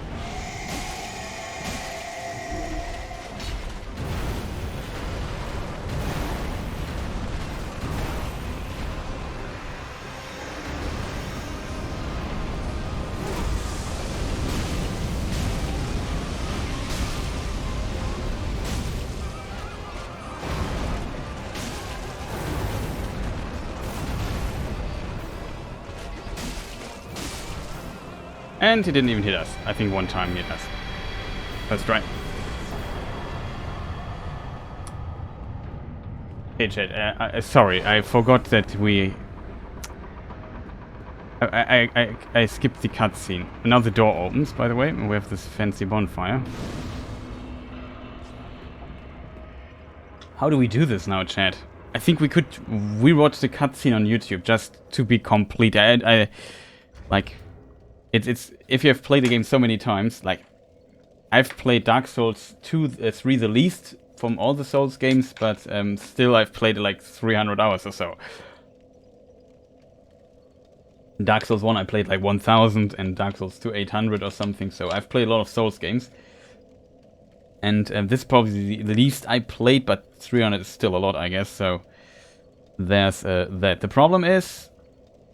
And he didn't even hit us. I think one time he hit us. Let's try. Hey chat, sorry, I forgot that we... I skipped the cutscene. Now the door opens, by the way, and we have this fancy bonfire. How do we do this now, chat? I think we could rewatch the cutscene on YouTube just to be complete. Like... It's if you have played the game so many times, like I've played Dark Souls 2, 3 the least from all the Souls games, but still I've played it like 300 hours or so. Dark Souls 1 I played like 1000 and Dark Souls 2 800 or something, so I've played a lot of Souls games. And this is probably the least I played, but 300 is still a lot, I guess, so there's that. The problem is,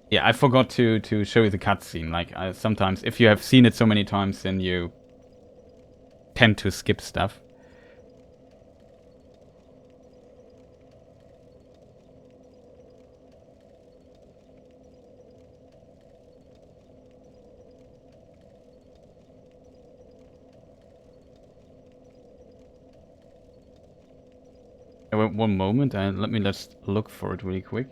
yeah, I forgot to show you the cutscene. Like, sometimes, if you have seen it so many times, then you tend to skip stuff. One moment, let me just look for it really quick.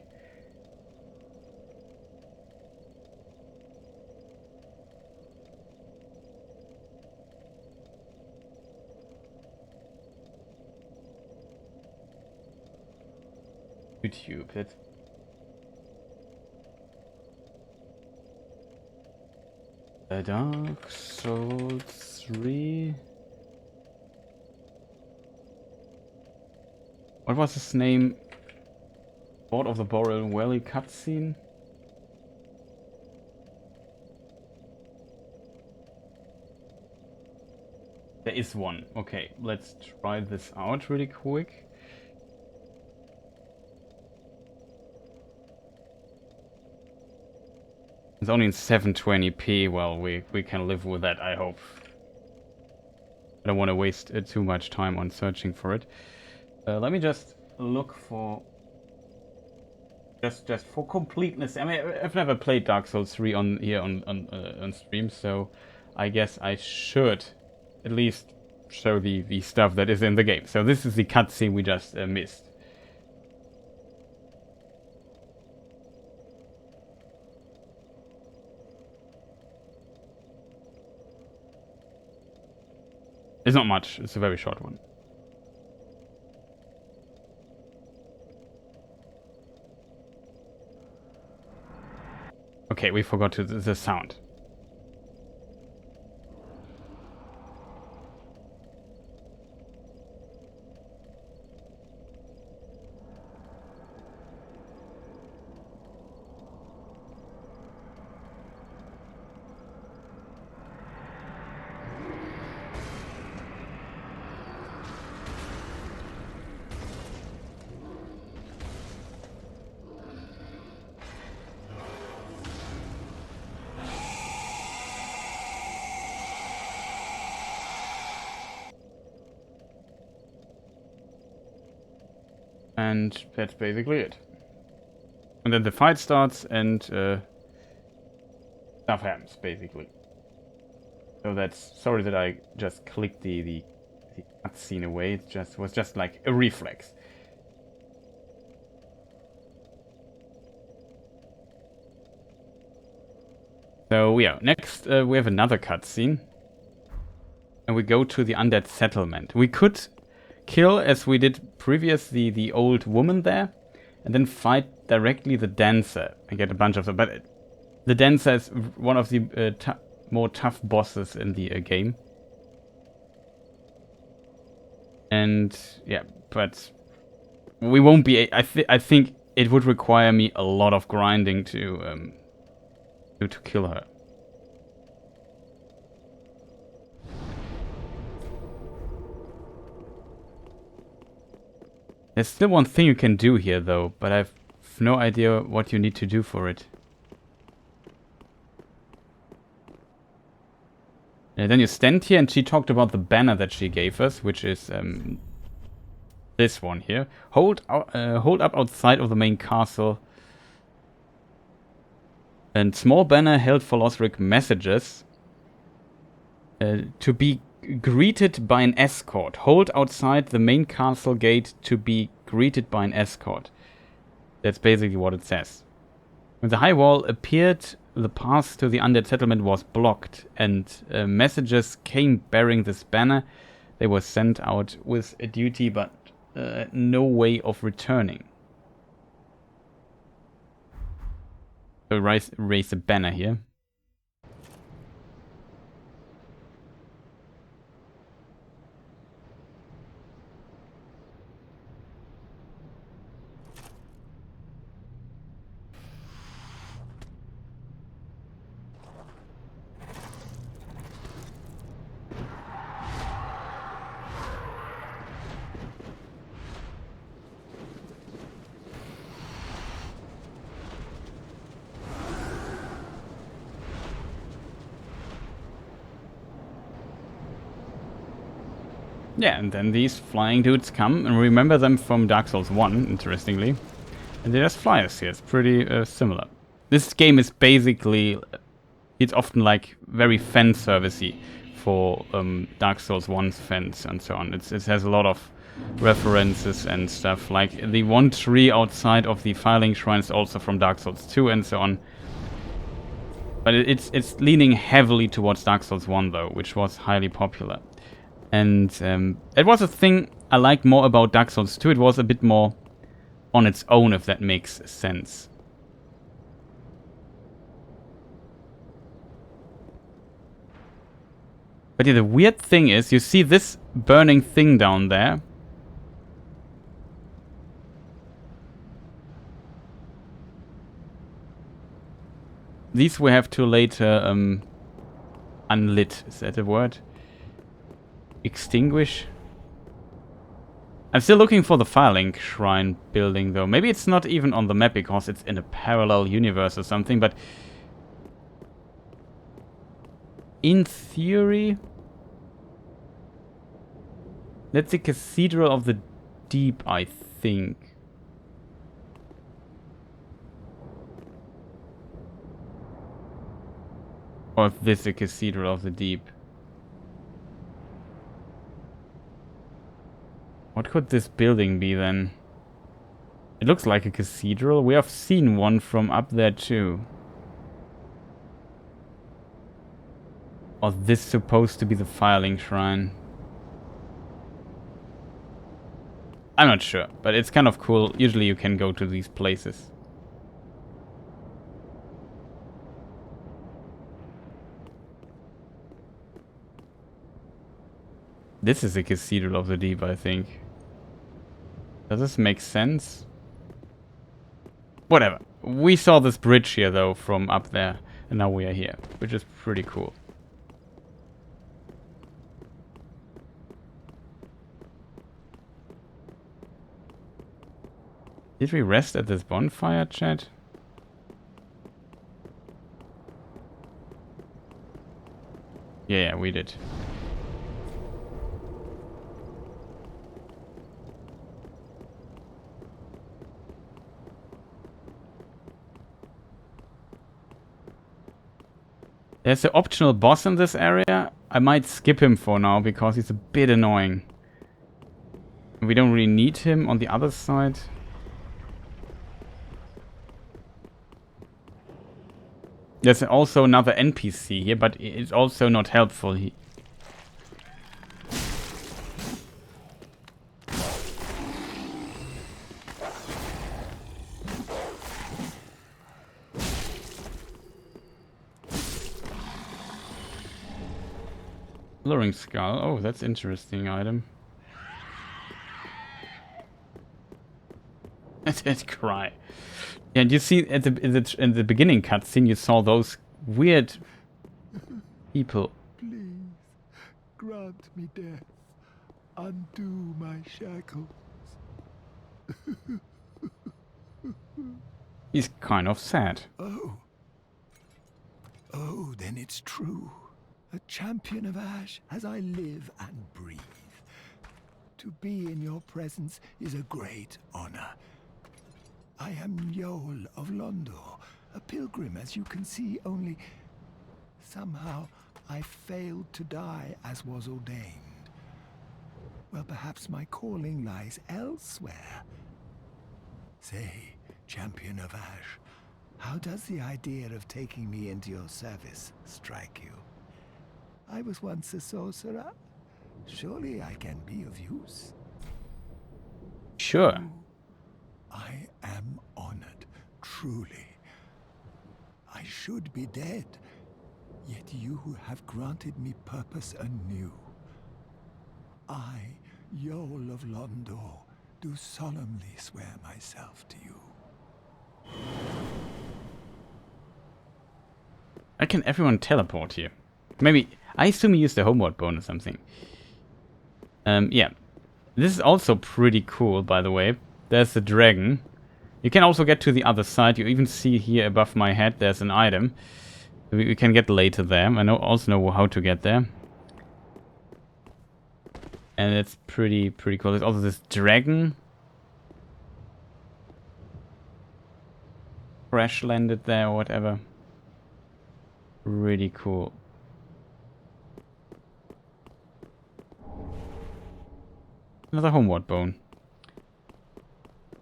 YouTube it. Dark Souls 3. What was his name? Lord of the Boreal Valley cutscene? There is one. Okay, let's try this out really quick. It's only in 720p. Well, we can live with that, I hope. I don't want to waste too much time on searching for it. Let me just look for... Just for completeness. I mean, I've never played Dark Souls 3 on stream, so I guess I should at least show the stuff that is in the game. So this is the cutscene we just missed. It's not much, it's a very short one. Okay, we forgot the sound. And that's basically it. And then the fight starts and stuff happens, basically. So that's... Sorry that I just clicked the cutscene away. It was just like a reflex. So yeah, next we have another cutscene. And we go to the Undead Settlement. We could kill, as we did previously, the old woman there, and then fight directly the dancer and get a bunch of them. But the dancer is one of the more tough bosses in the game. And yeah, but we won't be. I think it would require me a lot of grinding to kill her. There's still one thing you can do here, though, but I have no idea what you need to do for it. And then you stand here, and she talked about the banner that she gave us, which is this one here. Hold up outside of the main castle. And small banner held philosophic messages to be greeted by an escort. Hold outside the main castle gate to be greeted by an escort. That's basically what it says. When the high wall appeared, the path to the Undead Settlement was blocked, and messages came bearing this banner. They were sent out with a duty, but no way of returning. So raise the banner here. Yeah, and then these flying dudes come, and remember them from Dark Souls 1, interestingly. And they just fly us here. It's pretty similar. This game is basically... It's often like very fan servicey for Dark Souls 1's fans and so on. It has a lot of references and stuff. Like the one tree outside of the Filing Shrine is also from Dark Souls 2 and so on. But it's leaning heavily towards Dark Souls 1 though, which was highly popular. And it was a thing I liked more about Dark Souls 2. It was a bit more on its own, if that makes sense. But yeah, the weird thing is, you see this burning thing down there. These we have to later unlit. Is that a word? Extinguish? I'm still looking for the Firelink Shrine building though. Maybe it's not even on the map because it's in a parallel universe or something, but... In theory... That's the Cathedral of the Deep, I think. Or if this is the Cathedral of the Deep. What could this building be then? It looks like a cathedral. We have seen one from up there too. Or this supposed to be the filing shrine? I'm not sure, but it's kind of cool. Usually you can go to these places. This is the Cathedral of the Deep, I think. Does this make sense? Whatever. We saw this bridge here, though, from up there. And now we are here, which is pretty cool. Did we rest at this bonfire, chat? Yeah, we did. There's an optional boss in this area. I might skip him for now because he's a bit annoying. We don't really need him on the other side. There's also another NPC here, but it's also not helpful. Luring skull. Oh, that's interesting item. That cry. Yeah, and you see at in the beginning cutscene, you saw those weird people. Please grant me death. Undo my shackles. He's kind of sad. Oh, then it's true. A champion of Ash as I live and breathe. To be in your presence is a great honor. I am Yol of Londo, a pilgrim, as you can see, only somehow I failed to die as was ordained. Well, perhaps my calling lies elsewhere. Say, champion of Ash, how does the idea of taking me into your service strike you? I was once a sorcerer. Surely I can be of use. Sure. I am honored, truly. I should be dead, yet you have granted me purpose anew. I, Yol of Londo, do solemnly swear myself to you. How can everyone teleport here? Maybe, I assume he used the homeward bone or something. Yeah. This is also pretty cool, by the way. There's the dragon. You can also get to the other side. You even see here above my head there's an item. We can get later there. I also know how to get there. And it's pretty cool. There's also this dragon. Crash landed there or whatever. Really cool. Another homeward bone.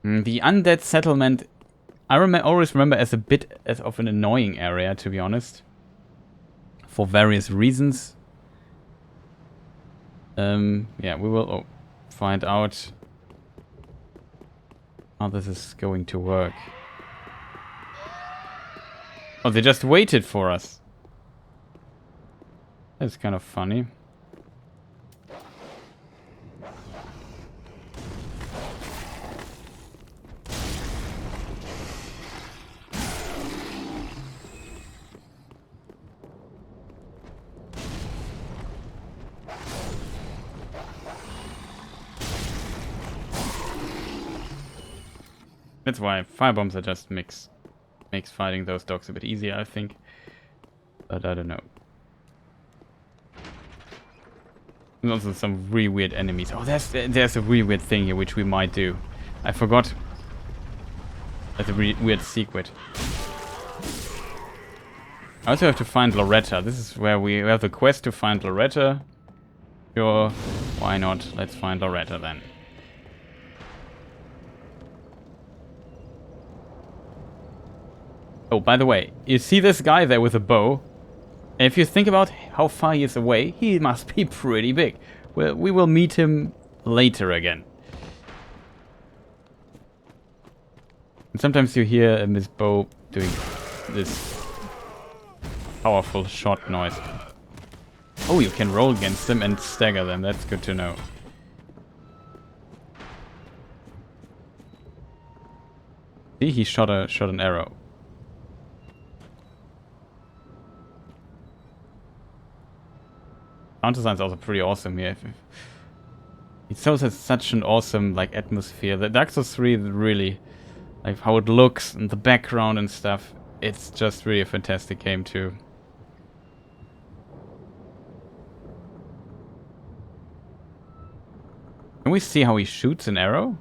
The Undead Settlement, I always remember as a bit of an annoying area, to be honest. For various reasons. Yeah, we will find out how this is going to work. Oh, they just waited for us. That's kind of funny. That's why firebombs are just makes fighting those dogs a bit easier, I think. But I don't know. There's also some really weird enemies. Oh, there's a really weird thing here which we might do. I forgot. That's a really weird secret. I also have to find Loretta. This is where we have the quest to find Loretta. Sure, why not? Let's find Loretta then. Oh, by the way, you see this guy there with a bow? And if you think about how far he is away, he must be pretty big. Well, we will meet him later again. And sometimes you hear his bow doing this powerful shot noise. Oh, you can roll against them and stagger them. That's good to know. See, he shot an arrow. Sound design is also pretty awesome here. It shows has such an awesome like atmosphere. The Dark Souls 3 really, like how it looks and the background and stuff. It's just really a fantastic game too. Can we see how he shoots an arrow?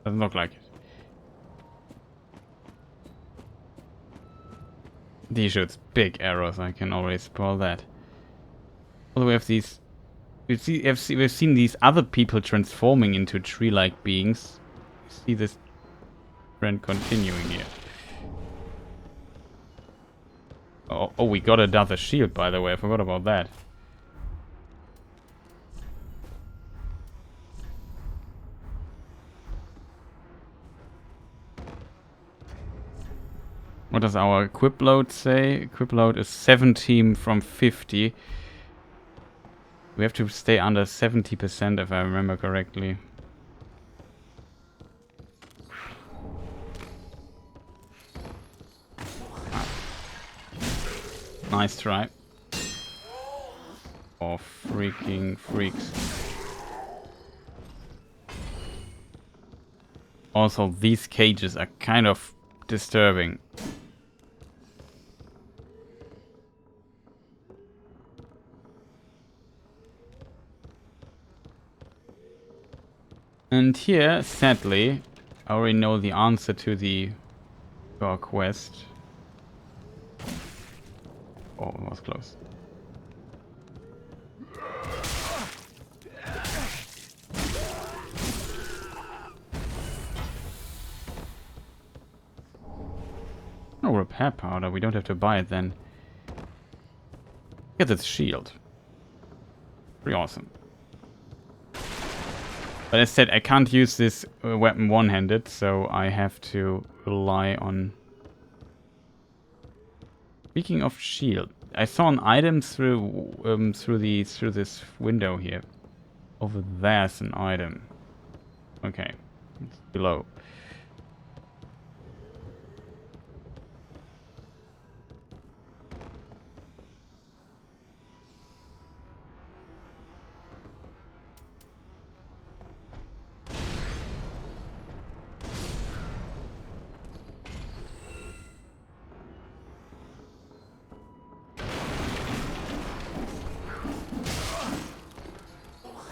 Doesn't look like it. He shoots big arrows, I can already spoil that. Also, we have these... we've seen these other people transforming into tree-like beings. You see this trend continuing here. Oh, we got another shield, by the way. I forgot about that. What does our equip load say? Equip load is 17 from 50. We have to stay under 70% if I remember correctly. Nice try. Oh, freaking freaks. Also, these cages are kind of disturbing. And here, sadly, I already know the answer to our quest. Oh, it was close. No repair powder, we don't have to buy it then. Get this shield. Pretty awesome. But as said, I can't use this weapon one-handed, so I have to rely on... Speaking of shield, I saw an item through this window here. Over there's an item. Okay, it's below.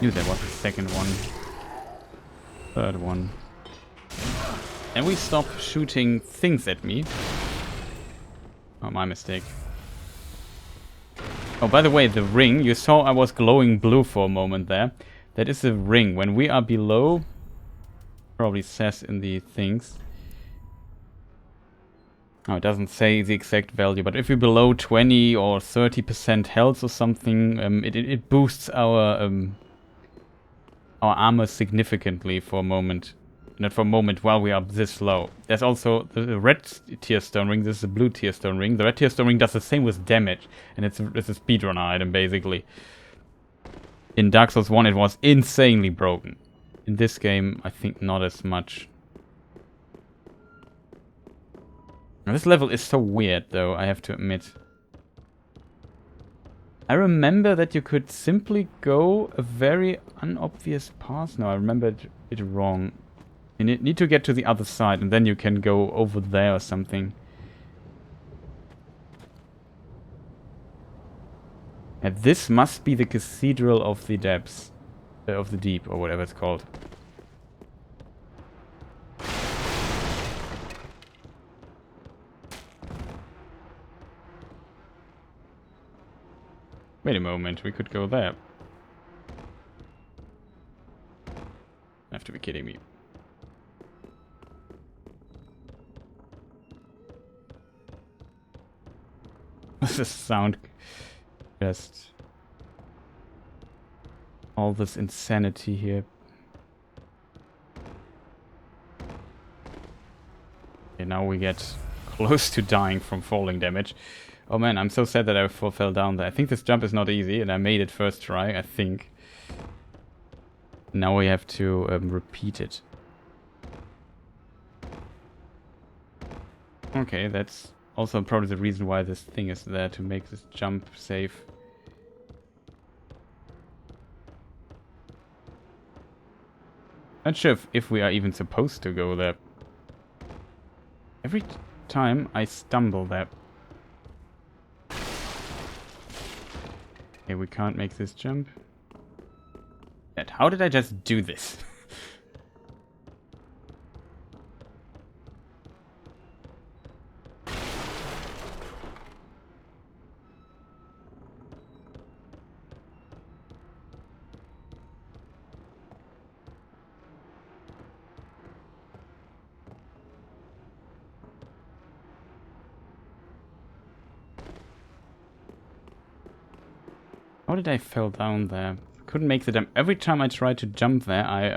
Knew there was a second one. Third one. And we stop shooting things at me. Oh, my mistake. Oh, by the way, the ring. You saw I was glowing blue for a moment there. That is a ring. When we are below... Probably says in the things. Oh, it doesn't say the exact value, but if you're below 20 or 30% health or something, it boosts our armor significantly for a moment. Not for a moment while we are this low. There's also the red tier stone ring. This is the blue tier stone ring. The red tier stone ring does the same with damage, and it's a speedrunner item basically. In Dark Souls 1 it was insanely broken. In this game I think not as much. Now, this level is so weird though, I have to admit. I remember that you could simply go a very unobvious path. No, I remembered it wrong. You need to get to the other side and then you can go over there or something. And this must be the Cathedral of the Depths. Of the Deep, or whatever it's called. Wait a moment, we could go there. You have to be kidding me. What's this sound? Just... all this insanity here. Okay, now we get close to dying from falling damage. Oh man, I'm so sad that I fell down there. I think this jump is not easy, and I made it first try, I think. Now we have to repeat it. Okay, that's also probably the reason why this thing is there, to make this jump safe. Not sure if we are even supposed to go there. Every time I stumble there. Okay, we can't make this jump. Yet, how did I just do this? How did I fall down there? Couldn't make the jump. Every time I try to jump there, I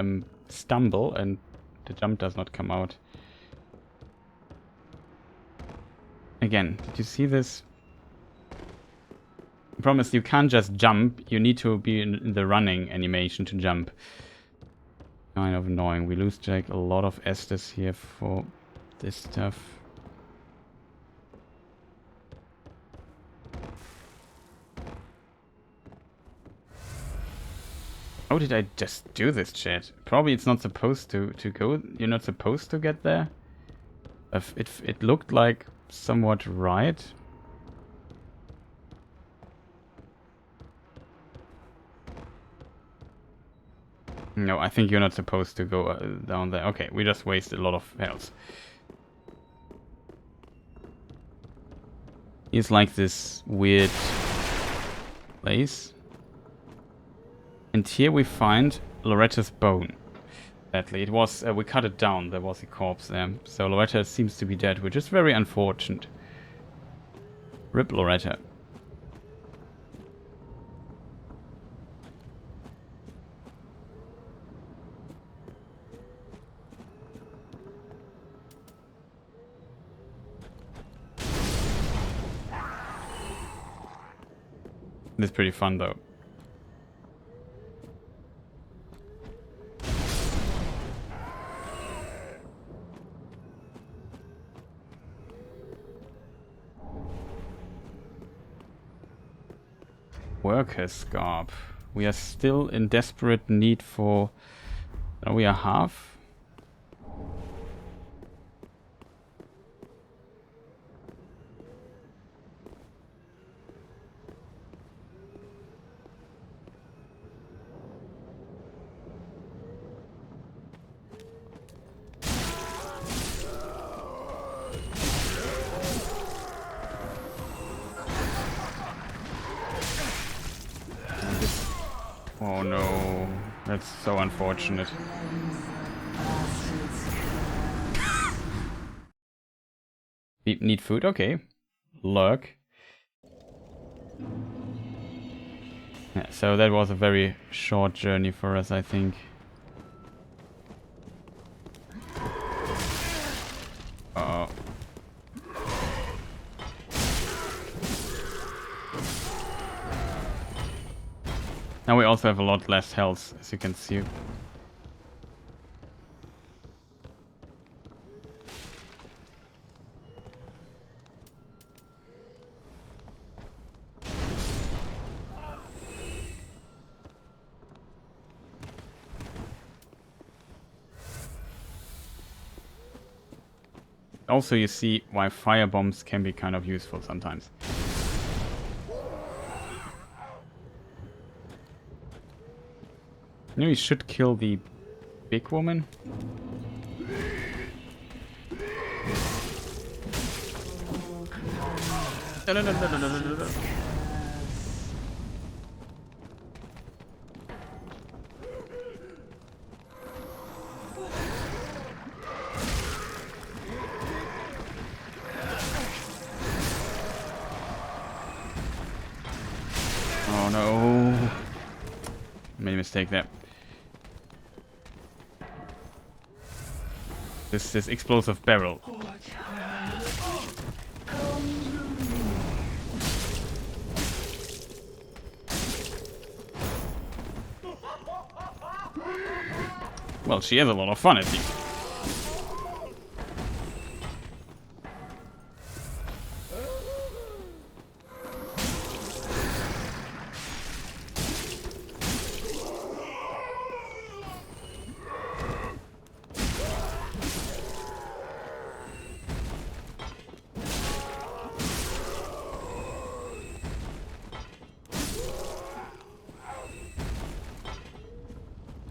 stumble and the jump does not come out. Again, did you see this? I promise you can't just jump. You need to be in the running animation to jump. Kind of annoying. We lose like a lot of Estus here for this stuff. How did I just do this, chat? Probably it's not supposed to go. You're not supposed to get there. It looked like somewhat right. No, I think you're not supposed to go down there. Okay, we just wasted a lot of health. It's like this weird place. And here we find Loretta's bone. Sadly, it was we cut it down. There was a corpse there, so Loretta seems to be dead, which is very unfortunate. Rip Loretta. It's pretty fun though. Workers scarp. We are still in desperate need for... we are half. Oh no, that's so unfortunate. We need food, okay. Lurk. Yeah, so that was a very short journey for us, I think. Uh-oh. Now we also have a lot less health, as you can see. Also, you see why fire bombs can be kind of useful sometimes. You know, you should kill the big woman. No. Oh no. Made a mistake there. This explosive barrel. Well, she has a lot of fun, it seems.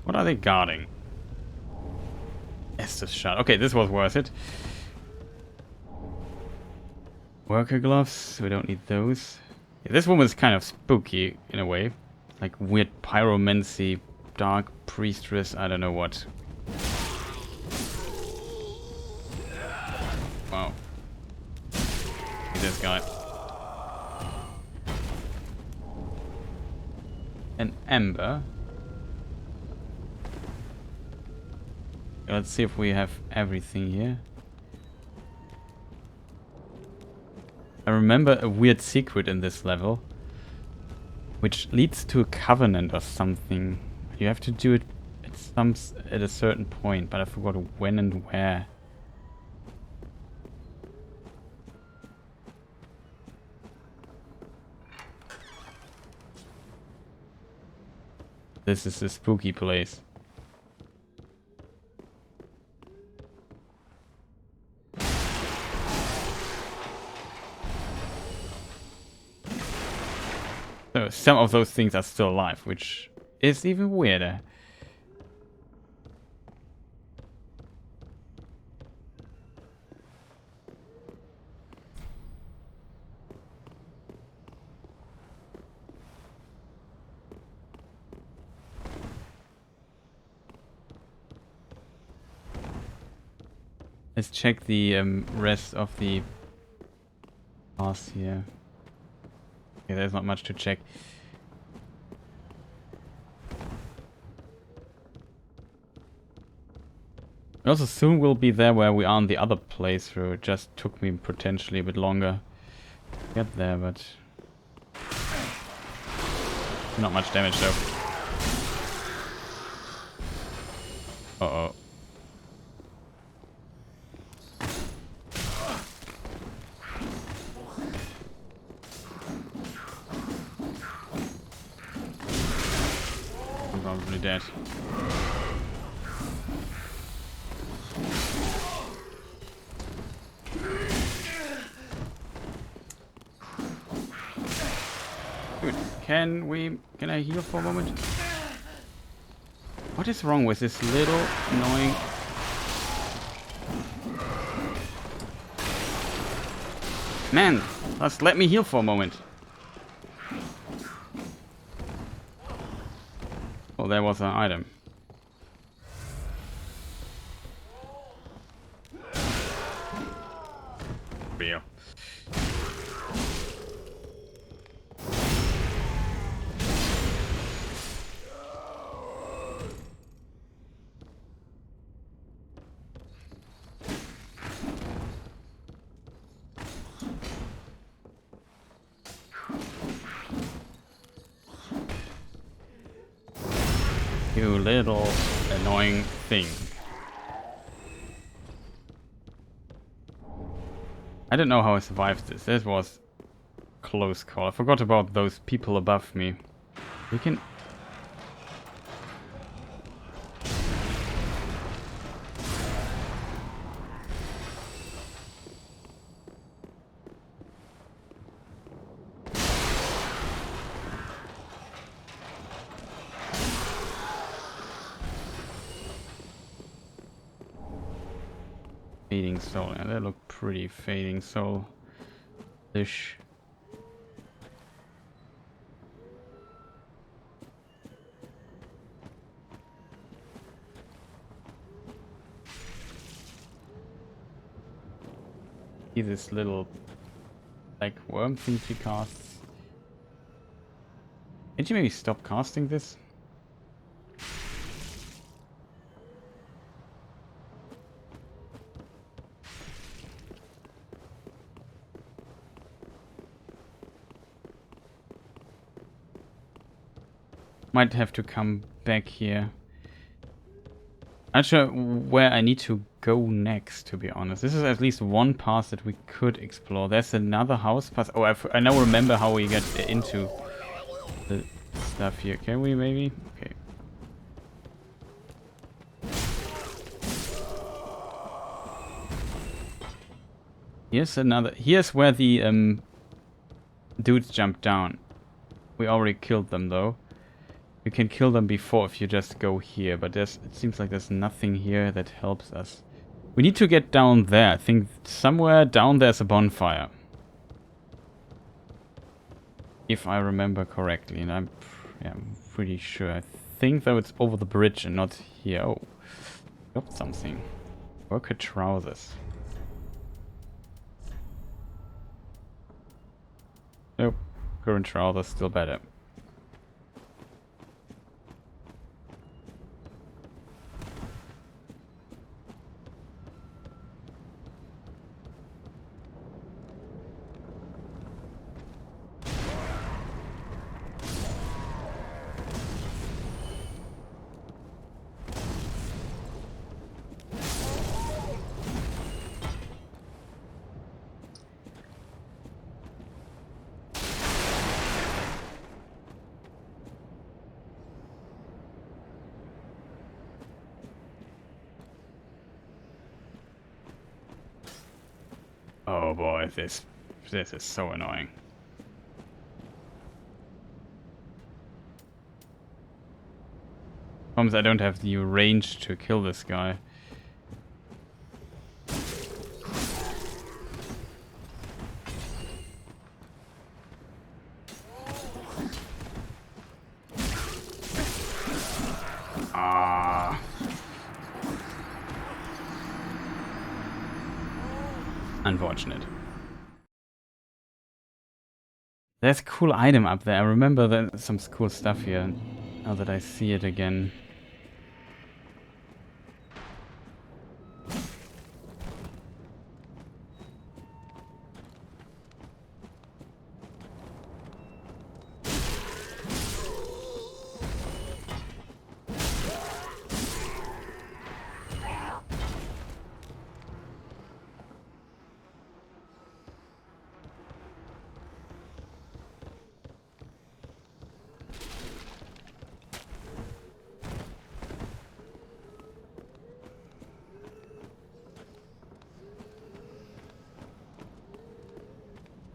What are they guarding? Estes shot. Okay, this was worth it. Worker gloves. We don't need those. Yeah, this woman's kind of spooky in a way. Like weird pyromancy, dark priestess, I don't know what. Wow. Look at this guy. An ember. Let's see if we have everything here. I remember a weird secret in this level, which leads to a covenant or something. You have to do it at a certain point, but I forgot when and where. This is a spooky place. So some of those things are still alive, which is even weirder. Let's check the rest of the pass here. Okay, there's not much to check. We also soon will be there where we are in the other playthrough. It just took me potentially a bit longer to get there, but not much damage though. Uh-oh. Probably dead. Good. Can I heal for a moment? What is wrong with this little annoying... Man, just let me heal for a moment. Oh, there was an item. Real. You little annoying thing. I don't know how I survived this. This was a close call. I forgot about those people above me. We can... Fading Soul. Yeah, that looked pretty Fading Soul-ish. See this little like worm thing she casts. Did you maybe stop casting this? Might have to come back here. Not sure where I need to go next, to be honest. This is at least one path that we could explore. There's another house path. Oh, I now remember how we get into the stuff here. Can we maybe? Okay. Here's another. Here's where the dudes jump down. We already killed them though. You can kill them before if you just go here, but it seems like there's nothing here that helps us. We need to get down there. I think somewhere down there's a bonfire. If I remember correctly, and I'm pretty sure. I think though it's over the bridge and not here. Oh, got something. Worker trousers. Nope, current trousers still better. Oh boy, this is so annoying. Problem is I don't have the range to kill this guy. Ah. Unfortunate. There's a cool item up there. I remember there's some cool stuff here. Now that I see it again.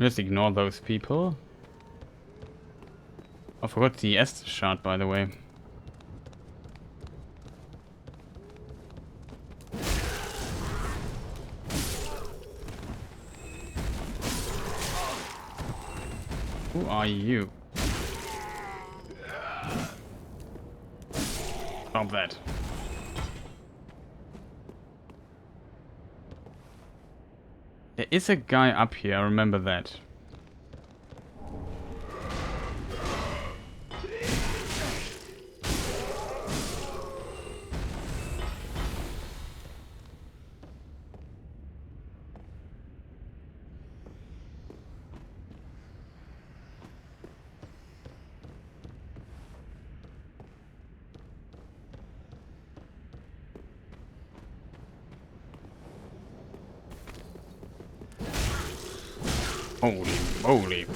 Just ignore those people. I forgot the Estus shard, by the way. Who are you? Stop that. There is a guy up here, I remember that. Holy moly.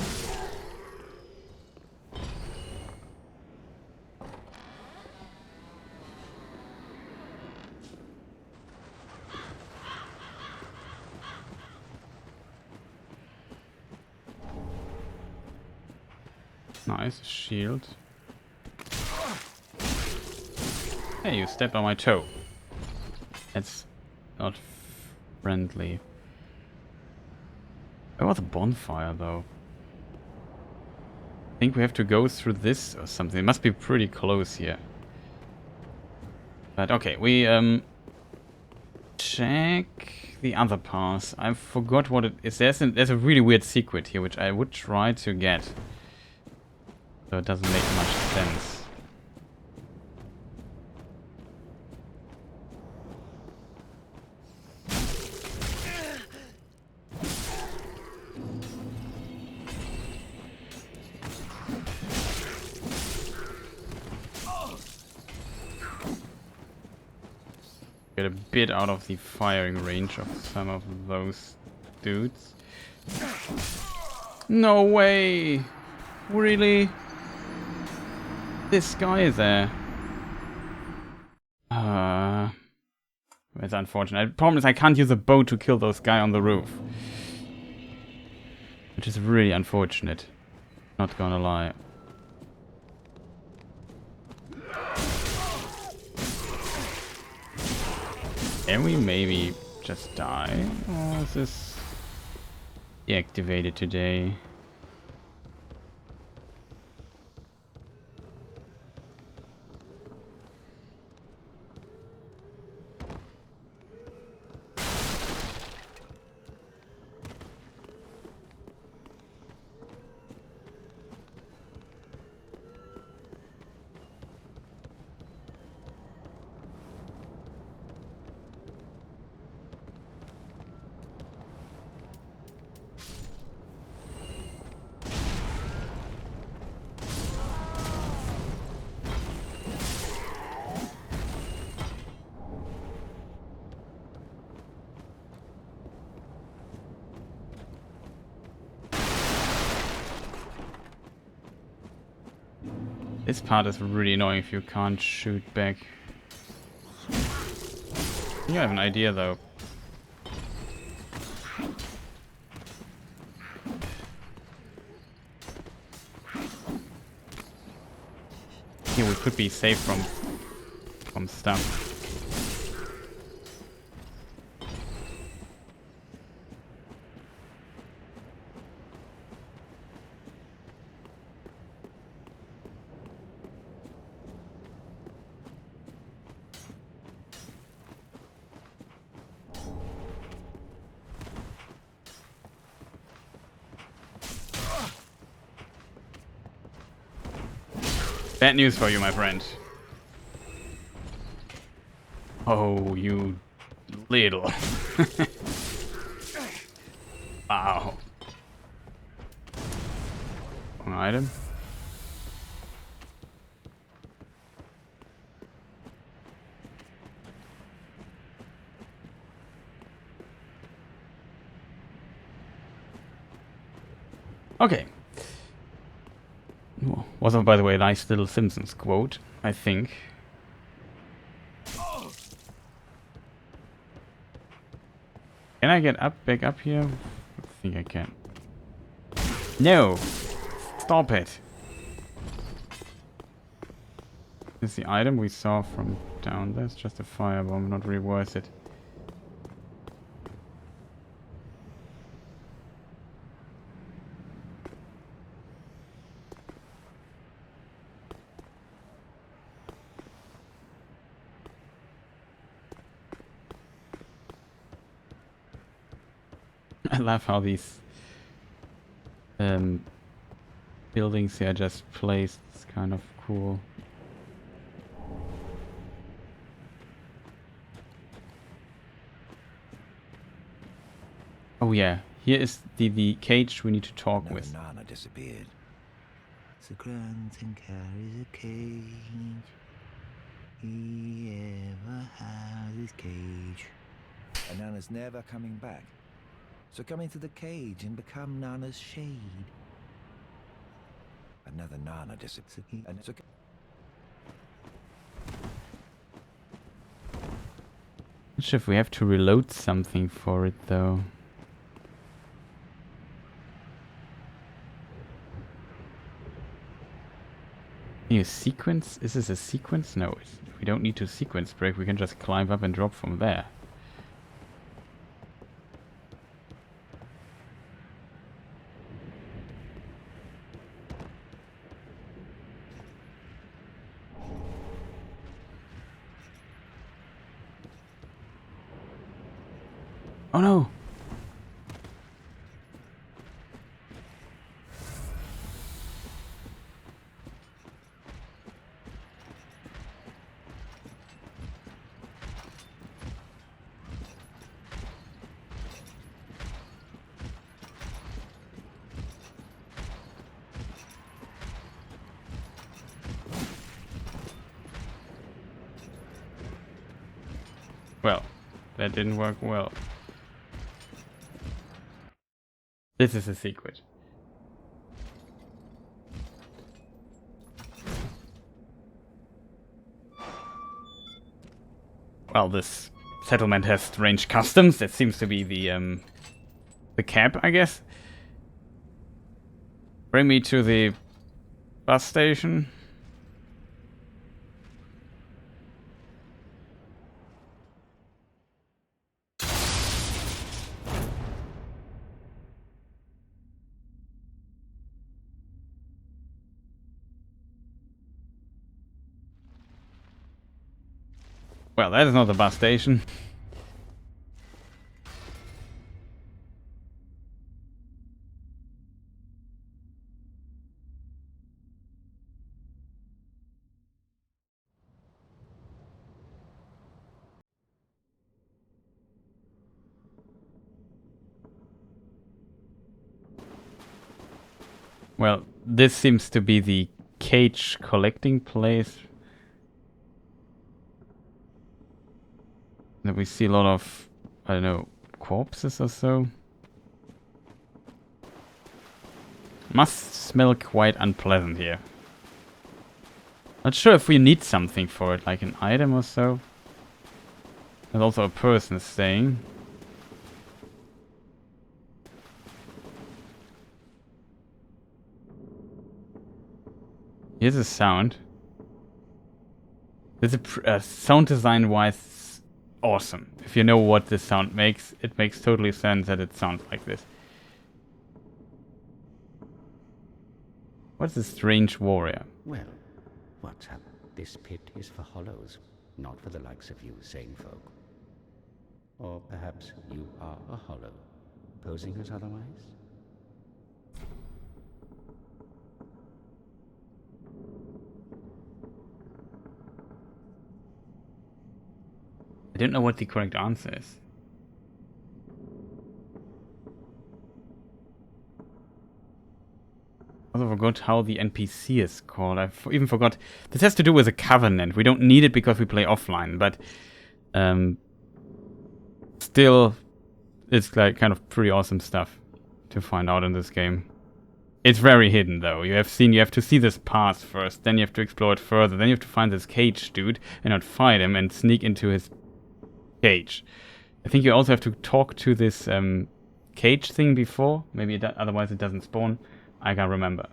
Nice shield. Hey, you stepped on my toe. That's not friendly. There was a bonfire though. I think we have to go through this or something. It must be pretty close here. But okay, we check the other pass. I forgot what it is. There's a really weird secret here which I would try to get. So it doesn't make much sense. Get a bit out of the firing range of some of those dudes. No way! Really? This guy is there. That's unfortunate. The problem is I can't use a bow to kill those guys on the roof. Which is really unfortunate. Not gonna lie. Can we maybe just die? Or is this deactivated today? This part is really annoying if you can't shoot back. I think I have an idea though. Here we could be safe from stuff. Bad news for you, my friend. Oh, you little. Wow. Wrong item. Okay. Was, by the way, a nice little Simpsons quote, I think. Can I get back up here? I think I can. No! Stop it! This is the item we saw from down there. It's just a firebomb, not really worth it. I love how these buildings here are just placed. It's kind of cool. Oh yeah, here is the cage we need to talk with. Nana disappeared. The Granton carries a cage. He ever has his cage. And Nana's never coming back. So come into the cage and become Nana's shade. Another Nana disappeared. Not sure if we have to reload something for it though. Can you sequence? Is this a sequence? No, we don't need to sequence break. We can just climb up and drop from there. Oh no! Well, that didn't work well. This is a secret. Well, this settlement has strange customs. That seems to be the cap, I guess. Bring me to the bus station. Well, that is not the bus station. Well, this seems to be the cage collecting place. That we see a lot of, I don't know, corpses or so. Must smell quite unpleasant here. Not sure if we need something for it, like an item or so. There's also a person staying. Here's a sound. This is sound design wise awesome. If you know what this sound makes, it makes totally sense that it sounds like this. What's this strange warrior? Well, what's up? This pit is for hollows, not for the likes of you sane folk. Or perhaps you are a hollow, posing as otherwise? I don't know what the correct answer is. I also forgot how the NPC is called. I even forgot. This has to do with a covenant. We don't need it because we play offline, but still, it's like kind of pretty awesome stuff to find out in this game. It's very hidden though. You have to see this path first, then you have to explore it further, then you have to find this cage dude and not fight him and sneak into his cage. I think you also have to talk to this cage thing before. Maybe otherwise it doesn't spawn. I can't remember.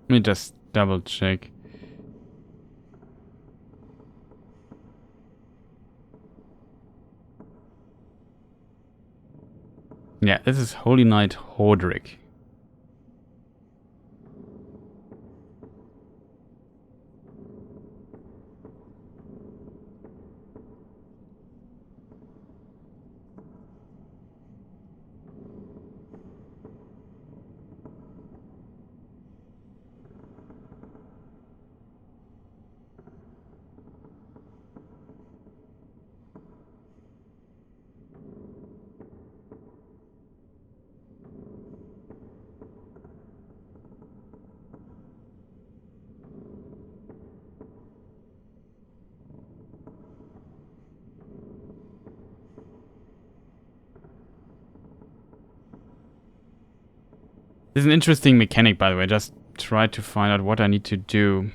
Let me just double check. Yeah, this is Holy Knight Hodrick. This is an interesting mechanic, by the way. I just tried to find out what I need to do.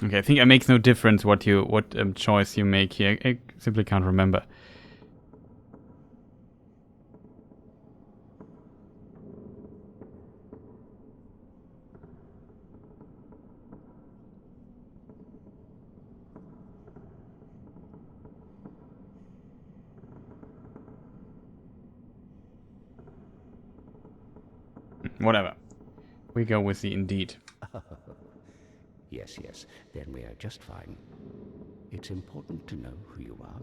Okay, I think it makes no difference what choice you make here. I simply can't remember. Whatever. We go with the indeed. Yes, yes, then we are just fine. It's important to know who you are.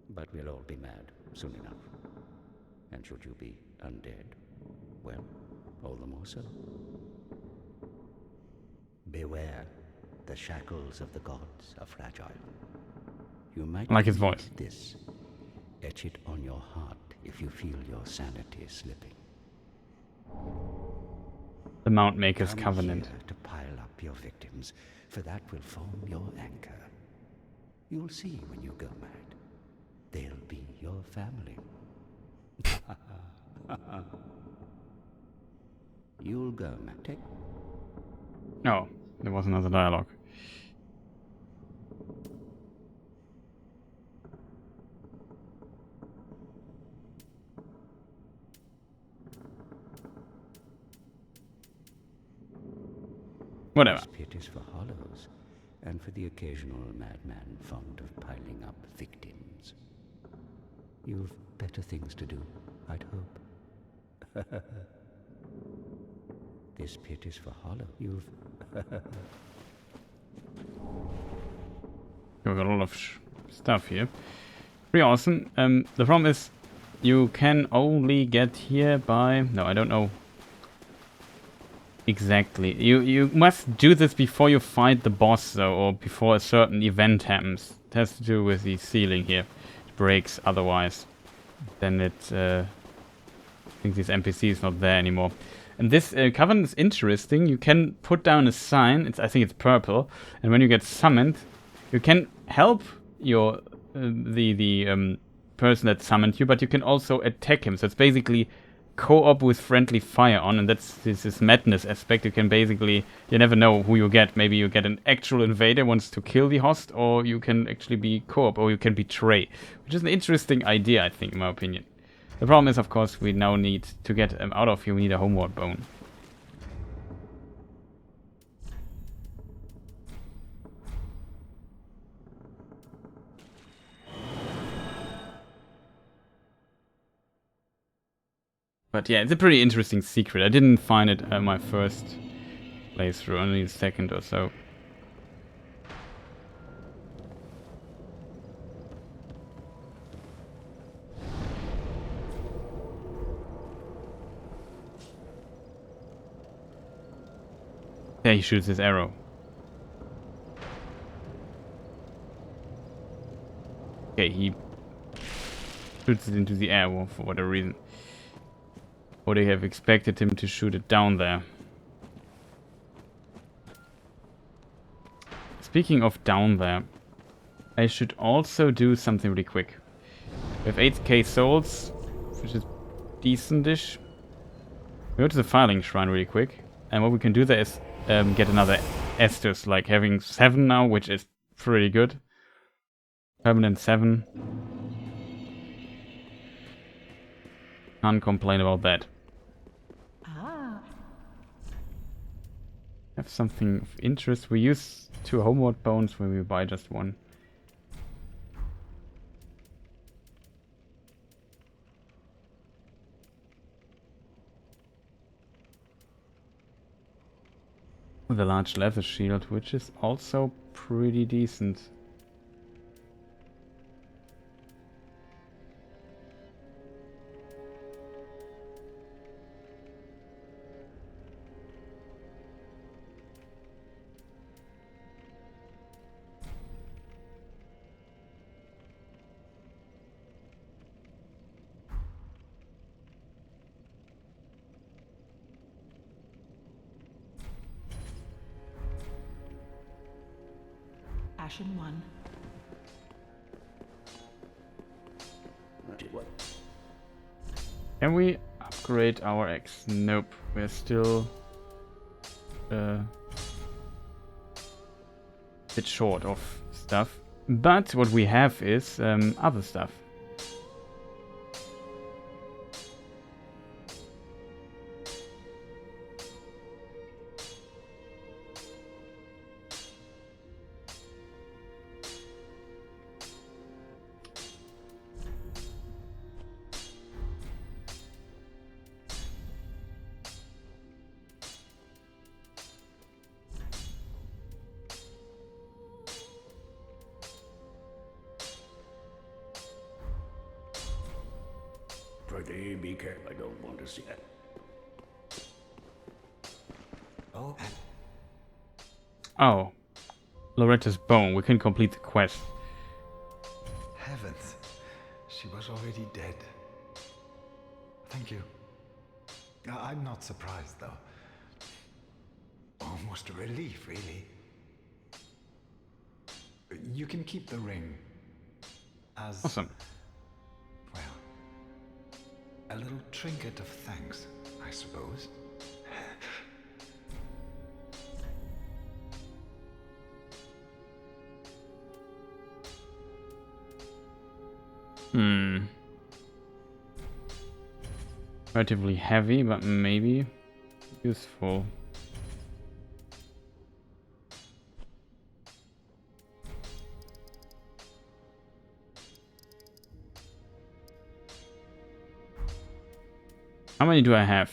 But we'll all be mad soon enough. And should you be undead, well, all the more so. Beware, the shackles of the gods are fragile. You might like his voice. This. Etch it on your heart if you feel your sanity slipping. The Mountmaker's Come Covenant. here to pile up your victims, for that will form your anchor. You'll see when you go mad. They'll be your family. You'll go mad. Take. Oh, there was another dialogue. Whatever. This pit is for hollows, and for the occasional madman fond of piling up victims. You've better things to do, I'd hope. This pit is for hollow. You've... We've got a lot of stuff here. Pretty awesome. The problem is, you can only get here by... No, I don't know. Exactly. You must do this before you fight the boss, though, or before a certain event happens. It has to do with the ceiling here. It breaks otherwise. Then it... I think this NPC is not there anymore. And this covenant is interesting. You can put down a sign. I think it's purple. And when you get summoned, you can help your the person that summoned you, but you can also attack him. So it's basically co-op with friendly fire on, and that's this madness aspect. You can basically, you never know who you get. Maybe you get an actual invader who wants to kill the host, or you can actually be co-op, or you can betray, which is an interesting idea, I think, in my opinion. The problem is, of course, we now need to get out of here. We need a homeward bone. But yeah, it's a pretty interesting secret. I didn't find it at my first playthrough, only the second or so. Yeah, he shoots his arrow. Okay, he shoots it into the air for whatever reason. Or they have expected him to shoot it down there. Speaking of down there, I should also do something really quick. We have 8k souls, which is decent-ish. We go to the Filing Shrine really quick. And what we can do there is get another Estus, like having 7 now, which is pretty good. Permanent 7. Can't complain about that. Have something of interest. We use 2 homeward bones when we buy just 1. With a large leather shield, which is also pretty decent. Ashen one. What? Can we upgrade our axe? Nope, we're still bit short of stuff. But what we have is other stuff. Pretty be careful. I don't want to see that. Oh, Oh. Loretta's bone. We can complete the quest. Heavens, she was already dead. Thank you. I'm not surprised, though. Almost a relief, really. You can keep the ring as... Awesome. well, a little trinket of thanks, I suppose. Relatively heavy, but maybe useful. How many do I have?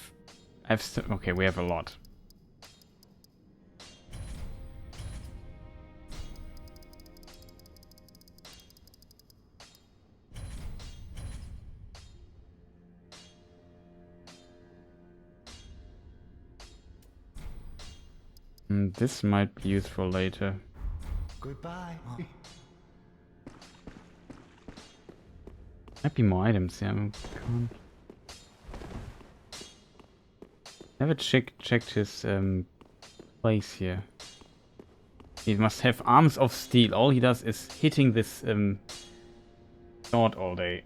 Okay, we have a lot. This might be useful later. Goodbye. Might be more items, yeah. Can't. Never checked his place here. He must have arms of steel. All he does is hitting this sword all day.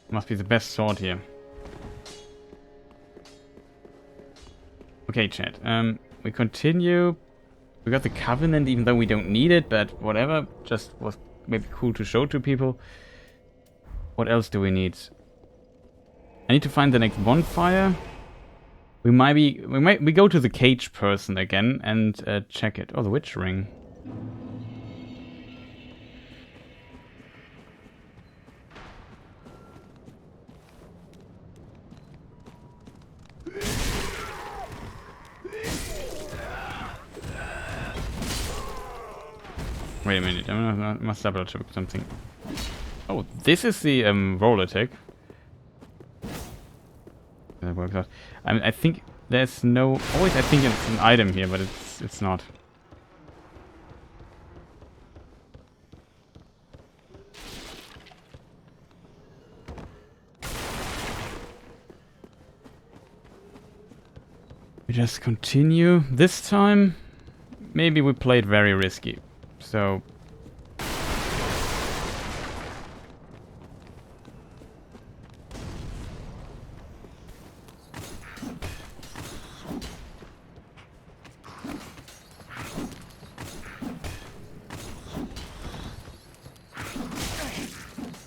Must be the best sword here. Okay, chat. We continue. We got the Covenant, even though we don't need it, but whatever. Just was maybe cool to show to people. What else do we need? I need to find the next bonfire. We go to the cage person again and check it. Oh, the witch ring. Wait a minute, I must double check something. Oh, this is the roll attack. That works out. I think there's no... Always I think it's an item here, but it's not. We just continue. This time, maybe we played very risky. So...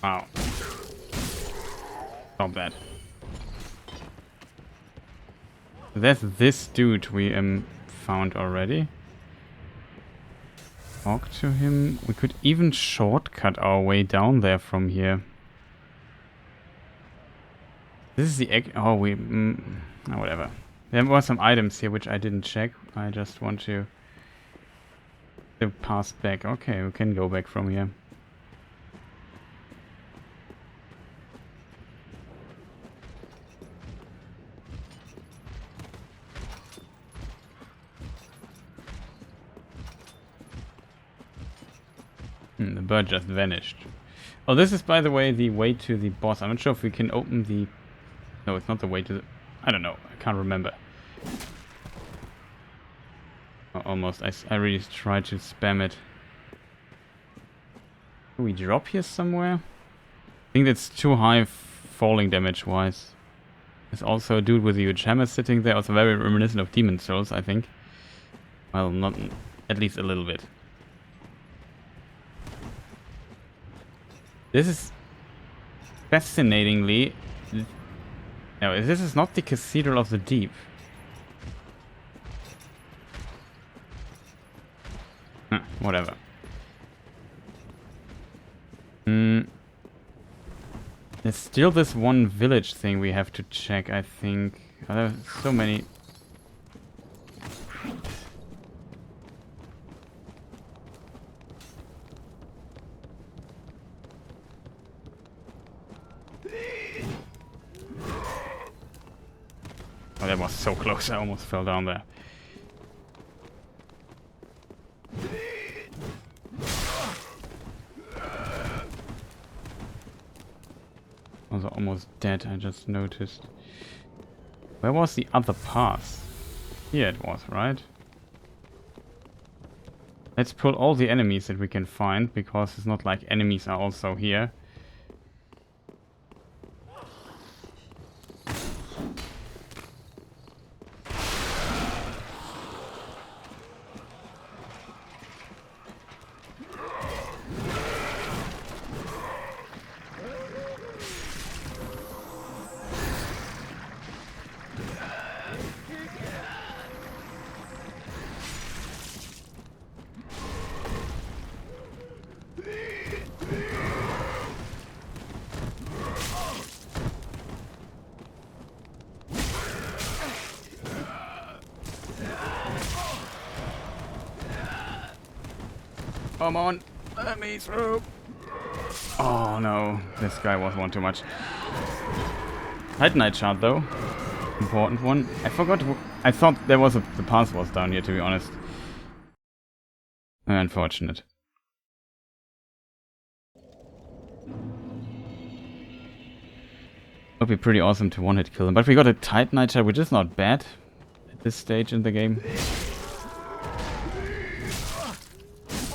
Wow. Stop that. That's this dude we found already. Talk to him. We could even shortcut our way down there from here. This is the egg. Oh, we... oh, whatever. There were some items here which I didn't check. I just want to pass back. Okay, we can go back from here. The bird just vanished. Oh, this is, by the way, the way to the boss. I'm not sure if we can open the... No, it's not the way to the... I don't know. I can't remember. Oh, almost. I really tried to spam it. Can we drop here somewhere? I think that's too high falling damage-wise. There's also a dude with a huge hammer sitting there. Also very reminiscent of Demon Souls, I think. Well, not at least a little bit. This is fascinatingly... No, this is not the Cathedral of the Deep. Whatever. There's still this one village thing we have to check, I think. Oh, there are so many... Oh, that was so close, I almost fell down there. I was almost dead, I just noticed. Where was the other path? Here it was, right? Let's pull all the enemies that we can find, because it's not like enemies are also here. Come on, let me through. Oh no, this guy was one too much. Titanite shard though, important one. I forgot. I thought there was the path was down here, to be honest. Unfortunate. Would be pretty awesome to one-hit kill him, but we got a Titanite shard, which is not bad at this stage in the game.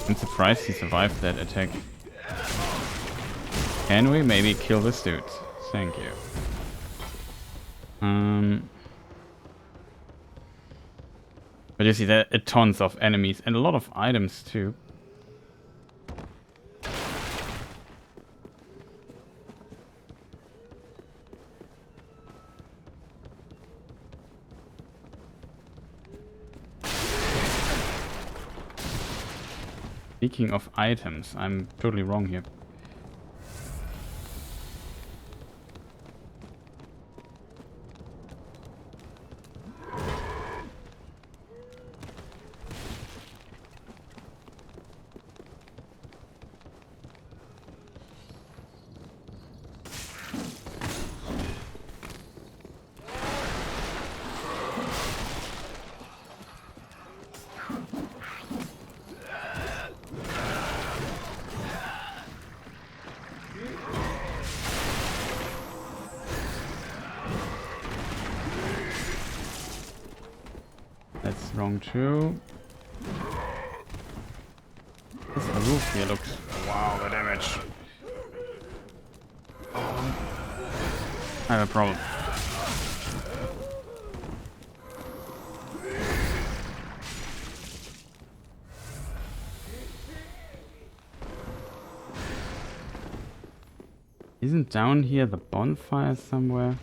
I'm surprised he survived that attack. Can we maybe kill this dude? Thank you. But you see, there are tons of enemies and a lot of items too. Speaking of items, I'm totally wrong here. That's wrong too. This roof here looks... Wow, the damage. I have a problem. Isn't down here the bonfire somewhere?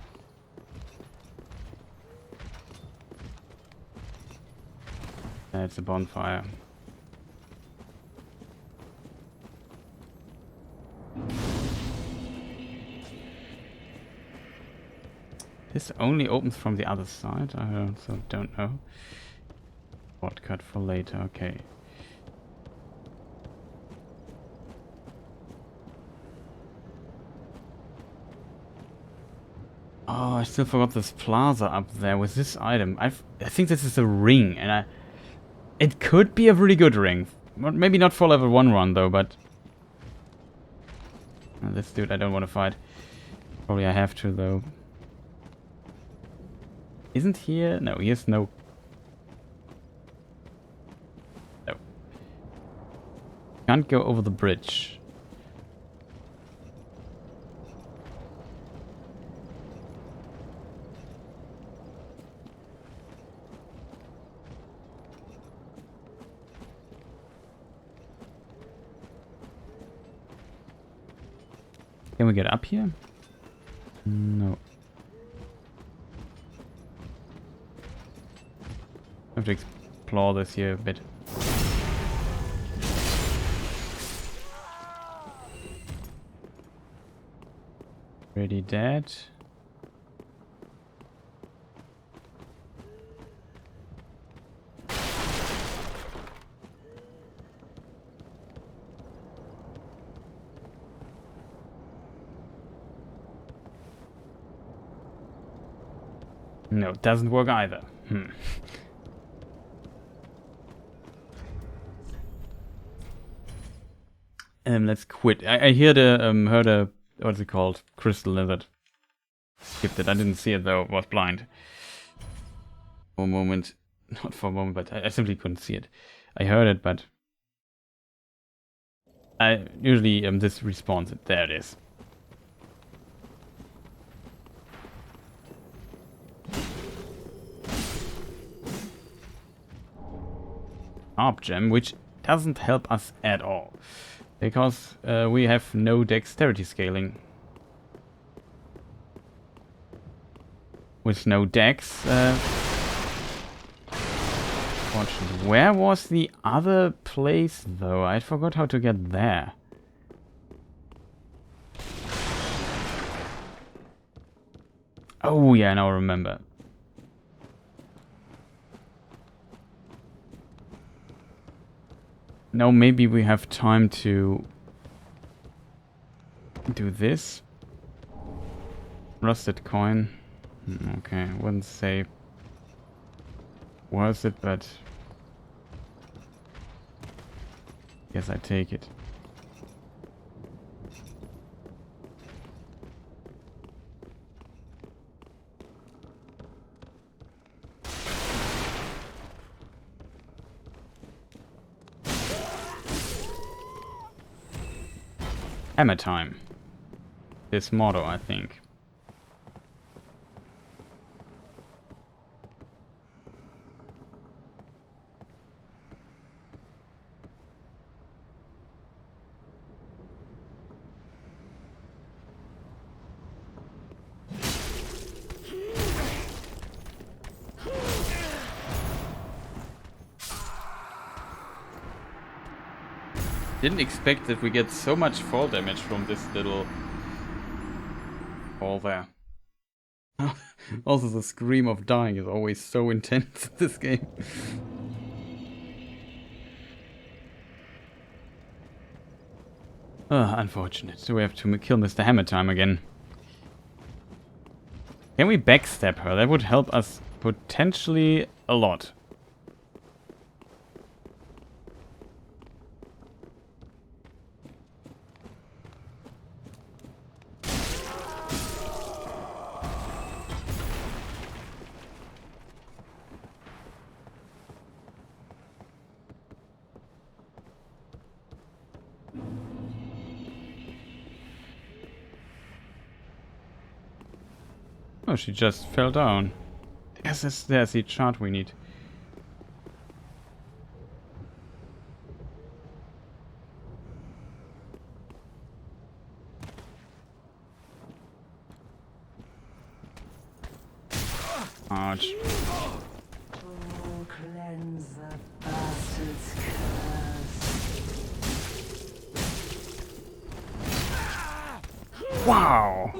It's a bonfire. This only opens from the other side. I also don't know. Shortcut for later. Okay. Oh, I still forgot this plaza up there with this item. I think this is a ring, and it could be a really good ring. Maybe not for level 1 run though, but... this dude I don't want to fight. Probably I have to though. Isn't here? No, here's no... No. Can't go over the bridge. Can we get up here? No. I have to explore this here a bit. Already dead. No, it doesn't work either. Let's quit. I hear the heard a what's it called? Crystal lizard. Skipped it. I didn't see it though. I was blind. For a moment. Not for a moment, but I simply couldn't see it. I heard it, but I usually this respawns it. There it is. Harp gem, which doesn't help us at all. Because we have no dexterity scaling. With no dex. Where was the other place though? I forgot how to get there. Oh yeah, now I remember. Now maybe we have time to do this. Rusted coin. Okay, I wouldn't say worth it, but guess I take it. Hammer time. This motto, I think. Didn't expect that we get so much fall damage from this little fall there. Also, the scream of dying is always so intense in this game. Unfortunate. So we have to kill Mr. Hammer time again. Can we backstab her? That would help us potentially a lot. Oh, she just fell down. There's the chart we need. Ouch. Oh, cleanse the bastard's curse. Wow!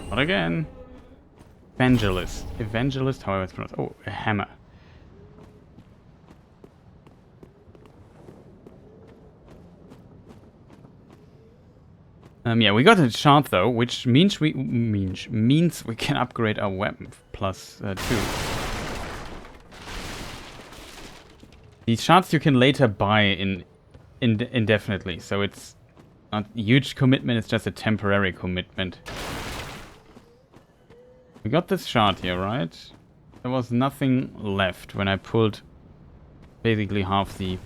Not again. Evangelist. Evangelist, however it's pronounced. Oh, a hammer. Yeah, we got a shard though, which means we can upgrade our weapon plus 2. These shards you can later buy indefinitely, so it's not a huge commitment, it's just a temporary commitment. We got this shard here, right? There was nothing left when I pulled basically half the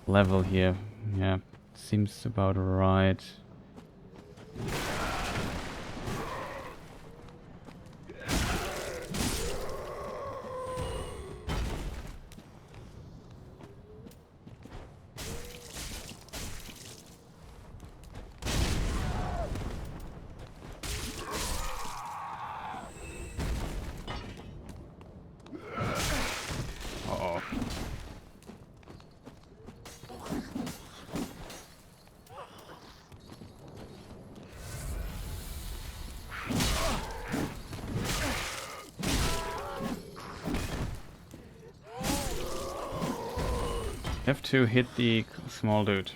level here. Yeah, seems about right. Uh-oh. Have to hit the small dude.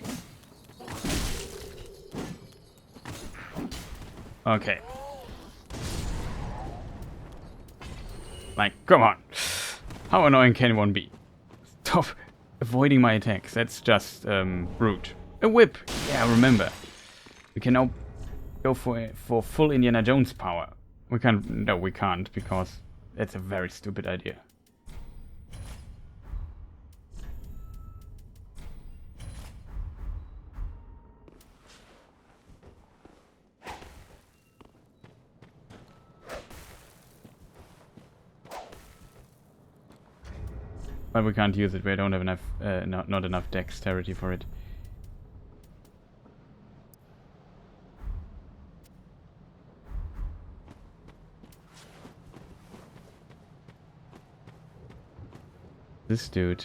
Okay. Like, come on. How annoying can one be? Stop avoiding my attacks. That's just rude. A whip. Yeah, remember. We can now go for full Indiana Jones power. We can't. No, we can't, because that's a very stupid idea. But we can't use it. We don't have enough, not enough dexterity for it. This dude.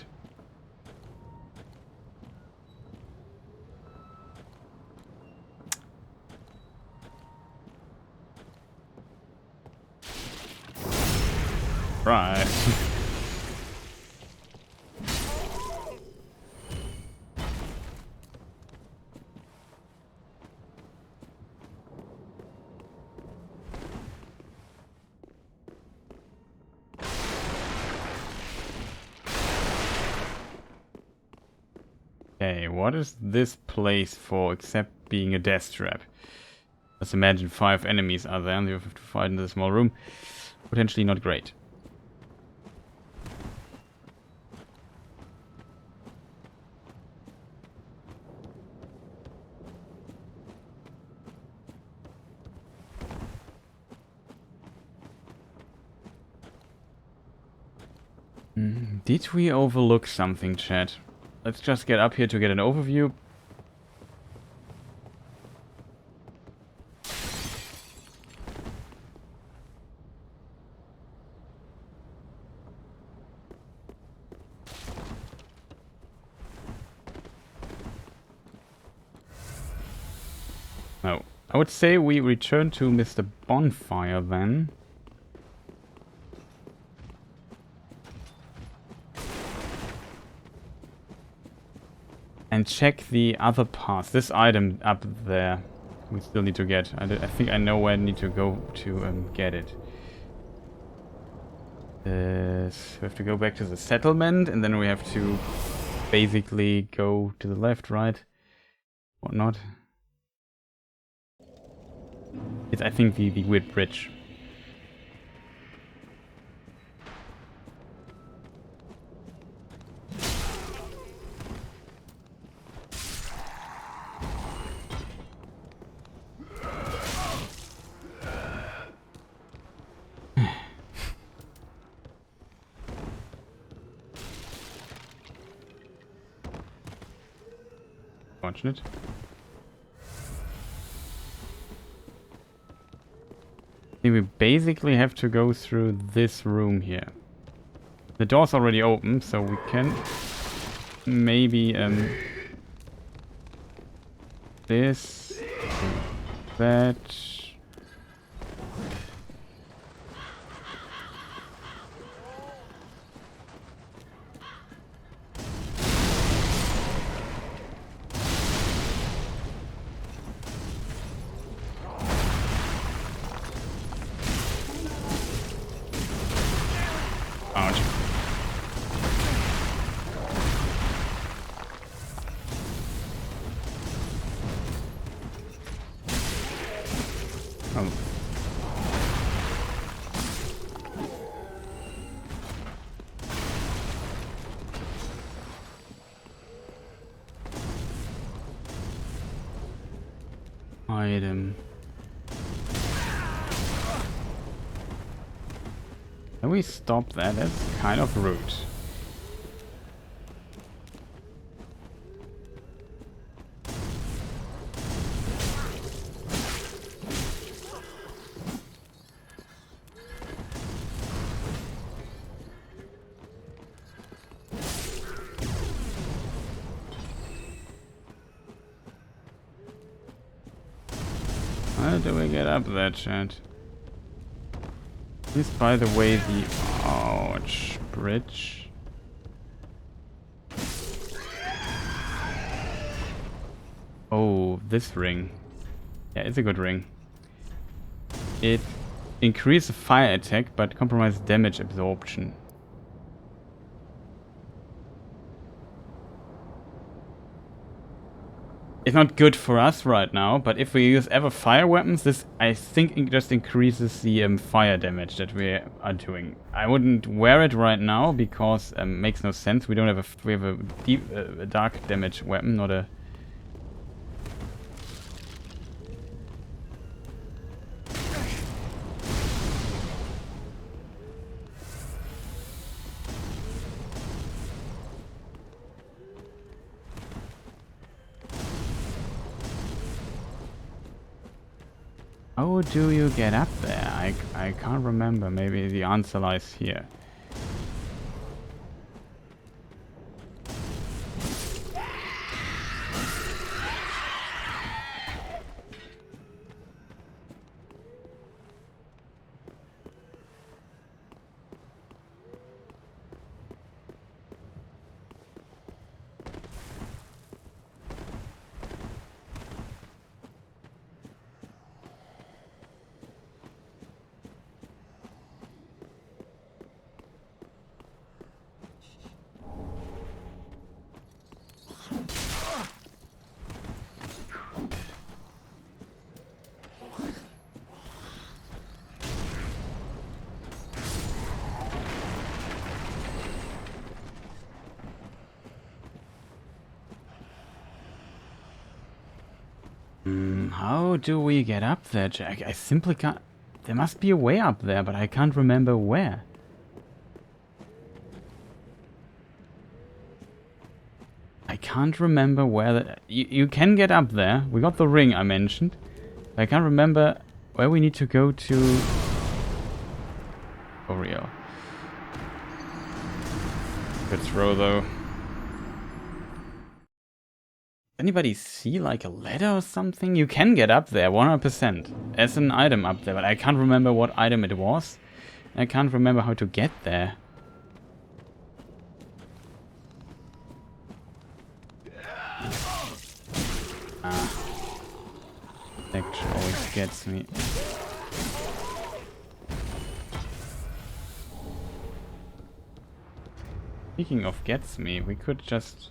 Right. Okay, what is this place for except being a death trap? Let's imagine 5 enemies are there and you have to fight in the small room. Potentially not great. Did we overlook something, chat? Let's just get up here to get an overview. No. I would say we return to Mr. Bonfire then. And check the other parts. This item up there, we still need to get. I think I know where I need to go to get it. So we have to go back to the settlement, and then we have to basically go to the left, right, whatnot. It's, I think, the weird bridge. Fortunate. We basically have to go through this room here. The door's already open, so we can maybe this, that. Item. Can we stop that? That's kind of rude. How do we get up there, chat? Is, by the way, the ouch bridge. Oh, this ring. Yeah, it's a good ring. It increases fire attack but compromises damage absorption. It's not good for us right now, but if we use ever fire weapons, this I think it just increases the fire damage that we are doing. I wouldn't wear it right now because makes no sense. We don't have we have a deep dark damage weapon, not a. How do you get up there? I can't remember. Maybe the answer lies here. How do we get up there, Jack? I simply can't... There must be a way up there, but I can't remember where. I can't remember where the... You can get up there. We got the ring I mentioned. I can't remember where we need to go to... Boreal. Good throw, though. Anybody see like a ladder or something? You can get up there 100% as an item up there, but I can't remember what item it was. I can't remember how to get there. Protection always gets me. Speaking of gets me, we could just...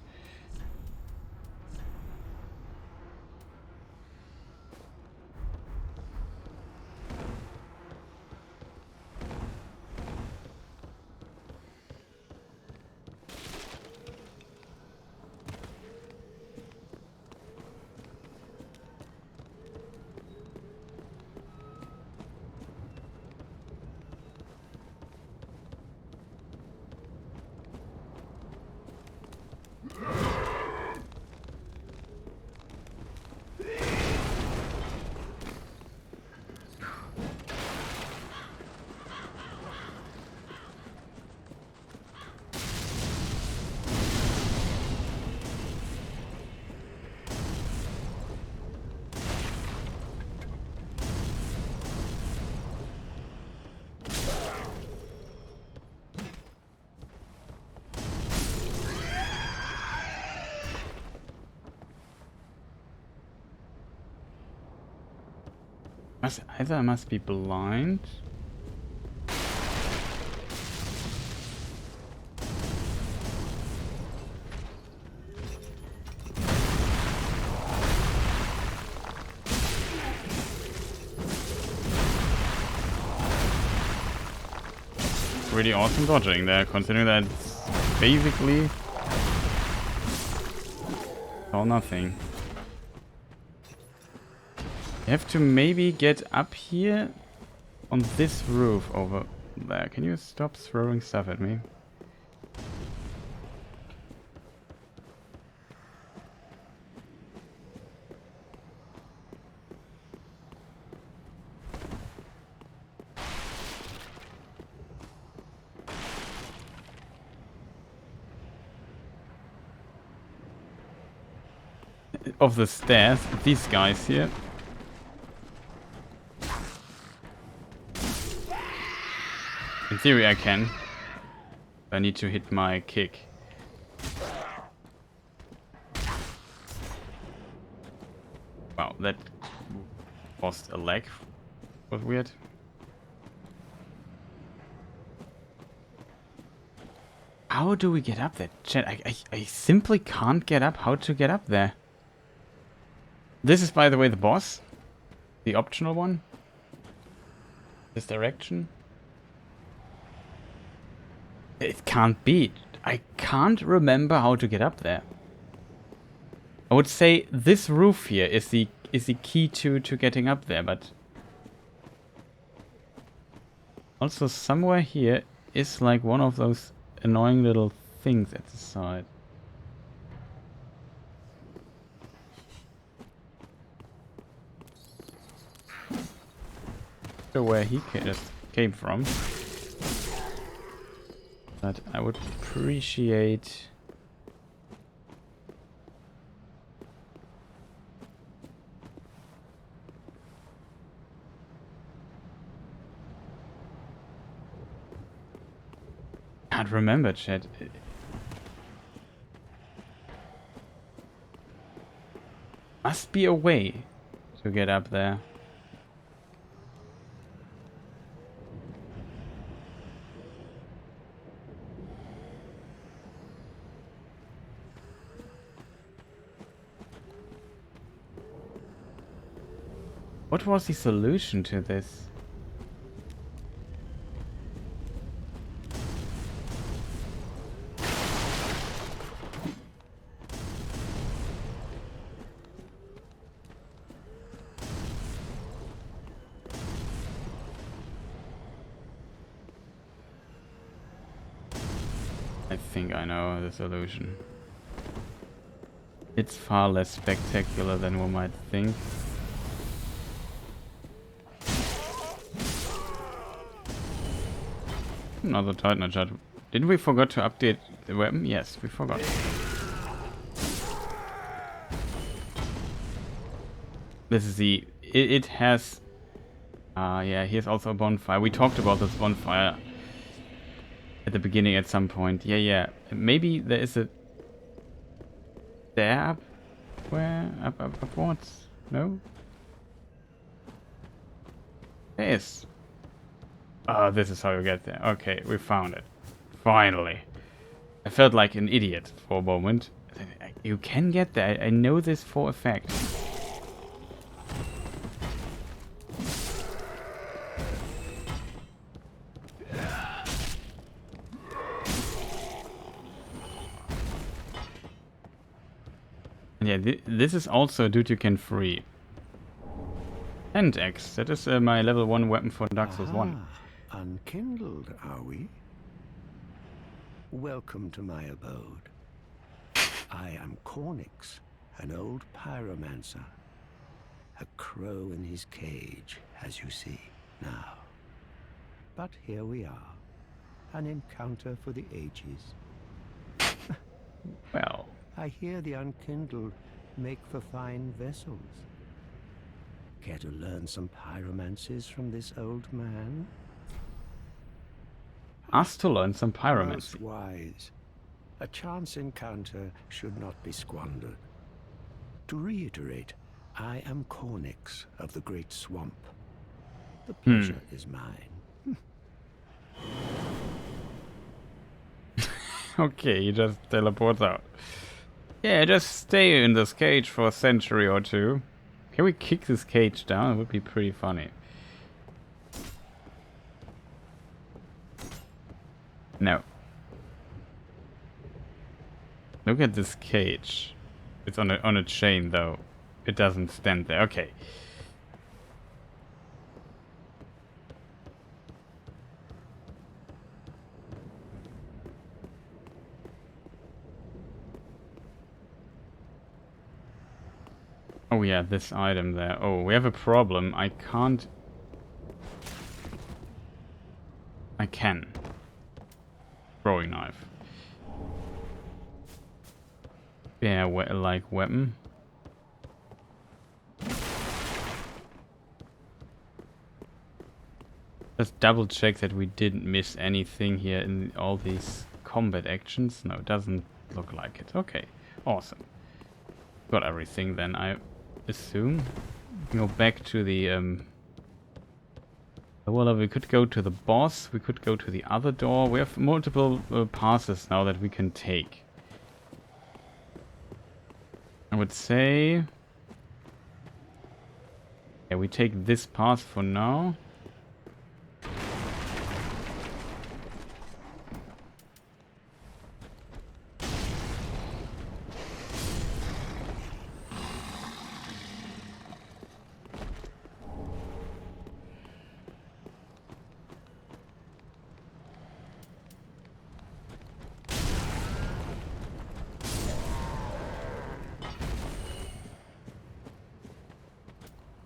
Either I must be blind. Really awesome dodging there, considering that it's basically all nothing. You have to maybe get up here on this roof over there. Can you stop throwing stuff at me? Of the stairs, these guys here. In theory I can. I need to hit my kick. Wow, that lost a leg. Was weird. How do we get up there? Chat, I simply can't get up. How to get up there? This is, by the way, the boss. The optional one. This direction. It can't be. I can't remember how to get up there. I would say this roof here is the key to getting up there, but also somewhere here is like one of those annoying little things at the side. Where he just came from, but I would appreciate can't remember, chat. Must be a way to get up there. What was the solution to this? I think I know the solution. It's far less spectacular than one might think. Another Titan shot. Didn't we forget to update the weapon? Yes, we forgot. This is the... It has... yeah, here's also a bonfire. We talked about this bonfire at the beginning at some point. Yeah. Maybe there is a... There up? Where? Upwards? No? There is. Oh, this is how you get there. Okay, we found it. Finally. I felt like an idiot for a moment. You can get there. I know this for a fact. And yeah, this is also due to Ken Free. And X. That is my level 1 weapon for Dark Souls 1. Unkindled, are we? Welcome to my abode. I am Cornix, an old pyromancer. A crow in his cage, as you see now. But here we are. An encounter for the ages. Well. I hear the Unkindled make for fine vessels. Care to learn some pyromancies from this old man? Asked to learn some pyromancy. Most wise. A chance encounter should not be squandered. To reiterate, I am Cornix of the Great Swamp. The pleasure is mine. Okay, he just teleports out. Yeah, just stay in this cage for a century or two. Can we kick this cage down? It would be pretty funny. No. Look at this cage. It's on a chain though. It doesn't stand there. Okay. Oh yeah, this item there. Oh, we have a problem. I can't... I can. Throwing knife. Yeah, like weapon. Just double check that we didn't miss anything here in all these combat actions. No, it doesn't look like it. Okay, awesome. Got everything then, I assume. Go back to the well, we could go to the boss, we could go to the other door. We have multiple passes now that we can take. I would say... yeah, we take this path for now.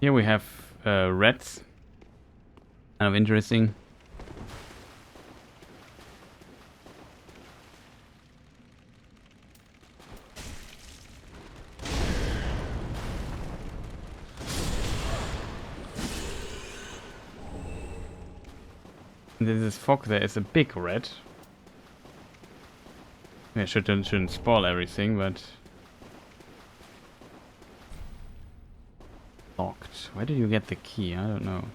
Here we have rats. Kind of interesting. This fog there is a big rat. Yeah, shouldn't spoil everything, but... locked. Where did you get the key? I don't know.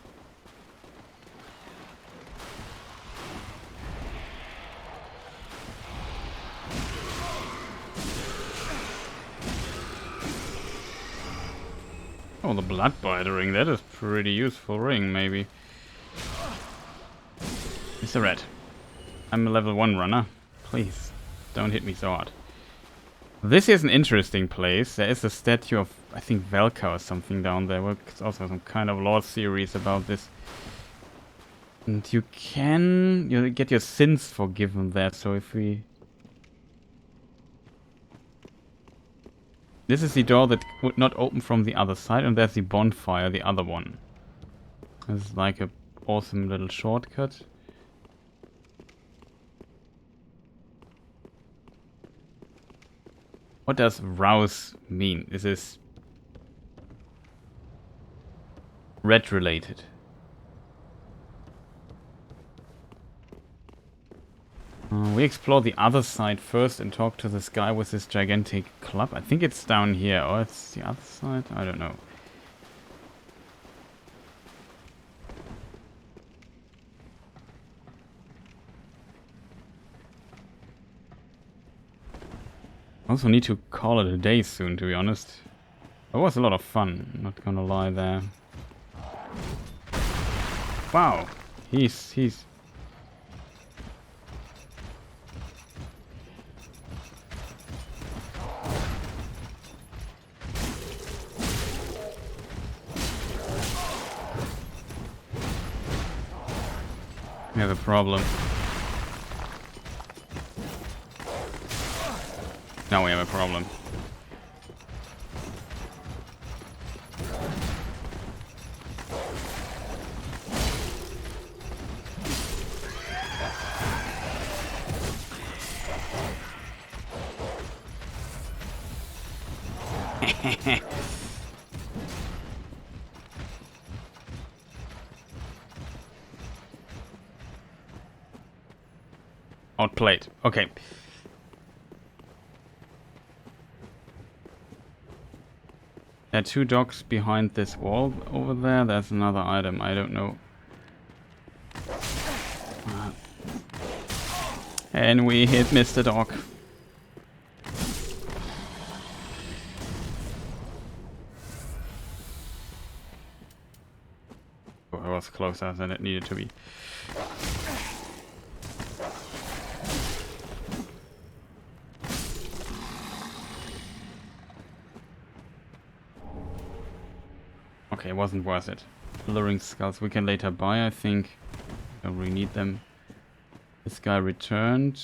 Oh, the Bloodbite ring. That is pretty useful ring, maybe. Mr. Rat. I'm a level 1 runner. Please, don't hit me so hard. This is an interesting place. There is a statue of, I think, Velka or something down there. There's also some kind of lore series about this. And you get your sins forgiven there, so if we... this is the door that would not open from the other side, and there's the bonfire, the other one. It's like a awesome little shortcut. What does rouse mean? Is this red related? We explore the other side first and talk to this guy with this gigantic club. I think it's down here, or it's the other side? I don't know. I also need to call it a day soon, to be honest. It was a lot of fun, not gonna lie there. Wow, he's... we have a problem. Now we have a problem. Outplayed. Okay. There are 2 dogs behind this wall over there. There's another item. I don't know. And we hit Mr. Dog. Oh, it was closer than it needed to be. Okay, it wasn't worth it. Luring skulls we can later buy, I think. Don't really need them. This guy returned.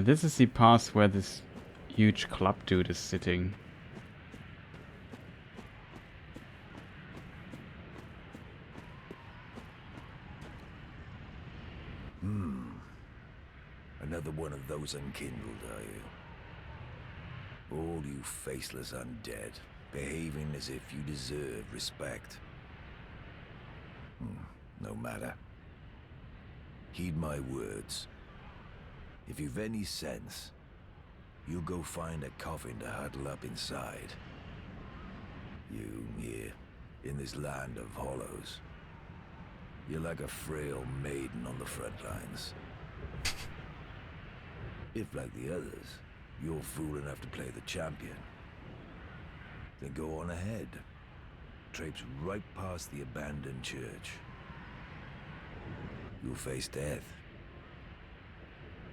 And this is the path where this huge club dude is sitting. Another one of those unkindled, are you? All you faceless undead, behaving as if you deserve respect. No matter. Heed my words. If you've any sense, you go find a coffin to huddle up inside. You, here, in this land of hollows. You're like a frail maiden on the front lines. If, like the others, you're fool enough to play the champion, then go on ahead. Traipse right past the abandoned church. You'll face death.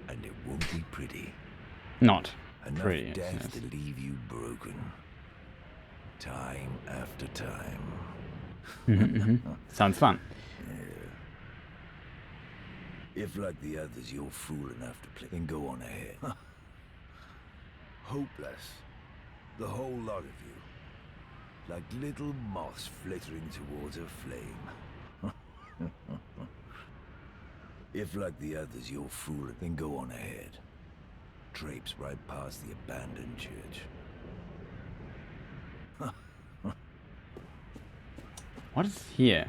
And it won't be pretty. Not Enough pretty, death yes. to leave you broken. Time after time. Sounds fun. If, like the others, you're fool enough to play, then go on ahead. Hopeless. The whole lot of you. Like little moths flittering towards a flame. If, like the others, you're fool, then go on ahead. Traipse right past the abandoned church. What is here?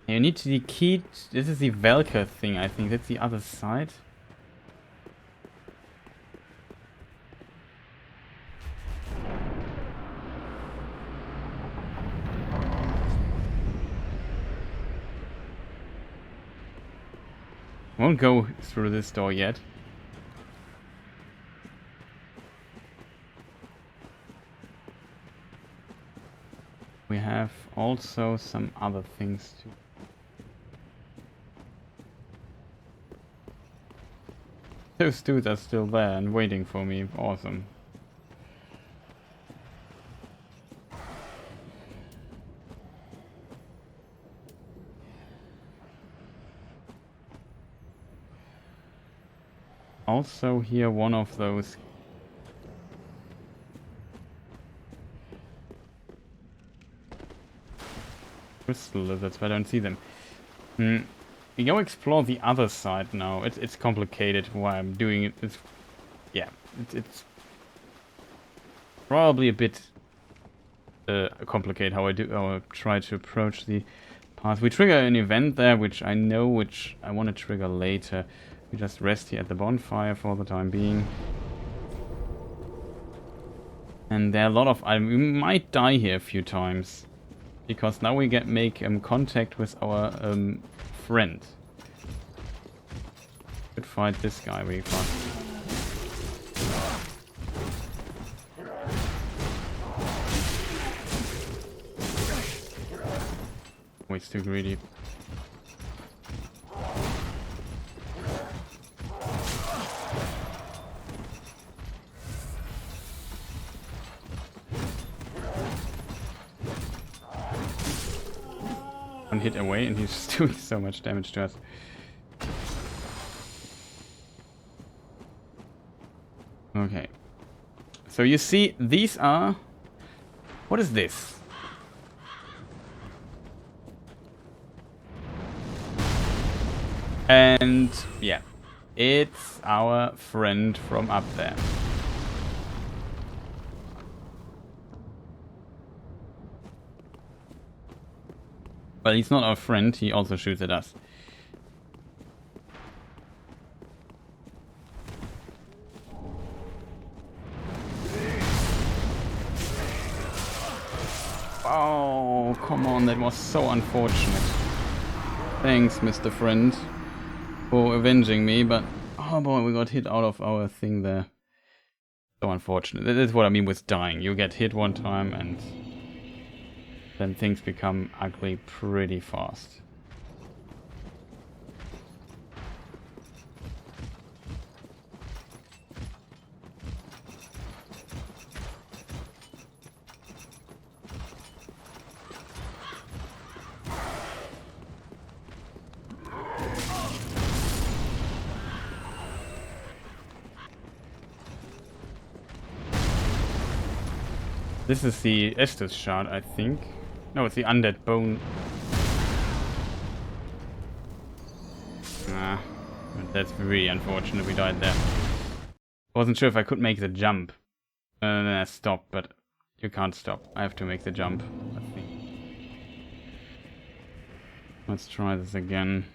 You need to key. This is the Velka thing, I think. That's the other side. Won't go through this door yet. We have also some other things to. Those dudes are still there and waiting for me. Awesome. Also here one of those crystal lizards, but I don't see them. We go explore the other side now. It's complicated why I'm doing it. It's probably a bit complicated how I try to approach the path. We trigger an event there, which I want to trigger later. We just rest here at the bonfire for the time being. And there are a lot of we might die here a few times, because now we make contact with our friend. Could fight this guy really fast. Oh, he's too greedy. One hit away and he's doing so much damage to us. Okay. So you see, these are... What is this? And yeah, it's our friend from up there. Well, he's not our friend, he also shoots at us. Oh, come on, that was so unfortunate. Thanks, Mr. Friend, for avenging me, but oh boy, we got hit out of our thing there. So unfortunate. That is what I mean with dying. You get hit one time and then things become ugly pretty fast. This is the Estus shard, I think. No, it's the Undead Bone. Ah, that's really unfortunate we died there. I wasn't sure if I could make the jump. Then I stopped, but you can't stop. I have to make the jump, I think. Let's try this again.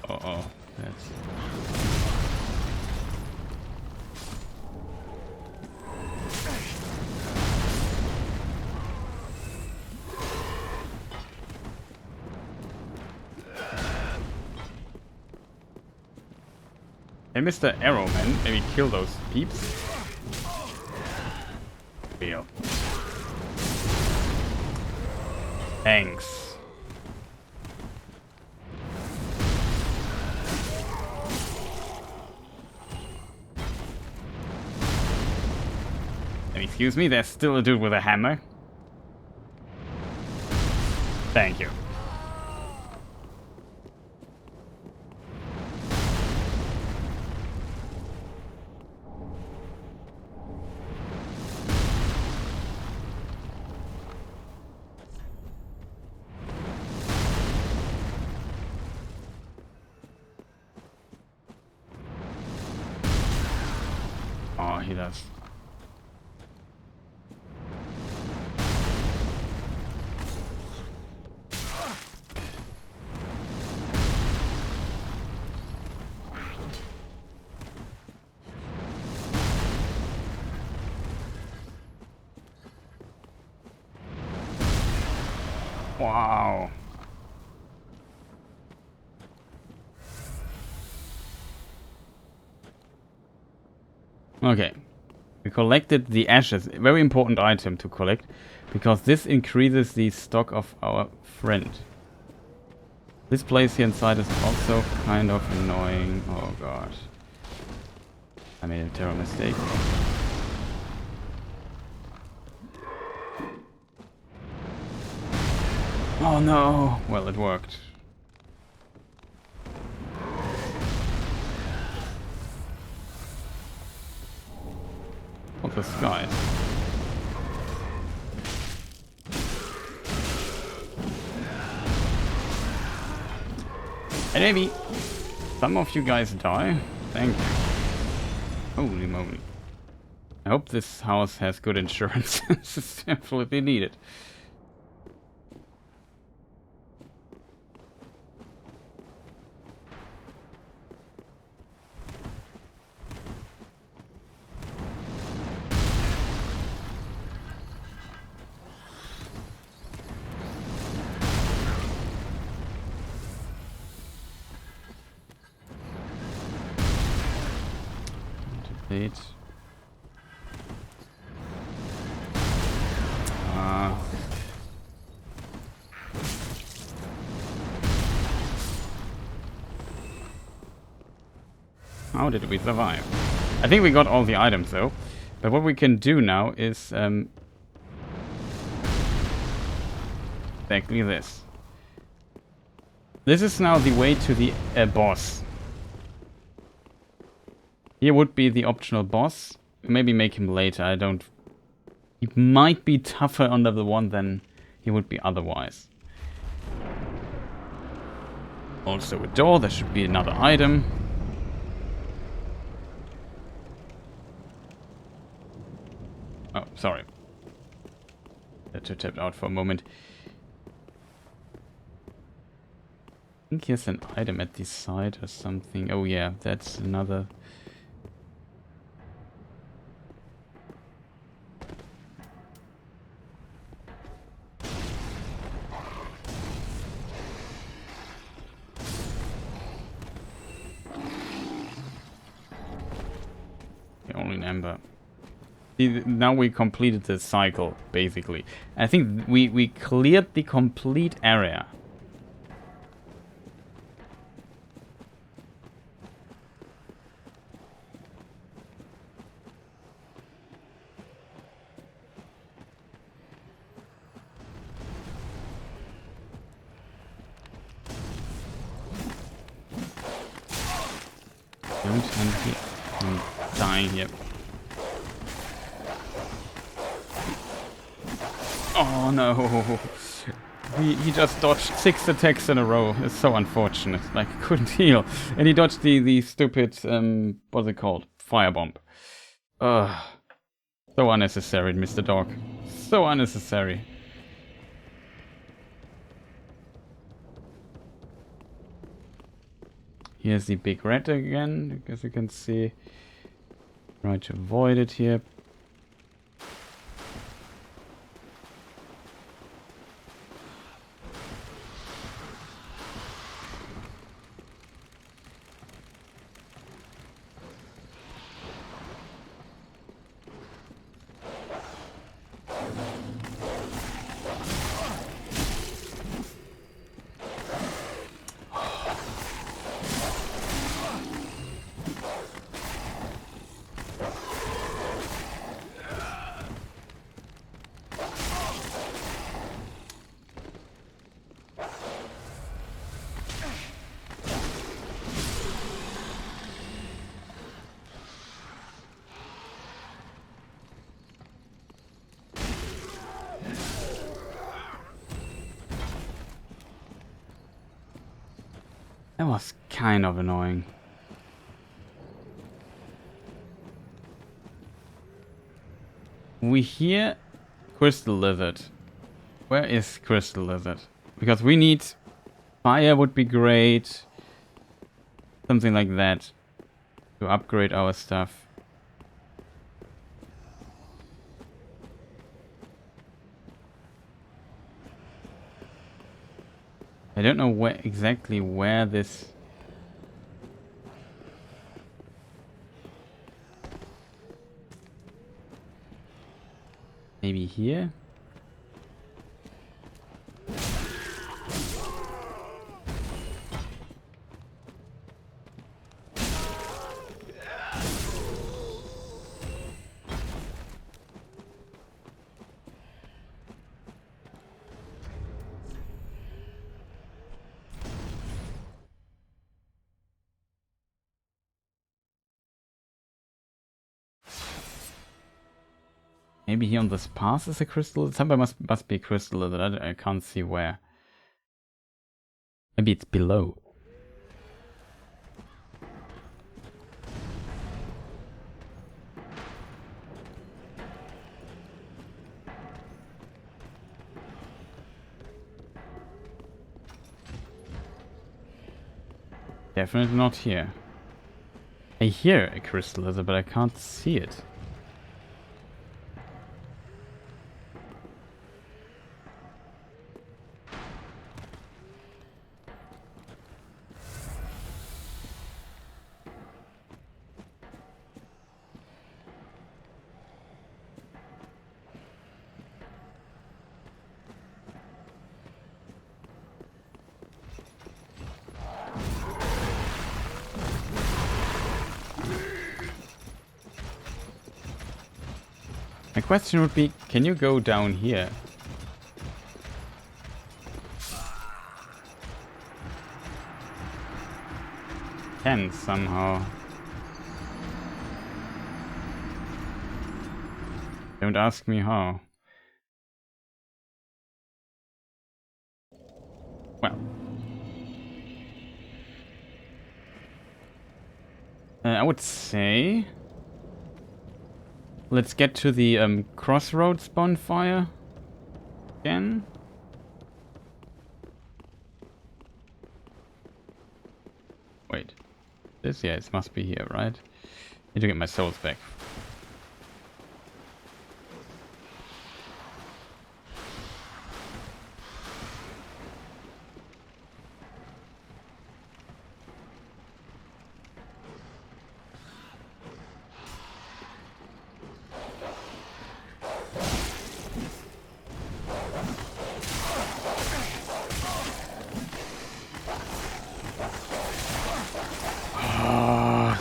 Uh-oh, that's... Hey, Mr. Arrowman, maybe kill those peeps. Deal. Thanks. Excuse me, there's still a dude with a hammer. Thank you. Oh, he does. Wow. Okay. We collected the ashes. A very important item to collect, because this increases the stock of our friend. This place here inside is also kind of annoying. Oh god. I made a terrible mistake. Oh no! Well, it worked. What the skies? And maybe some of you guys die. Thank you. Holy moly. I hope this house has good insurance. This is absolutely needed. How did we survive? I think we got all the items though. But what we can do now is exactly this. This is now the way to the boss. Here would be the optional boss. Maybe make him later. I don't... He might be tougher on level 1 than he would be otherwise. Also a door. There should be another item. Oh, sorry. Had to tap out for a moment. I think here's an item at the side or something. Oh yeah, that's another... Only an ember. Now we completed the cycle, basically. I think we cleared the complete area. point, and I'm dying here. Oh no! He just dodged 6 attacks in a row. It's so unfortunate. Like, he couldn't heal. And he dodged the stupid, what's it called? Firebomb. Ugh. So unnecessary, Mr. Dog. So unnecessary. Here's the big rat again, as you can see. Try to avoid it here. That was kind of annoying. We hear Crystal Lizard. Where is Crystal Lizard? Because we need... Fire would be great. Something like that. To upgrade our stuff. I don't know where exactly where this... Maybe here? Maybe here on this path is a crystal. Somewhere must be a crystal that I can't see where. Maybe it's below. Definitely not here. I hear a crystal lizard, but I can't see it. My question would be, can you go down here? Can somehow. Don't ask me how. Well. I would say... Let's get to the crossroads bonfire again. Wait. This? Yeah, it must be here, right? Need to get my souls back.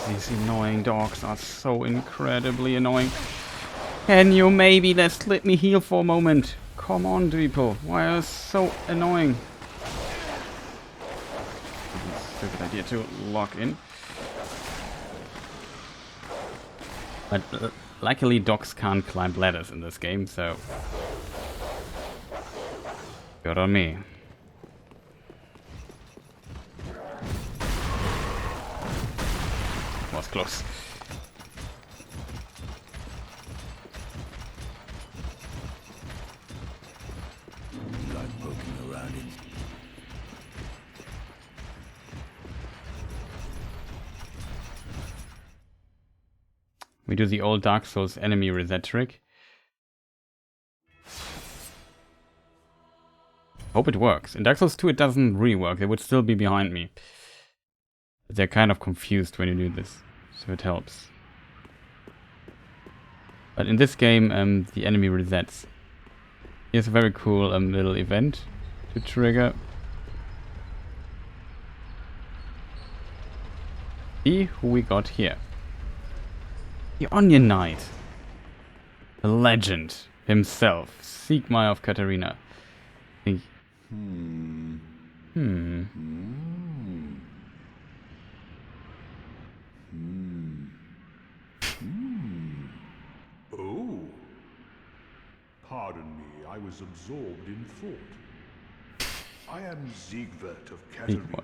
These annoying dogs are so incredibly annoying. Can you maybe just let me heal for a moment? Come on, people. Why are you so annoying? Stupid idea to lock in. But luckily dogs can't climb ladders in this game, so... Good on me. Was close. Like poking around it. We do the old Dark Souls enemy reset trick. Hope it works. In Dark Souls 2 it doesn't really work. They would still be behind me. But they're kind of confused when you do this, so it helps. But in this game, the enemy resets. Here's a very cool little event to trigger. See who we got here. The Onion Knight. The legend himself. Siegmeyer of Katarina. Oh. Pardon me, I was absorbed in thought. I am Siegwart of Katarina.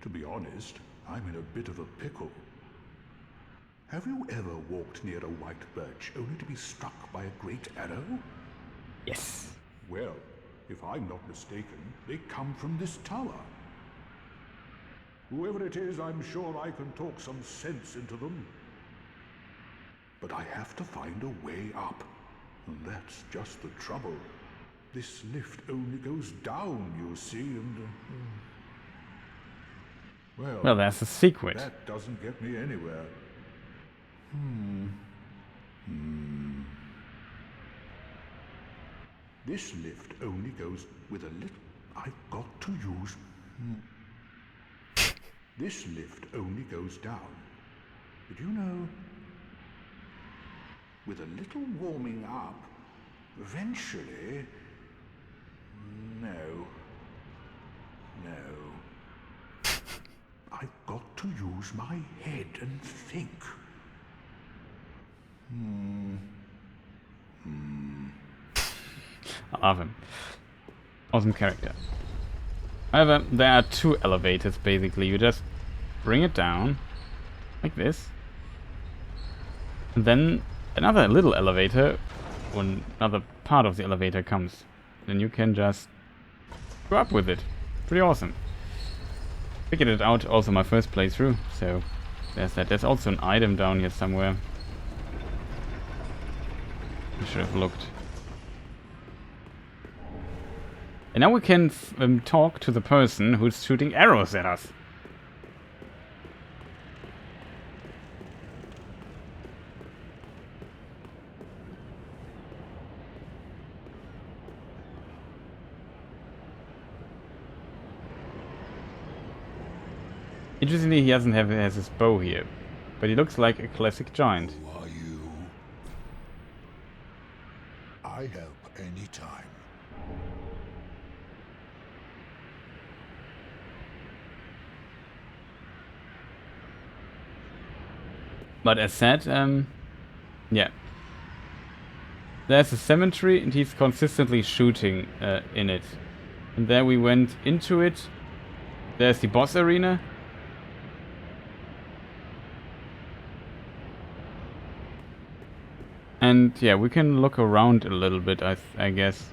To be honest, I'm in a bit of a pickle. Have you ever walked near a white birch only to be struck by a great arrow? Yes. Well, if I'm not mistaken, they come from this tower. Whoever it is, I'm sure I can talk some sense into them. But I have to find a way up. And that's just the trouble. This lift only goes down, you see, and... well, that's a secret. That doesn't get me anywhere. This lift only goes with a little... I've got to use... This lift only goes down. But you know, with a little warming up, eventually... No. I've got to use my head and think. I love him. Awesome character. However, there are two elevators basically. You just bring it down, like this. And then another little elevator, when another part of the elevator comes. Then you can just go up with it. Pretty awesome. Figured it out also my first playthrough, so there's that. There's also an item down here somewhere. I should have looked. And now we can talk to the person who's shooting arrows at us. Interestingly, he doesn't have his bow here, but he looks like a classic giant. Who are you? I help anytime. But as said, yeah. There's a cemetery and he's consistently shooting in it. And there we went into it. There's the boss arena. And yeah, we can look around a little bit, I guess.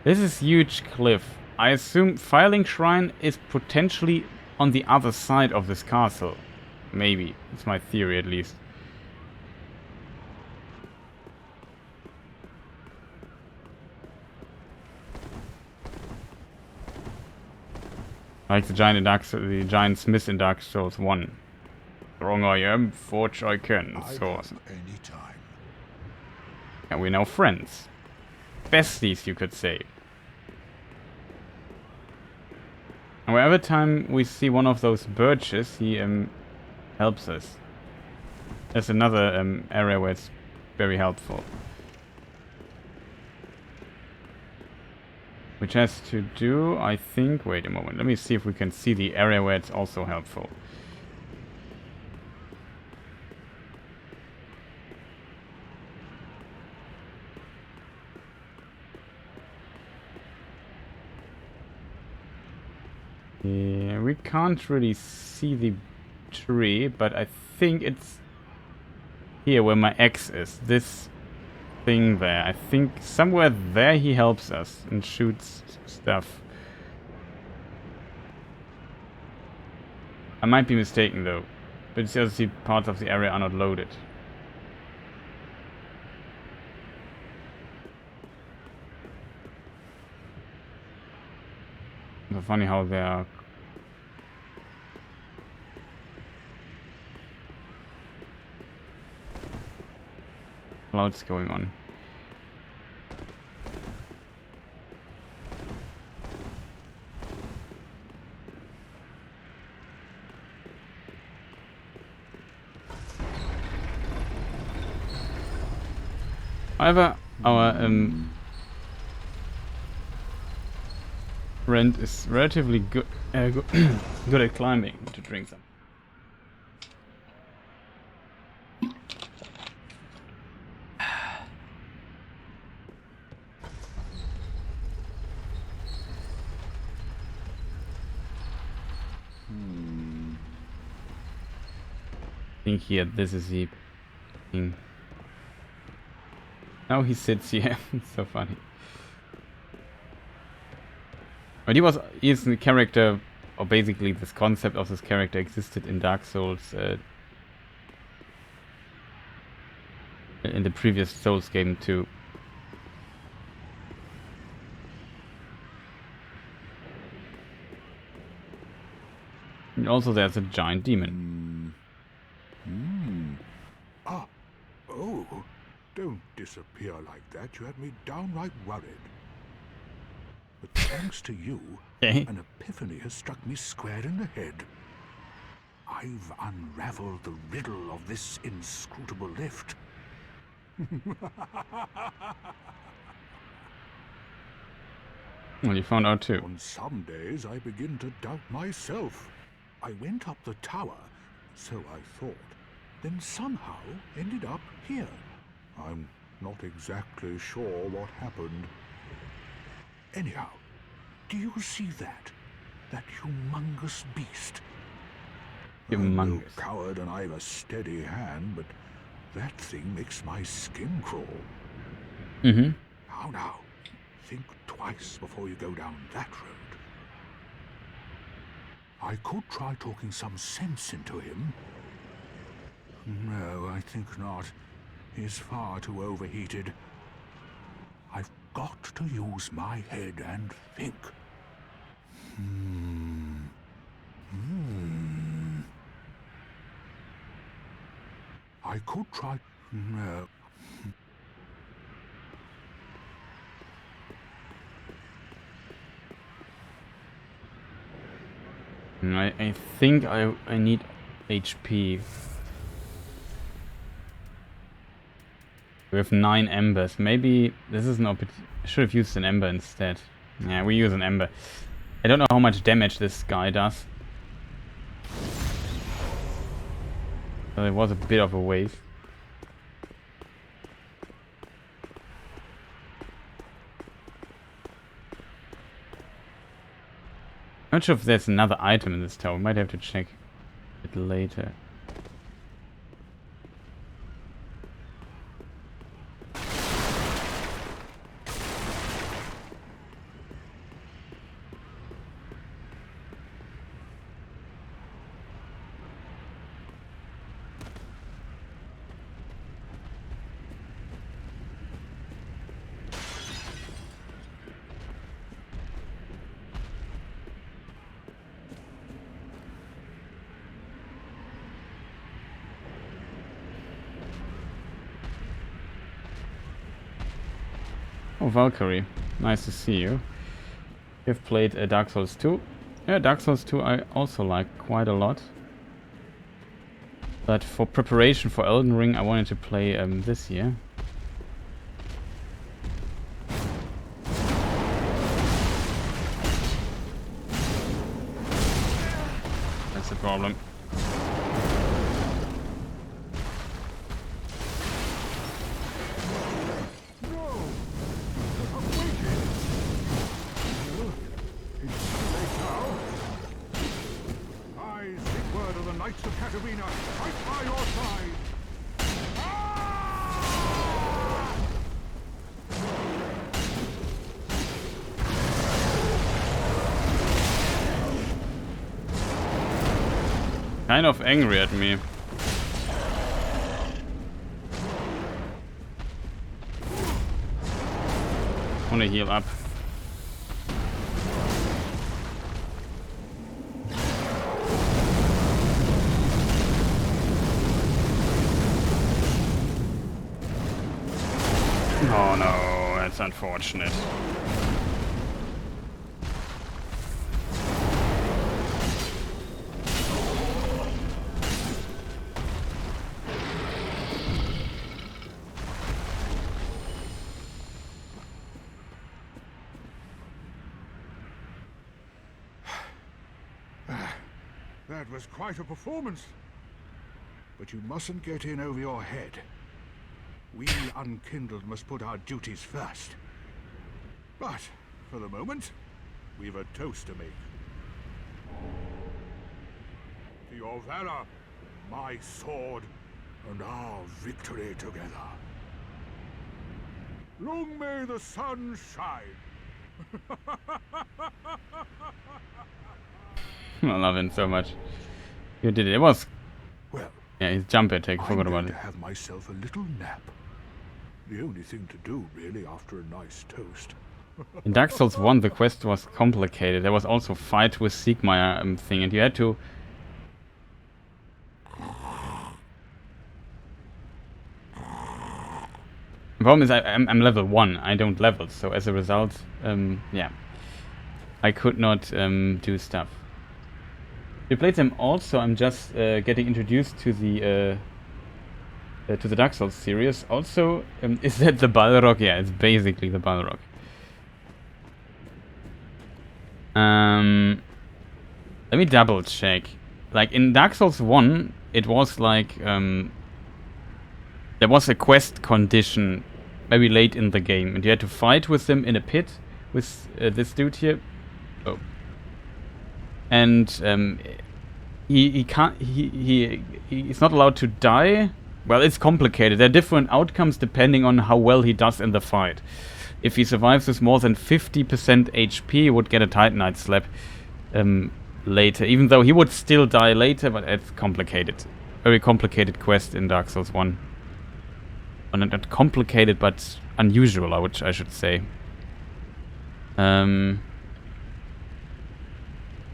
This is huge cliff. I assume Filing Shrine is potentially on the other side of this castle. Maybe. It's my theory at least. Like the giant smith in Dark Souls 1. Strong I am, forge I can. So awesome. And we're now friends. Besties, you could say. And wherever time we see one of those birches, he helps us. There's another area where it's very helpful. Which has to do, I think... Wait a moment, let me see if we can see the area where it's also helpful. Yeah, we can't really see the tree, but I think it's here where my X is. This thing there. I think somewhere there he helps us and shoots stuff. I might be mistaken though, but it's just the parts of the area are not loaded. It's funny how there are clouds going on. However, our friend is relatively good good at climbing. To drink some. I think here, this is the thing. Now he sits here. It's so funny. But he is the character, or basically this concept of this character existed in Dark Souls in the previous Souls game too. And also there's a giant demon. Ah, oh, don't disappear like that. You had me downright worried. But thanks to you, an epiphany has struck me square in the head. I've unraveled the riddle of this inscrutable lift. Well, you found out too. On some days I begin to doubt myself. I went up the tower, so I thought, then somehow ended up here. I'm not exactly sure what happened. Anyhow, do you see that? That humongous beast? I'm no coward and I've a steady hand, but that thing makes my skin crawl. Mm-hmm. How now? Think twice before you go down that road. I could try talking some sense into him. No, I think not. He's far too overheated. I've got to use my head and think. I could try... No. I think I need HP. We have 9 embers. Maybe this is an opportunity. I should have used an ember instead. Yeah, we use an ember. I don't know how much damage this guy does. But it was a bit of a waste. Not sure if there's another item in this tower. We might have to check it later. Oh, Valkyrie. Nice to see you. You've played Dark Souls 2. Yeah, Dark Souls 2 I also like quite a lot. But for preparation for Elden Ring, I wanted to play this year. That's the problem. kind of angry at me. Wanna heal up. Oh no, that's unfortunate. That was quite a performance. But you mustn't get in over your head. We Unkindled must put our duties first. But, for the moment, we've a toast to make. To your valor, my sword, and our victory together. Long may the sun shine. I love him so much. You did it. It was... Well, yeah, his jump attack. I forgot about I'm it. going to have myself a little nap. The only thing to do, really, after a nice toast. In Dark Souls 1, the quest was complicated. There was also fight with Siegmeyer thing, and you had to... The problem is I'm level 1. I don't level, so as a result, yeah. I could not do stuff. We played them also. I'm just getting introduced to the Dark Souls series. Also, is that the Balrog? Yeah, it's basically the Balrog. Let me double check. Like in Dark Souls 1, it was like there was a quest condition very late in the game, and you had to fight with them in a pit with this dude here. Oh. And he can't. He's not allowed to die. Well, it's complicated. There are different outcomes depending on how well he does in the fight. If he survives with more than 50% HP, he would get a Titanite slap later. Even though he would still die later, but it's complicated. Very complicated quest in Dark Souls 1. Well, not complicated, but unusual, I should say. Yeah,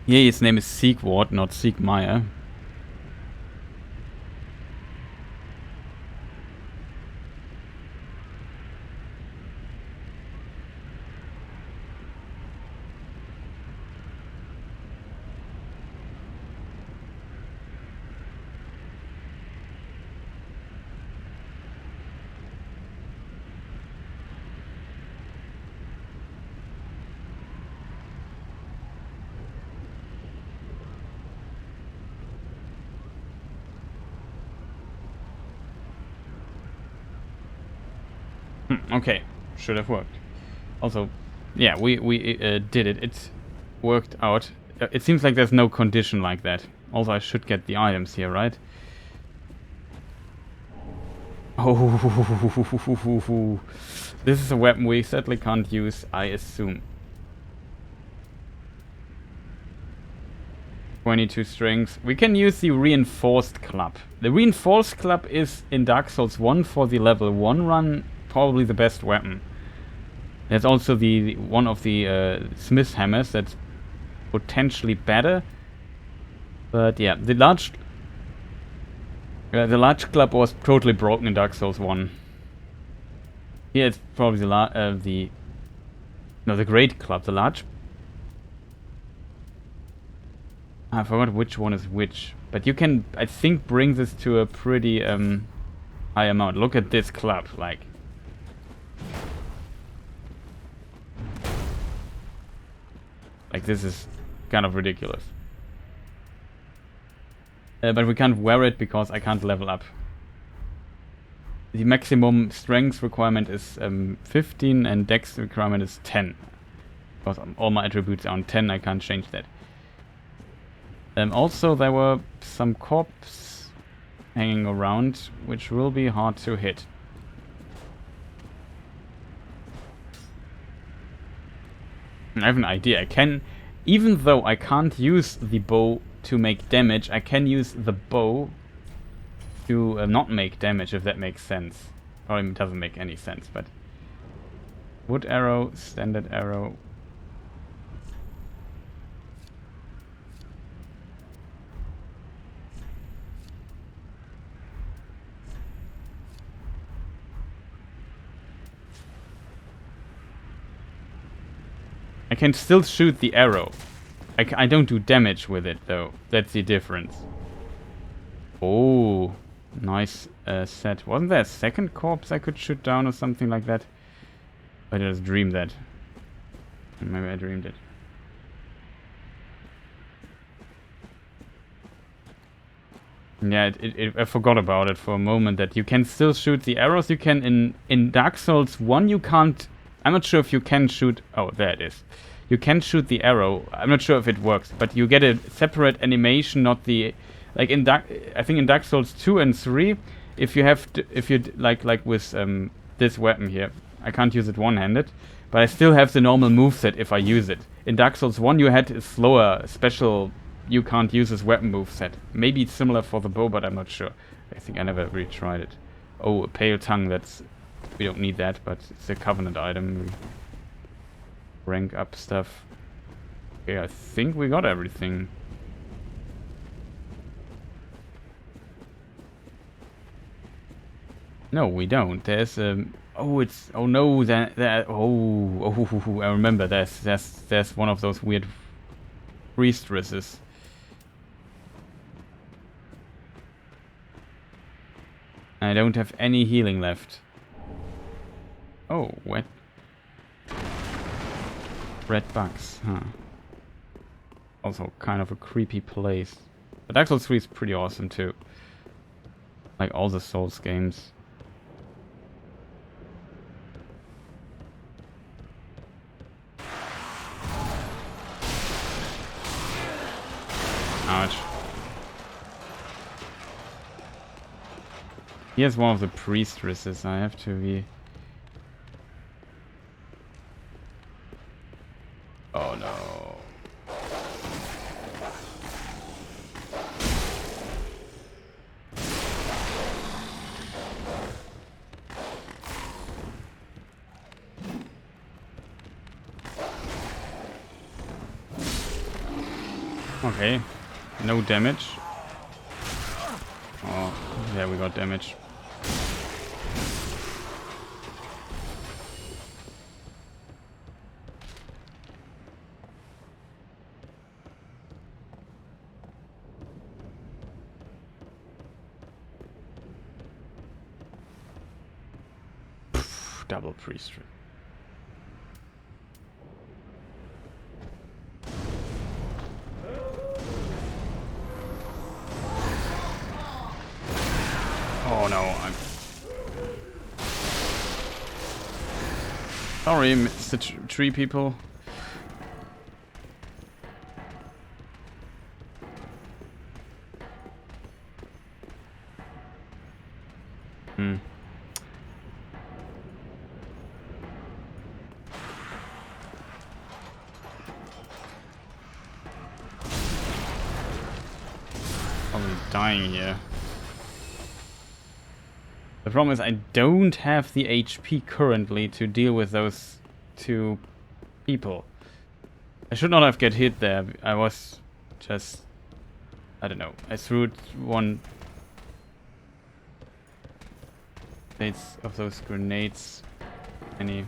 his name is Siegward, not Siegmeyer. Okay, should have worked. Also, yeah, we did it. It worked out. It seems like there's no condition like that. Also, I should get the items here, right? Oh, this is a weapon we certainly can't use, I assume. 22 strings. We can use the reinforced club. The reinforced club is in Dark Souls 1 for the level 1 run probably the best weapon. There's also the one of the smith hammers that's potentially better. But yeah, the large club was totally broken in Dark Souls 1. Here it's probably the great club, the large. I forgot which one is which, but you can, I think, bring this to a pretty high amount. Look at this club, like. Like, this is kind of ridiculous. But we can't wear it because I can't level up. The maximum strength requirement is 15 and dex requirement is 10. Because all my attributes are on 10, I can't change that. Also, there were some corpses hanging around, which will be hard to hit. I have an idea. I can, even though I can't use the bow to make damage, I can use the bow to not make damage, if that makes sense. Or it doesn't make any sense, but... Wood arrow, standard arrow. I can still shoot the arrow. I don't do damage with it, though. That's the difference. Oh, nice set. Wasn't there a second corpse I could shoot down or something like that? I just dreamed that. Maybe I dreamed it. Yeah, I forgot about it for a moment, that you can still shoot the arrows. You can in Dark Souls 1 you can't... I'm not sure if you can shoot... Oh, there it is. You can shoot the arrow. I'm not sure if it works, but you get a separate animation, not the... Like in I think in Dark Souls 2 and 3, if you have... if you... Like with this weapon here. I can't use it one-handed, but I still have the normal moveset if I use it. In Dark Souls 1 you had a slower, special... You can't use this weapon moveset. Maybe it's similar for the bow, but I'm not sure. I think I never really tried it. Oh, a pale tongue, that's... We don't need that, but it's a Covenant item. We rank up stuff. Okay, I think we got everything. No, we don't. There's oh, it's... Oh no, that... Oh, I remember. There's one of those weird priestesses. I don't have any healing left. Oh, wet. Red bugs, huh. Also kind of a creepy place. But Dark Souls 3 is pretty awesome too. Like all the Souls games. Ouch. Here's one of the priestesses. I have to be... Oh no. Okay. No damage. Oh, yeah, we got damage. Double priesthood. Oh no, I'm sorry, Mr. Tree people. Probably dying here. The problem is I don't have the HP currently to deal with those two people. I should not have get hit there. I was just... I don't know. I threw one... of those grenades. Any...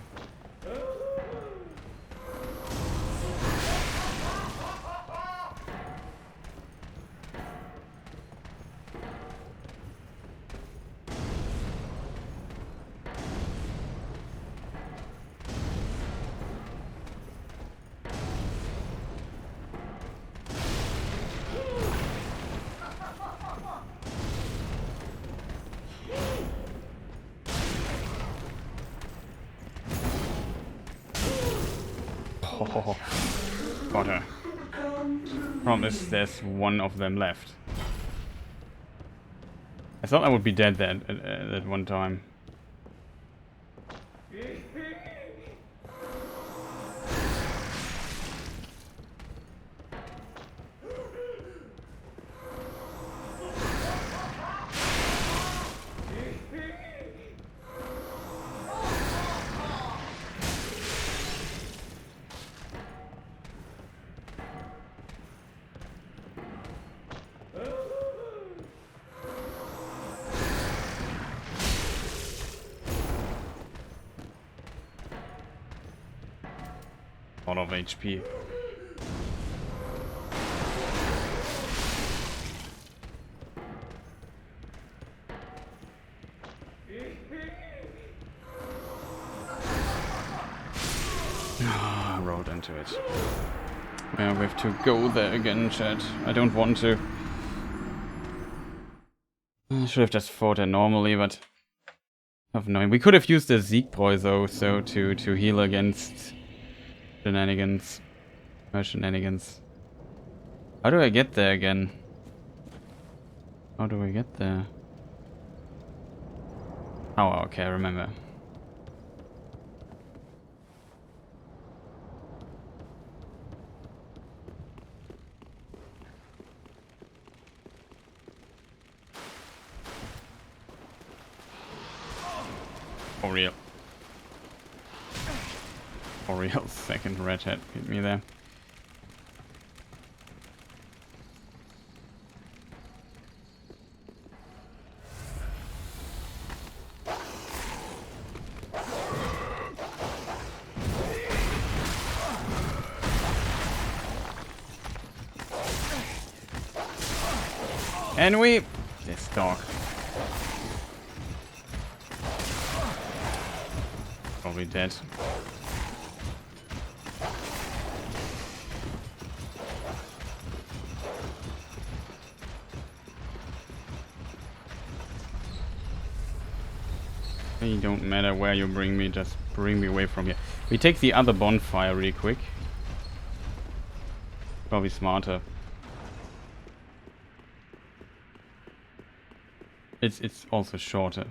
Oh, got her. Promise there's one of them left. I thought I would be dead there at one time. A lot of HP. Rolled into it. Yeah, we have to go there again, chat. I don't want to. I should have just fought there normally, but I have no. We could have used the Siegbräu though, so to heal against shenanigans. Shenanigans. How do I get there again? How do I get there? Oh, okay, I remember. Boreal. Boreal's second red hat hit me there. And we... This dog. Probably dead. It don't matter where you bring me, just bring me away from here. We take the other bonfire really quick. Probably smarter. It's also shorter.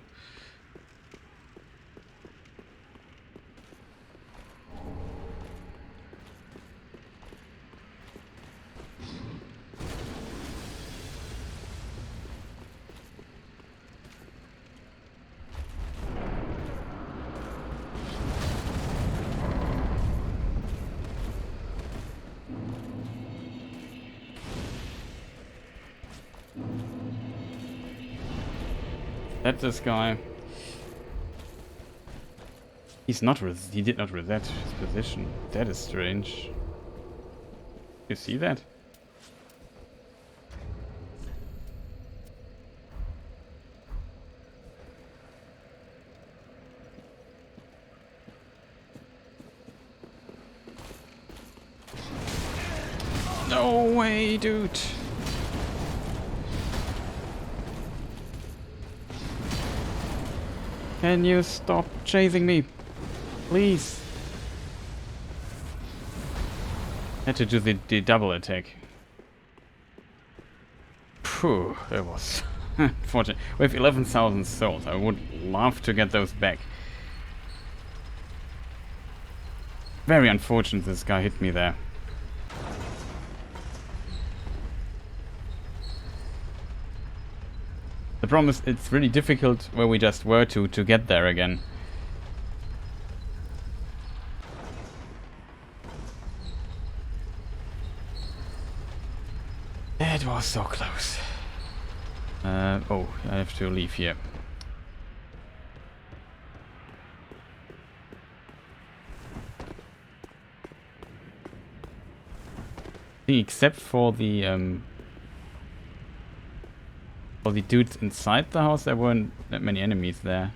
That's this guy. He did not reset his position. That is strange. You see that? No way, dude. Can you stop chasing me? Please. Had to do the double attack. Phew, that was unfortunate. We have 11,000 souls. I would love to get those back. Very unfortunate this guy hit me there. The problem is it's really difficult where we just were to get there again. It was so close. Oh, I have to leave here. Except for the dudes inside the house, there weren't that many enemies there.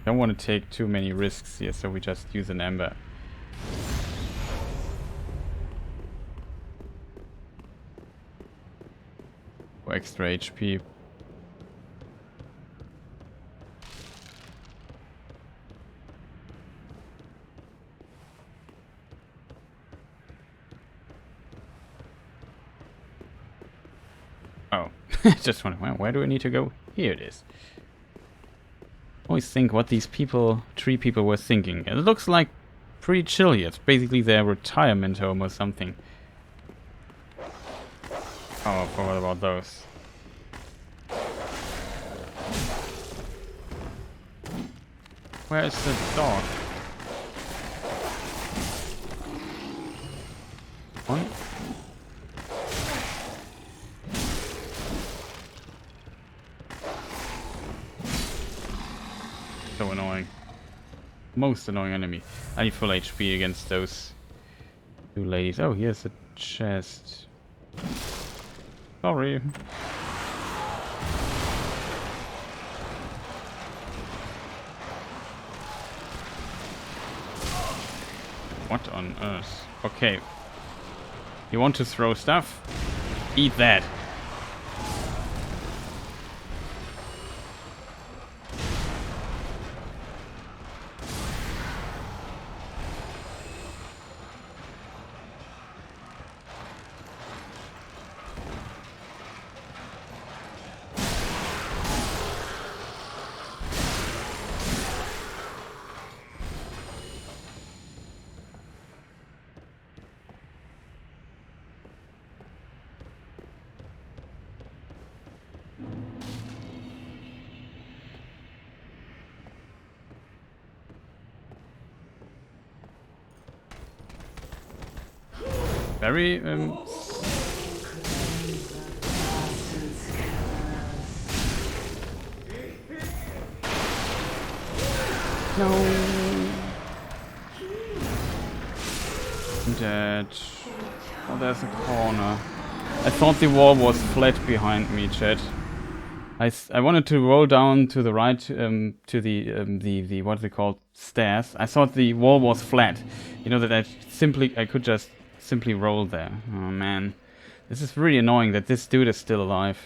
Don't want to take too many risks here, so we just use an ember. For extra HP. Oh, just wondering, where do I need to go? Here it is. Always think what these three people were thinking. It looks like pretty chill here. It's basically their retirement home or something. Oh, I forgot about those. Where is the dog? One. So annoying. Most annoying enemy. I need full HP against those two ladies. Oh, here's a chest. Sorry. What on earth? Okay. You want to throw stuff? Eat that. Very no. I'm dead. Oh, there's a corner. I thought the wall was flat behind me, chat. I wanted to roll down to the right, to the what's it called, stairs. I thought the wall was flat. You know that I could just simply roll there. Oh man, this is really annoying that this dude is still alive.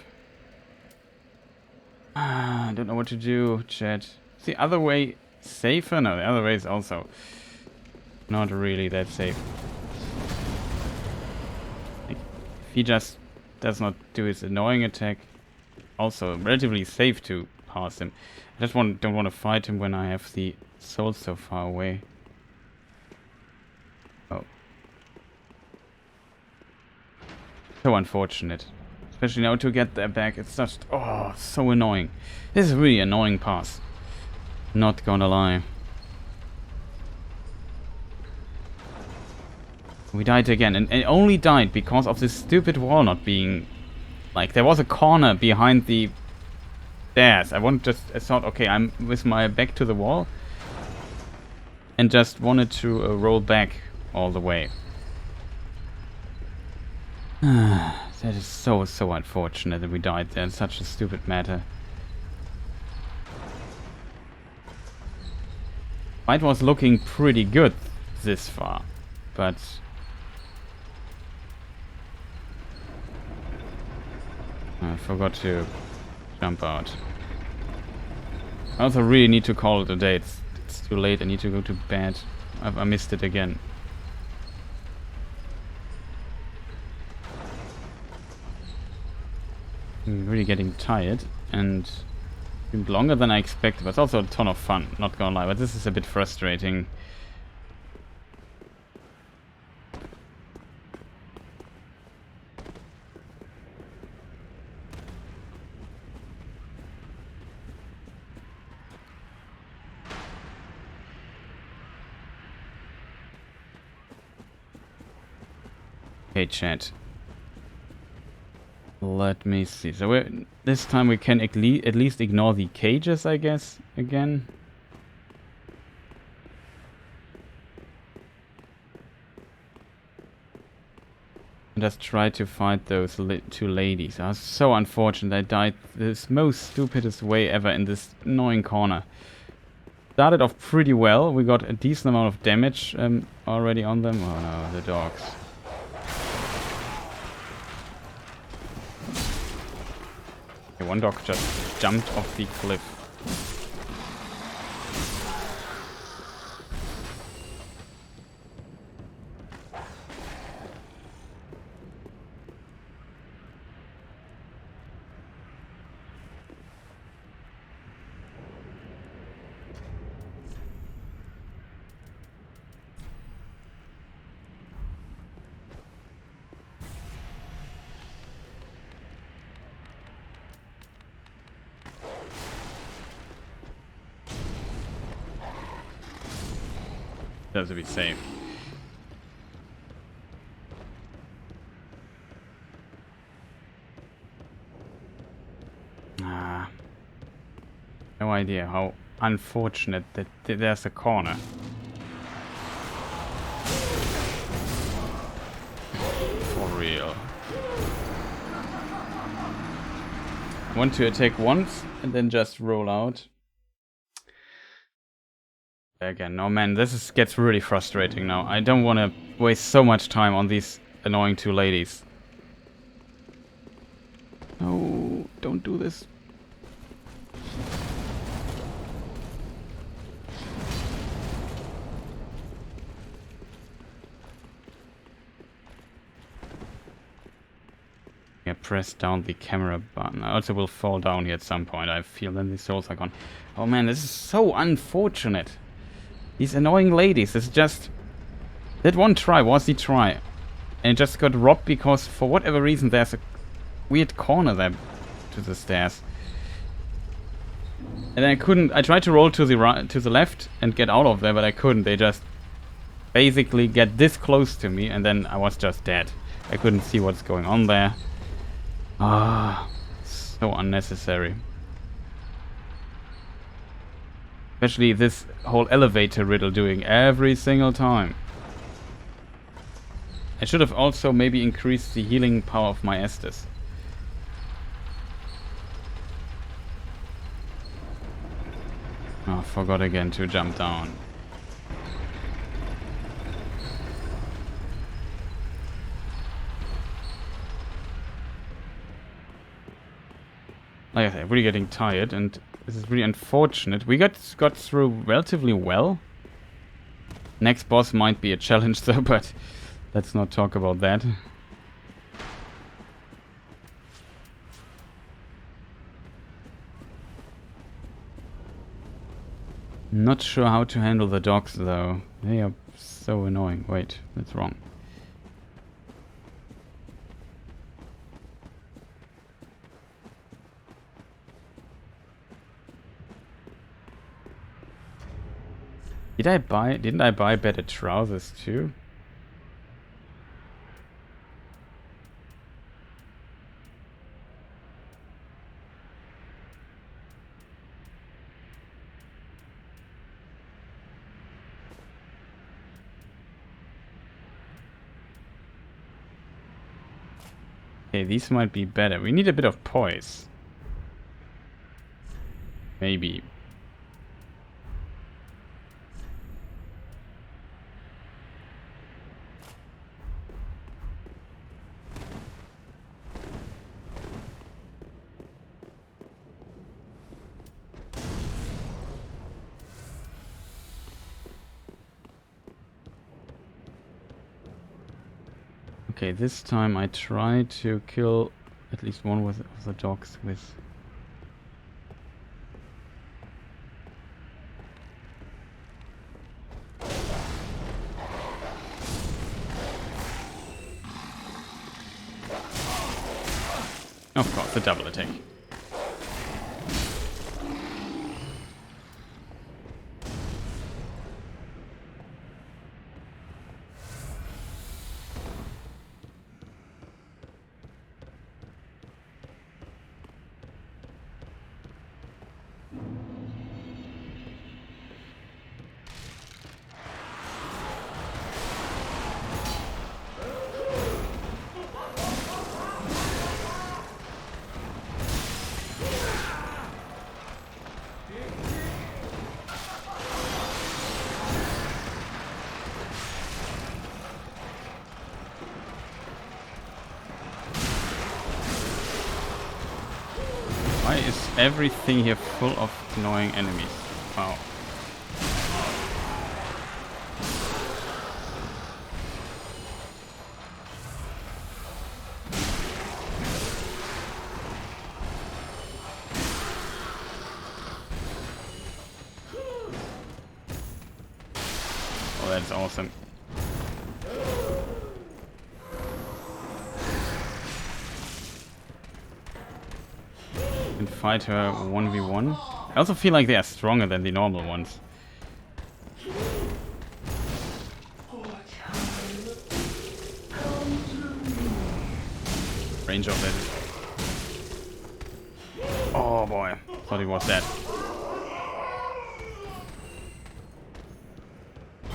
I don't know what to do, chat. Is the other way safer? No, the other way is also not really that safe. If he just does not do his annoying attack, also relatively safe to pass him. I just don't want to fight him when I have the soul so far away. Oh. So unfortunate. Especially now to get there back, it's just, oh, so annoying. This is a really annoying pass. Not gonna lie. We died again, and it only died because of this stupid wall not being... Like, there was a corner behind the stairs. I thought, okay, I'm with my back to the wall. And just wanted to roll back all the way. That is so unfortunate that we died there in such a stupid matter. Fight was looking pretty good this far, but... I forgot to jump out. I also really need to call it a day. It's too late. I need to go to bed. I missed it again. I'm really getting tired and longer than I expected, but it's also a ton of fun, not gonna lie, but this is a bit frustrating. Okay, chat. Let me see. So this time we can at least ignore the cages, I guess, again. And just try to fight those two ladies. I was so unfortunate. I died this most stupidest way ever in this annoying corner. Started off pretty well. We got a decent amount of damage already on them. Oh no, the dogs. One dog just jumped off the cliff. Just to be safe. idea how unfortunate that there's a corner. For real. Want to attack once and then just roll out. Again, no man, gets really frustrating now. I don't want to waste so much time on these annoying two ladies. No, don't do this. Yeah, press down the camera button. I also will fall down here at some point, I feel, then the souls are gone. Oh man, this is so unfortunate. These annoying ladies, it's just... That one try was the try. And it just got robbed because, for whatever reason, there's a weird corner there to the stairs. And I couldn't... I tried to roll to the right, to the left and get out of there, but I couldn't. They just basically get this close to me, and then I was just dead. I couldn't see what's going on there. Ah, so unnecessary. Especially this whole elevator riddle doing every single time. I should have also maybe increased the healing power of my Estes. Oh, forgot again to jump down. Like I said, really getting tired, and this is really unfortunate. We got through relatively well. Next boss might be a challenge though, but let's not talk about that. Not sure how to handle the dogs though. They are so annoying. Wait, that's wrong. Didn't I buy better trousers too? Okay, these might be better. We need a bit of poise. Maybe. Okay, this time I try to kill at least one of the dogs with... Of course, the double attack. Why is everything here full of annoying enemies? Wow. Oh, that's awesome. Fight her 1v1. I also feel like they are stronger than the normal ones. Range of it. Oh boy, thought it was that.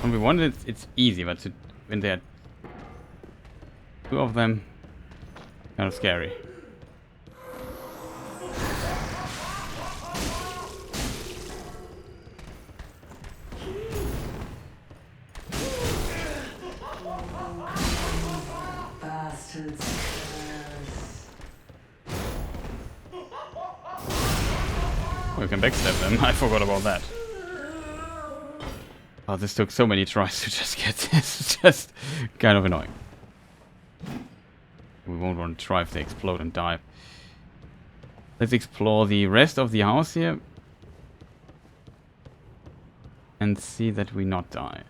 When we want it, it's easy, but when there are two of them, kind of scary. We can backstab them. I forgot about that. Oh, this took so many tries to just get this. It's just kind of annoying. We won't want to try if they explode and die. Let's explore the rest of the house here. And see that we not die.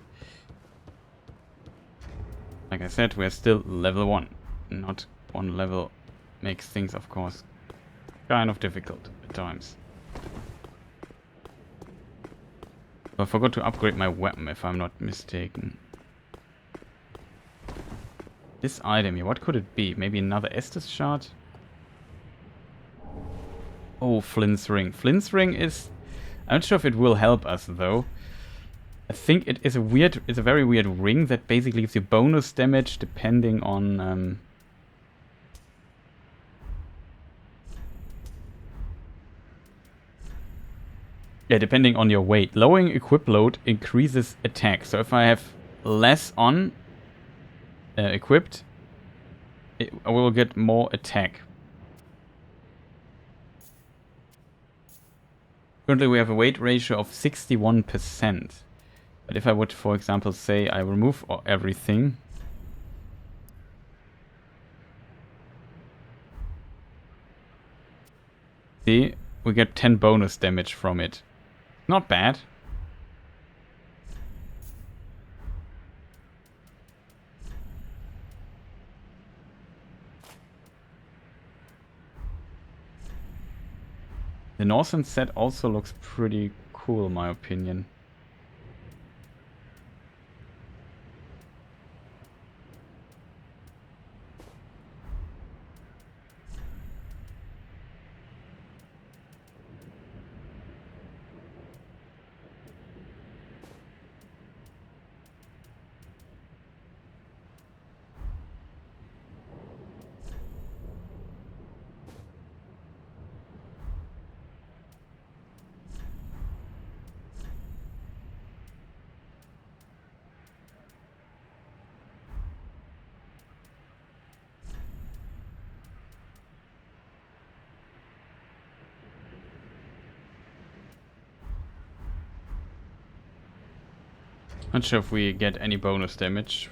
Like I said, we're still level 1. Not one level makes things, of course, kind of difficult at times. I forgot to upgrade my weapon, if I'm not mistaken. This item here, what could it be? Maybe another Estus shard? Oh, Flint's ring. Flint's ring is... I'm not sure if it will help us, though. I think it is it's a very weird ring that basically gives you bonus damage depending on... Yeah, depending on your weight. Lowering equip load increases attack. So if I have less on equipped, I will get more attack. Currently we have a weight ratio of 61%. But if I would, for example, say I remove everything... See, we get 10 bonus damage from it. Not bad. The northern set also looks pretty cool, in my opinion. Not sure if we get any bonus damage.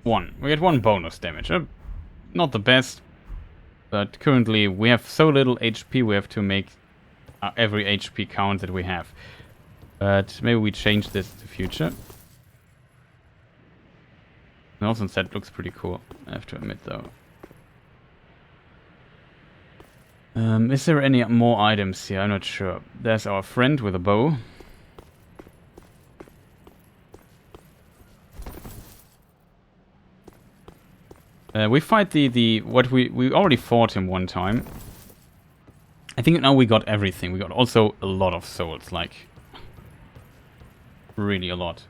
1. We get 1 bonus damage. Not the best, but currently we have so little HP, we have to make every HP count that we have. But maybe we change this in the future. The Northern set looks pretty cool, I have to admit, though. Is there any more items here? I'm not sure. There's our friend with a bow. We fight we already fought him one time. I think now we got everything. We got also a lot of souls, like really a lot.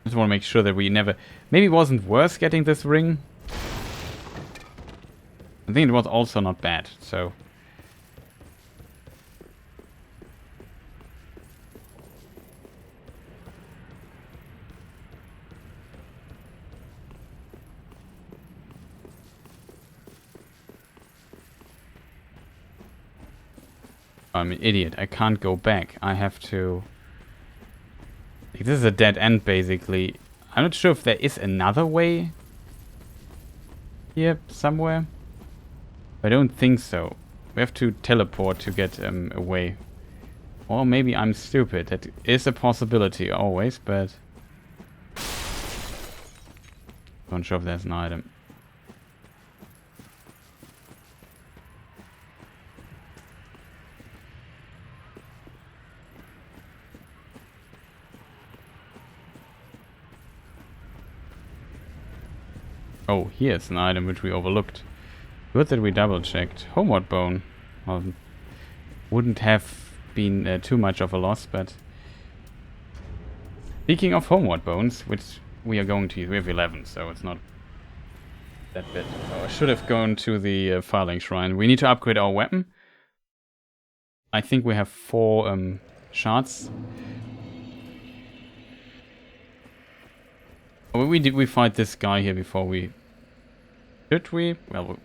Just want to make sure that we never... Maybe it wasn't worth getting this ring. I think it was also not bad, so... I'm an idiot. I can't go back. I have to... This is a dead end, basically. I'm not sure if there is another way here somewhere. I don't think so. We have to teleport to get away. Or maybe I'm stupid. That is a possibility always, but... Not sure if there's an item. Oh, here's an item which we overlooked. Good that we double-checked. Homeward Bone. Well, wouldn't have been too much of a loss, but... Speaking of Homeward Bones, which we are going to use, we have 11, so it's not that bad. Oh, I should have gone to the Filing Shrine. We need to upgrade our weapon. I think we have 4 shards. Oh, we fight this guy here before we... Did we? Well...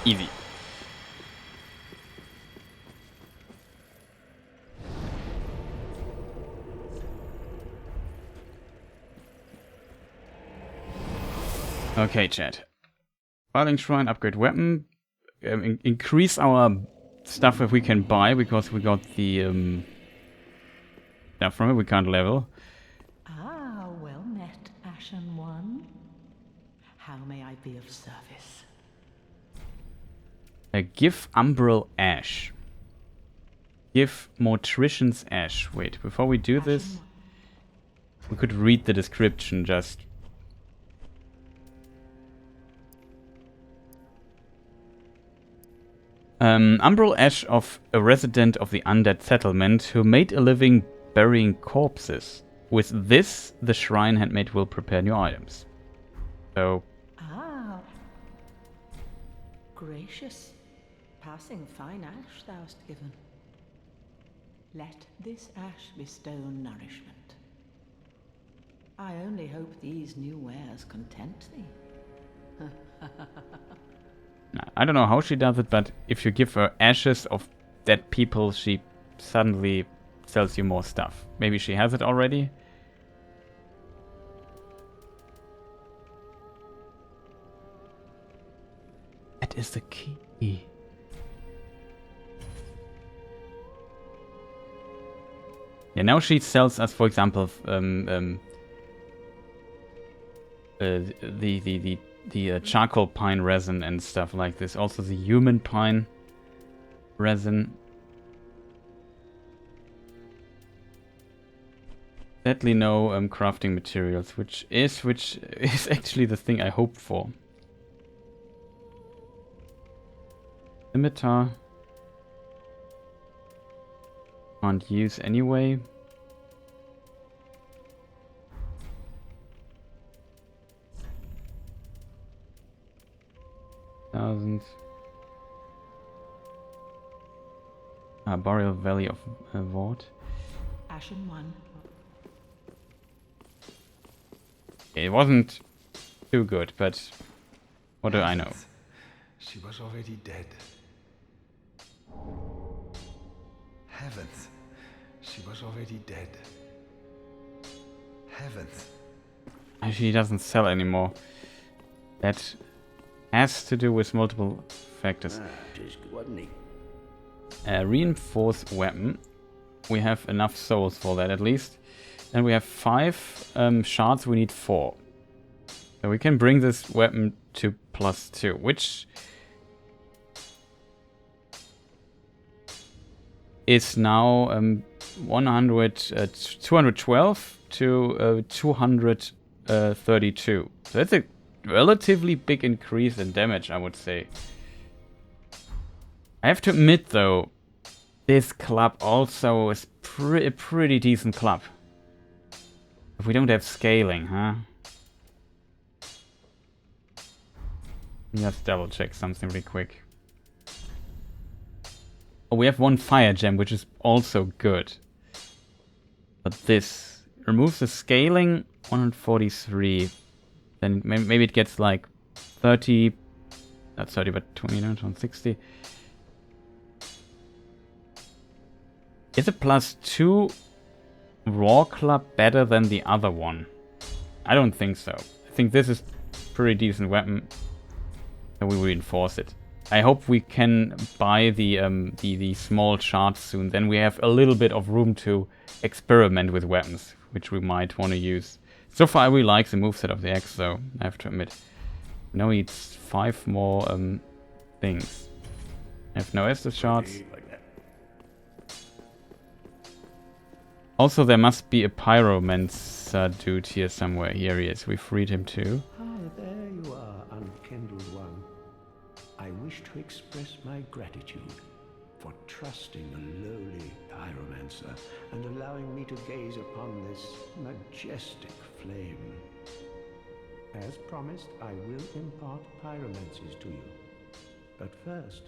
Easy. Okay, chat. Filing Shrine, upgrade weapon. Increase our stuff if we can buy, because we got the stuff from it we can't level. Ah, well met, Ashen One. How may I be of service? Give Umbral Ash. Give Mortician's Ash. Wait, before we do this, we could read the description just. Umbral Ash of a resident of the Undead Settlement who made a living burying corpses. With this, the shrine handmaid will prepare new items. So... Ah. Gracious. Passing fine ash thou'st given. Let this ash bestow nourishment. I only hope these new wares content thee. I don't know how she does it, but if you give her ashes of dead people, she suddenly sells you more stuff. Maybe she has it already? That is the key. Yeah, now she sells us, for example, the charcoal pine resin and stuff like this. Also the human pine resin. Sadly no crafting materials, which is actually the thing I hope for. Scimitar. Can't use anyway. Thousands. Boreal Valley of Ward. Ashen One. It wasn't too good, but what do I know? She was already dead. Heavens, she was already dead. Heavens. She doesn't sell anymore. That has to do with multiple factors. Reinforced weapon. We have enough souls for that at least. And we have 5 shards, we need 4. So we can bring this weapon to +2, which is now 212 to 232. So that's a relatively big increase in damage, I would say. I have to admit though, this club also is a pretty decent club. If we don't have scaling, huh? Let's double check something really quick. Oh, we have 1 fire gem, which is also good. But this removes the scaling, 143. Then maybe it gets like 30, not 30, but 29, 160. Is a +2 raw club better than the other one? I don't think so. I think this is pretty decent weapon. So we reinforce it. I hope we can buy the small shards soon. Then we have a little bit of room to experiment with weapons, which we might want to use. So far I really like the moveset of the axe though, I have to admit. Now it's 5 more things. I have no Estus shards. Also, there must be a pyromancer dude here somewhere. Here he is. We freed him too. Ah, there you are, unkindled one. I wish to express my gratitude for trusting a lowly pyromancer and allowing me to gaze upon this majestic flame. As promised, I will impart pyromancies to you. But first,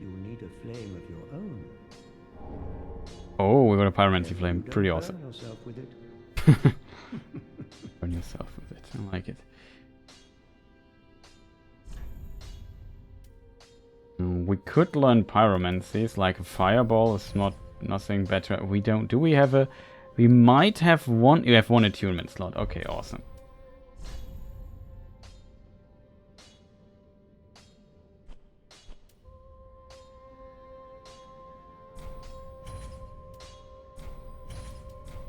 you'll need a flame of your own. Oh, we got a pyromancy flame. Pretty awesome. Burn yourself with it. Burn yourself with it. I like it. We could learn pyromancies, like a fireball is nothing better. We don't. Do we have a? We might have one. You have one attunement slot. Okay, awesome.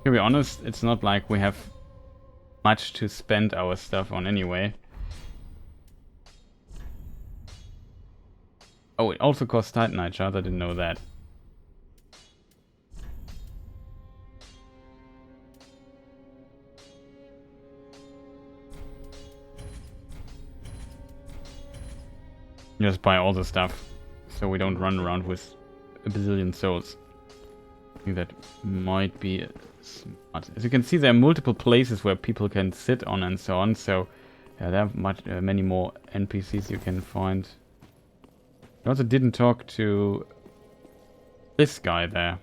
To be honest, it's not like we have much to spend our stuff on anyway. Oh, it also costs Titanite shards. I didn't know that. Just buy all the stuff, so we don't run around with a bazillion souls. I think that might be smart. As you can see, there are multiple places where people can sit on and so on. So yeah, there are many more NPCs you can find. I also didn't talk to this guy there.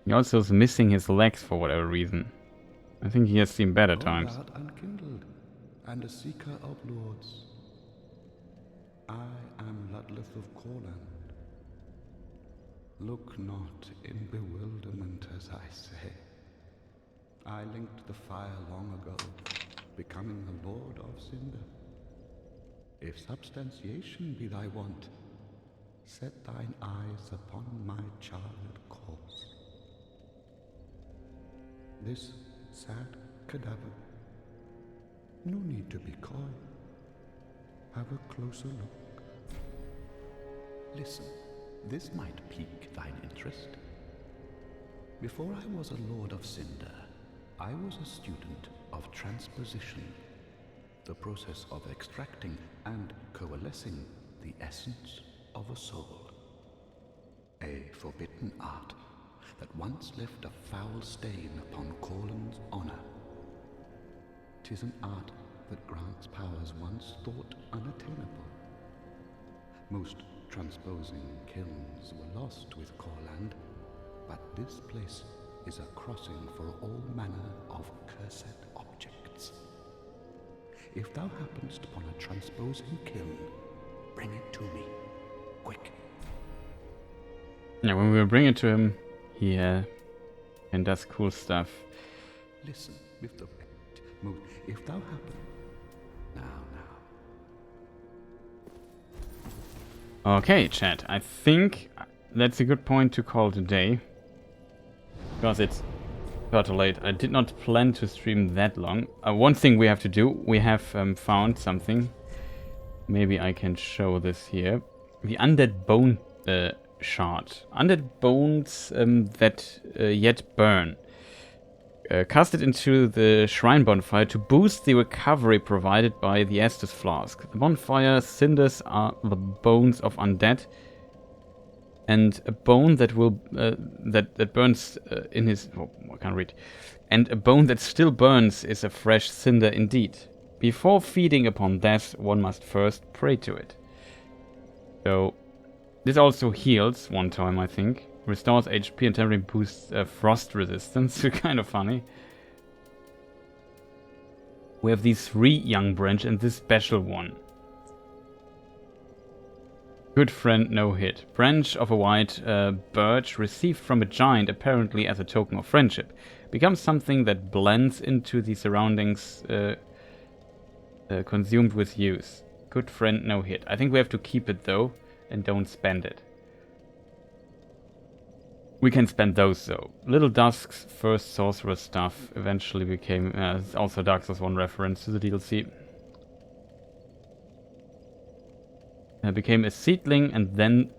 He also is missing his legs for whatever reason. I think he has seen better times. Unkindled, and a seeker of lords. I am Ludleth of Corland. Look not in bewilderment as I say. I linked the fire long ago, becoming the Lord of Cinder. If substantiation be thy want, set thine eyes upon my charred corpse. This sad cadaver. No need to be coy. Have a closer look. Listen, this might pique thine interest. Before I was a Lord of Cinder, I was a student of transposition, the process of extracting and coalescing the essence of a soul. A forbidden art that once left a foul stain upon Corland's honor. 'Tis an art that grants powers once thought unattainable. Most transposing kilns were lost with Corland, but this place is a crossing for all manner of cursed objects. If thou happenest upon a transposing kiln, bring it to me, quick. Yeah, when we bring it to him, he and does cool stuff. Listen with the if thou happen. Now. Okay, chat. I think that's a good point to call today. Because it's further late. I did not plan to stream that long. One thing we have to do, we have found something. Maybe I can show this here. The Undead Bone shard. Undead bones that yet burn. Cast it into the shrine bonfire to boost the recovery provided by the Estus flask. The bonfire cinders are the bones of undead, and a bone that will that burns in his. Oh, I can't read. And a bone that still burns is a fresh cinder indeed. Before feeding upon death, one must first pray to it. So this also heals one time, I think. Restores HP and temporarily boosts frost resistance. Kind of funny. We have these 3 young branch and this special one. Good friend, no hit. Branch of a white birch received from a giant, apparently as a token of friendship. Becomes something that blends into the surroundings consumed with use. Good friend, no hit. I think we have to keep it though and don't spend it. We can spend those though. Little Dusk's first sorcerer stuff eventually became also Dark Souls 1 reference to the DLC. Became a seedling and then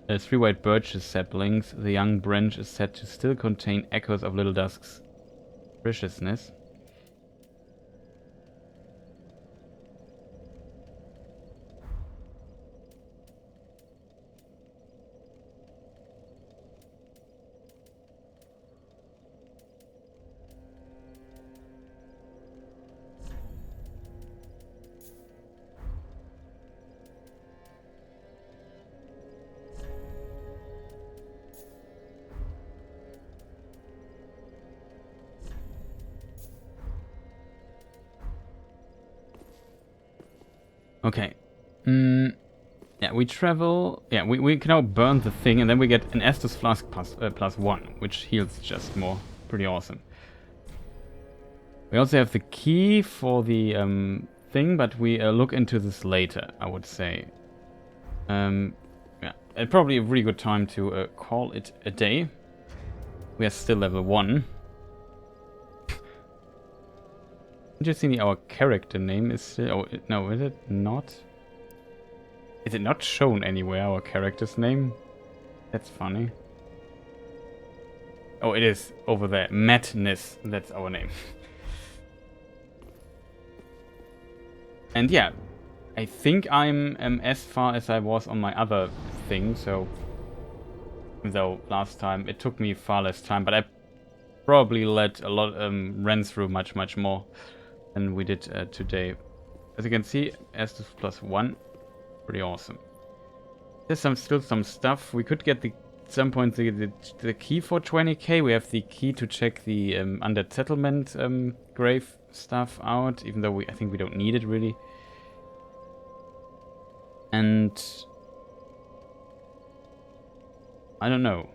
3 white birches saplings. The young branch is said to still contain echoes of Little Dusk's preciousness. Okay. Yeah, we travel. Yeah, we can now burn the thing, and then we get an Estus Flask plus 1, which heals just more. Pretty awesome. We also have the key for the thing, but we look into this later, I would say. Yeah, probably a really good time to call it a day. We are still level 1. Interestingly, our character name is still... Oh, no, is it not? Is it not shown anywhere, our character's name? That's funny. Oh, it is over there. Madness, that's our name. And yeah, I think I'm as far as I was on my other thing, so... Though last time it took me far less time, but I probably let a lot ran through much more than we did today. As you can see, Estus plus 1, pretty awesome. There's still some stuff. We could get at some point the key for 20k. We have the key to check the Undead Settlement grave stuff out, even though I think we don't need it really. And I don't know.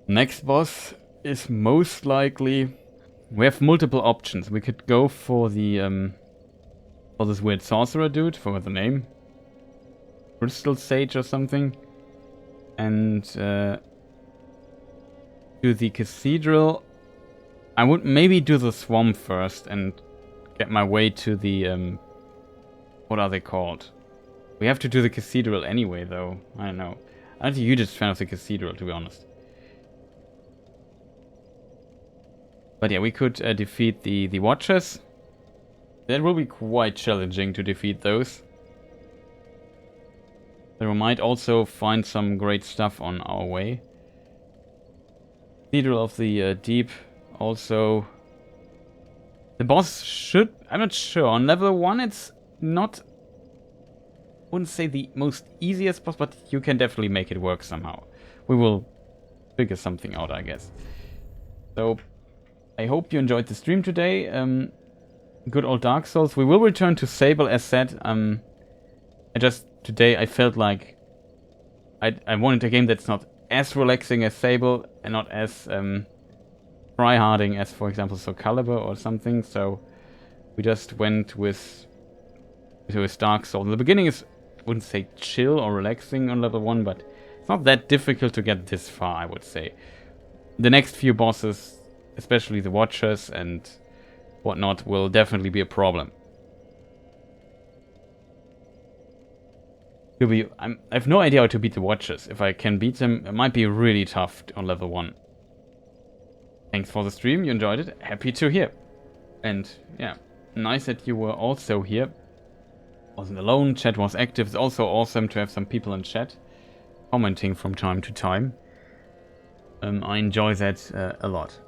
Next boss is most likely... We have multiple options. We could go for the for this weird sorcerer dude, forgot the name. Crystal Sage or something. And do the Cathedral. I would maybe do the swamp first and get my way to the what are they called? We have to do the Cathedral anyway though. I don't know. I'm not a hugest fan of the Cathedral, to be honest. But yeah, we could defeat the Watchers. That will be quite challenging to defeat those. But we might also find some great stuff on our way. Cathedral of the Deep also. The boss should... I'm not sure. On level 1 it's not... I wouldn't say the most easiest boss, but you can definitely make it work somehow. We will figure something out, I guess. So... I hope you enjoyed the stream today. Good old Dark Souls. We will return to Sable as said. Today I felt like I wanted a game that's not as relaxing as Sable and not as tryharding as, for example, Soulcalibur or something. So we just went with Dark Souls. The beginning is, I wouldn't say chill or relaxing on level 1, but it's not that difficult to get this far, I would say. The next few bosses, especially the Watchers and whatnot, will definitely be a problem. I have no idea how to beat the Watchers. If I can beat them, it might be really tough on level 1. Thanks for the stream, you enjoyed it. Happy to hear. And yeah, nice that you were also here. Wasn't alone, chat was active. It's also awesome to have some people in chat commenting from time to time. I enjoy that a lot.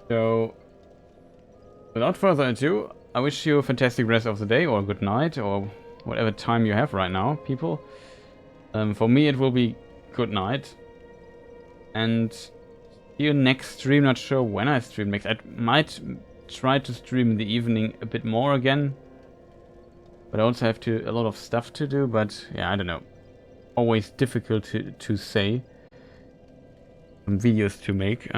So, without further ado, I wish you a fantastic rest of the day, or good night, or whatever time you have right now, people. For me, it will be good night. And see you next stream. Not sure when I stream next. I might try to stream in the evening a bit more again. But I also have a lot of stuff to do. But yeah, I don't know. Always difficult to say. Some videos to make.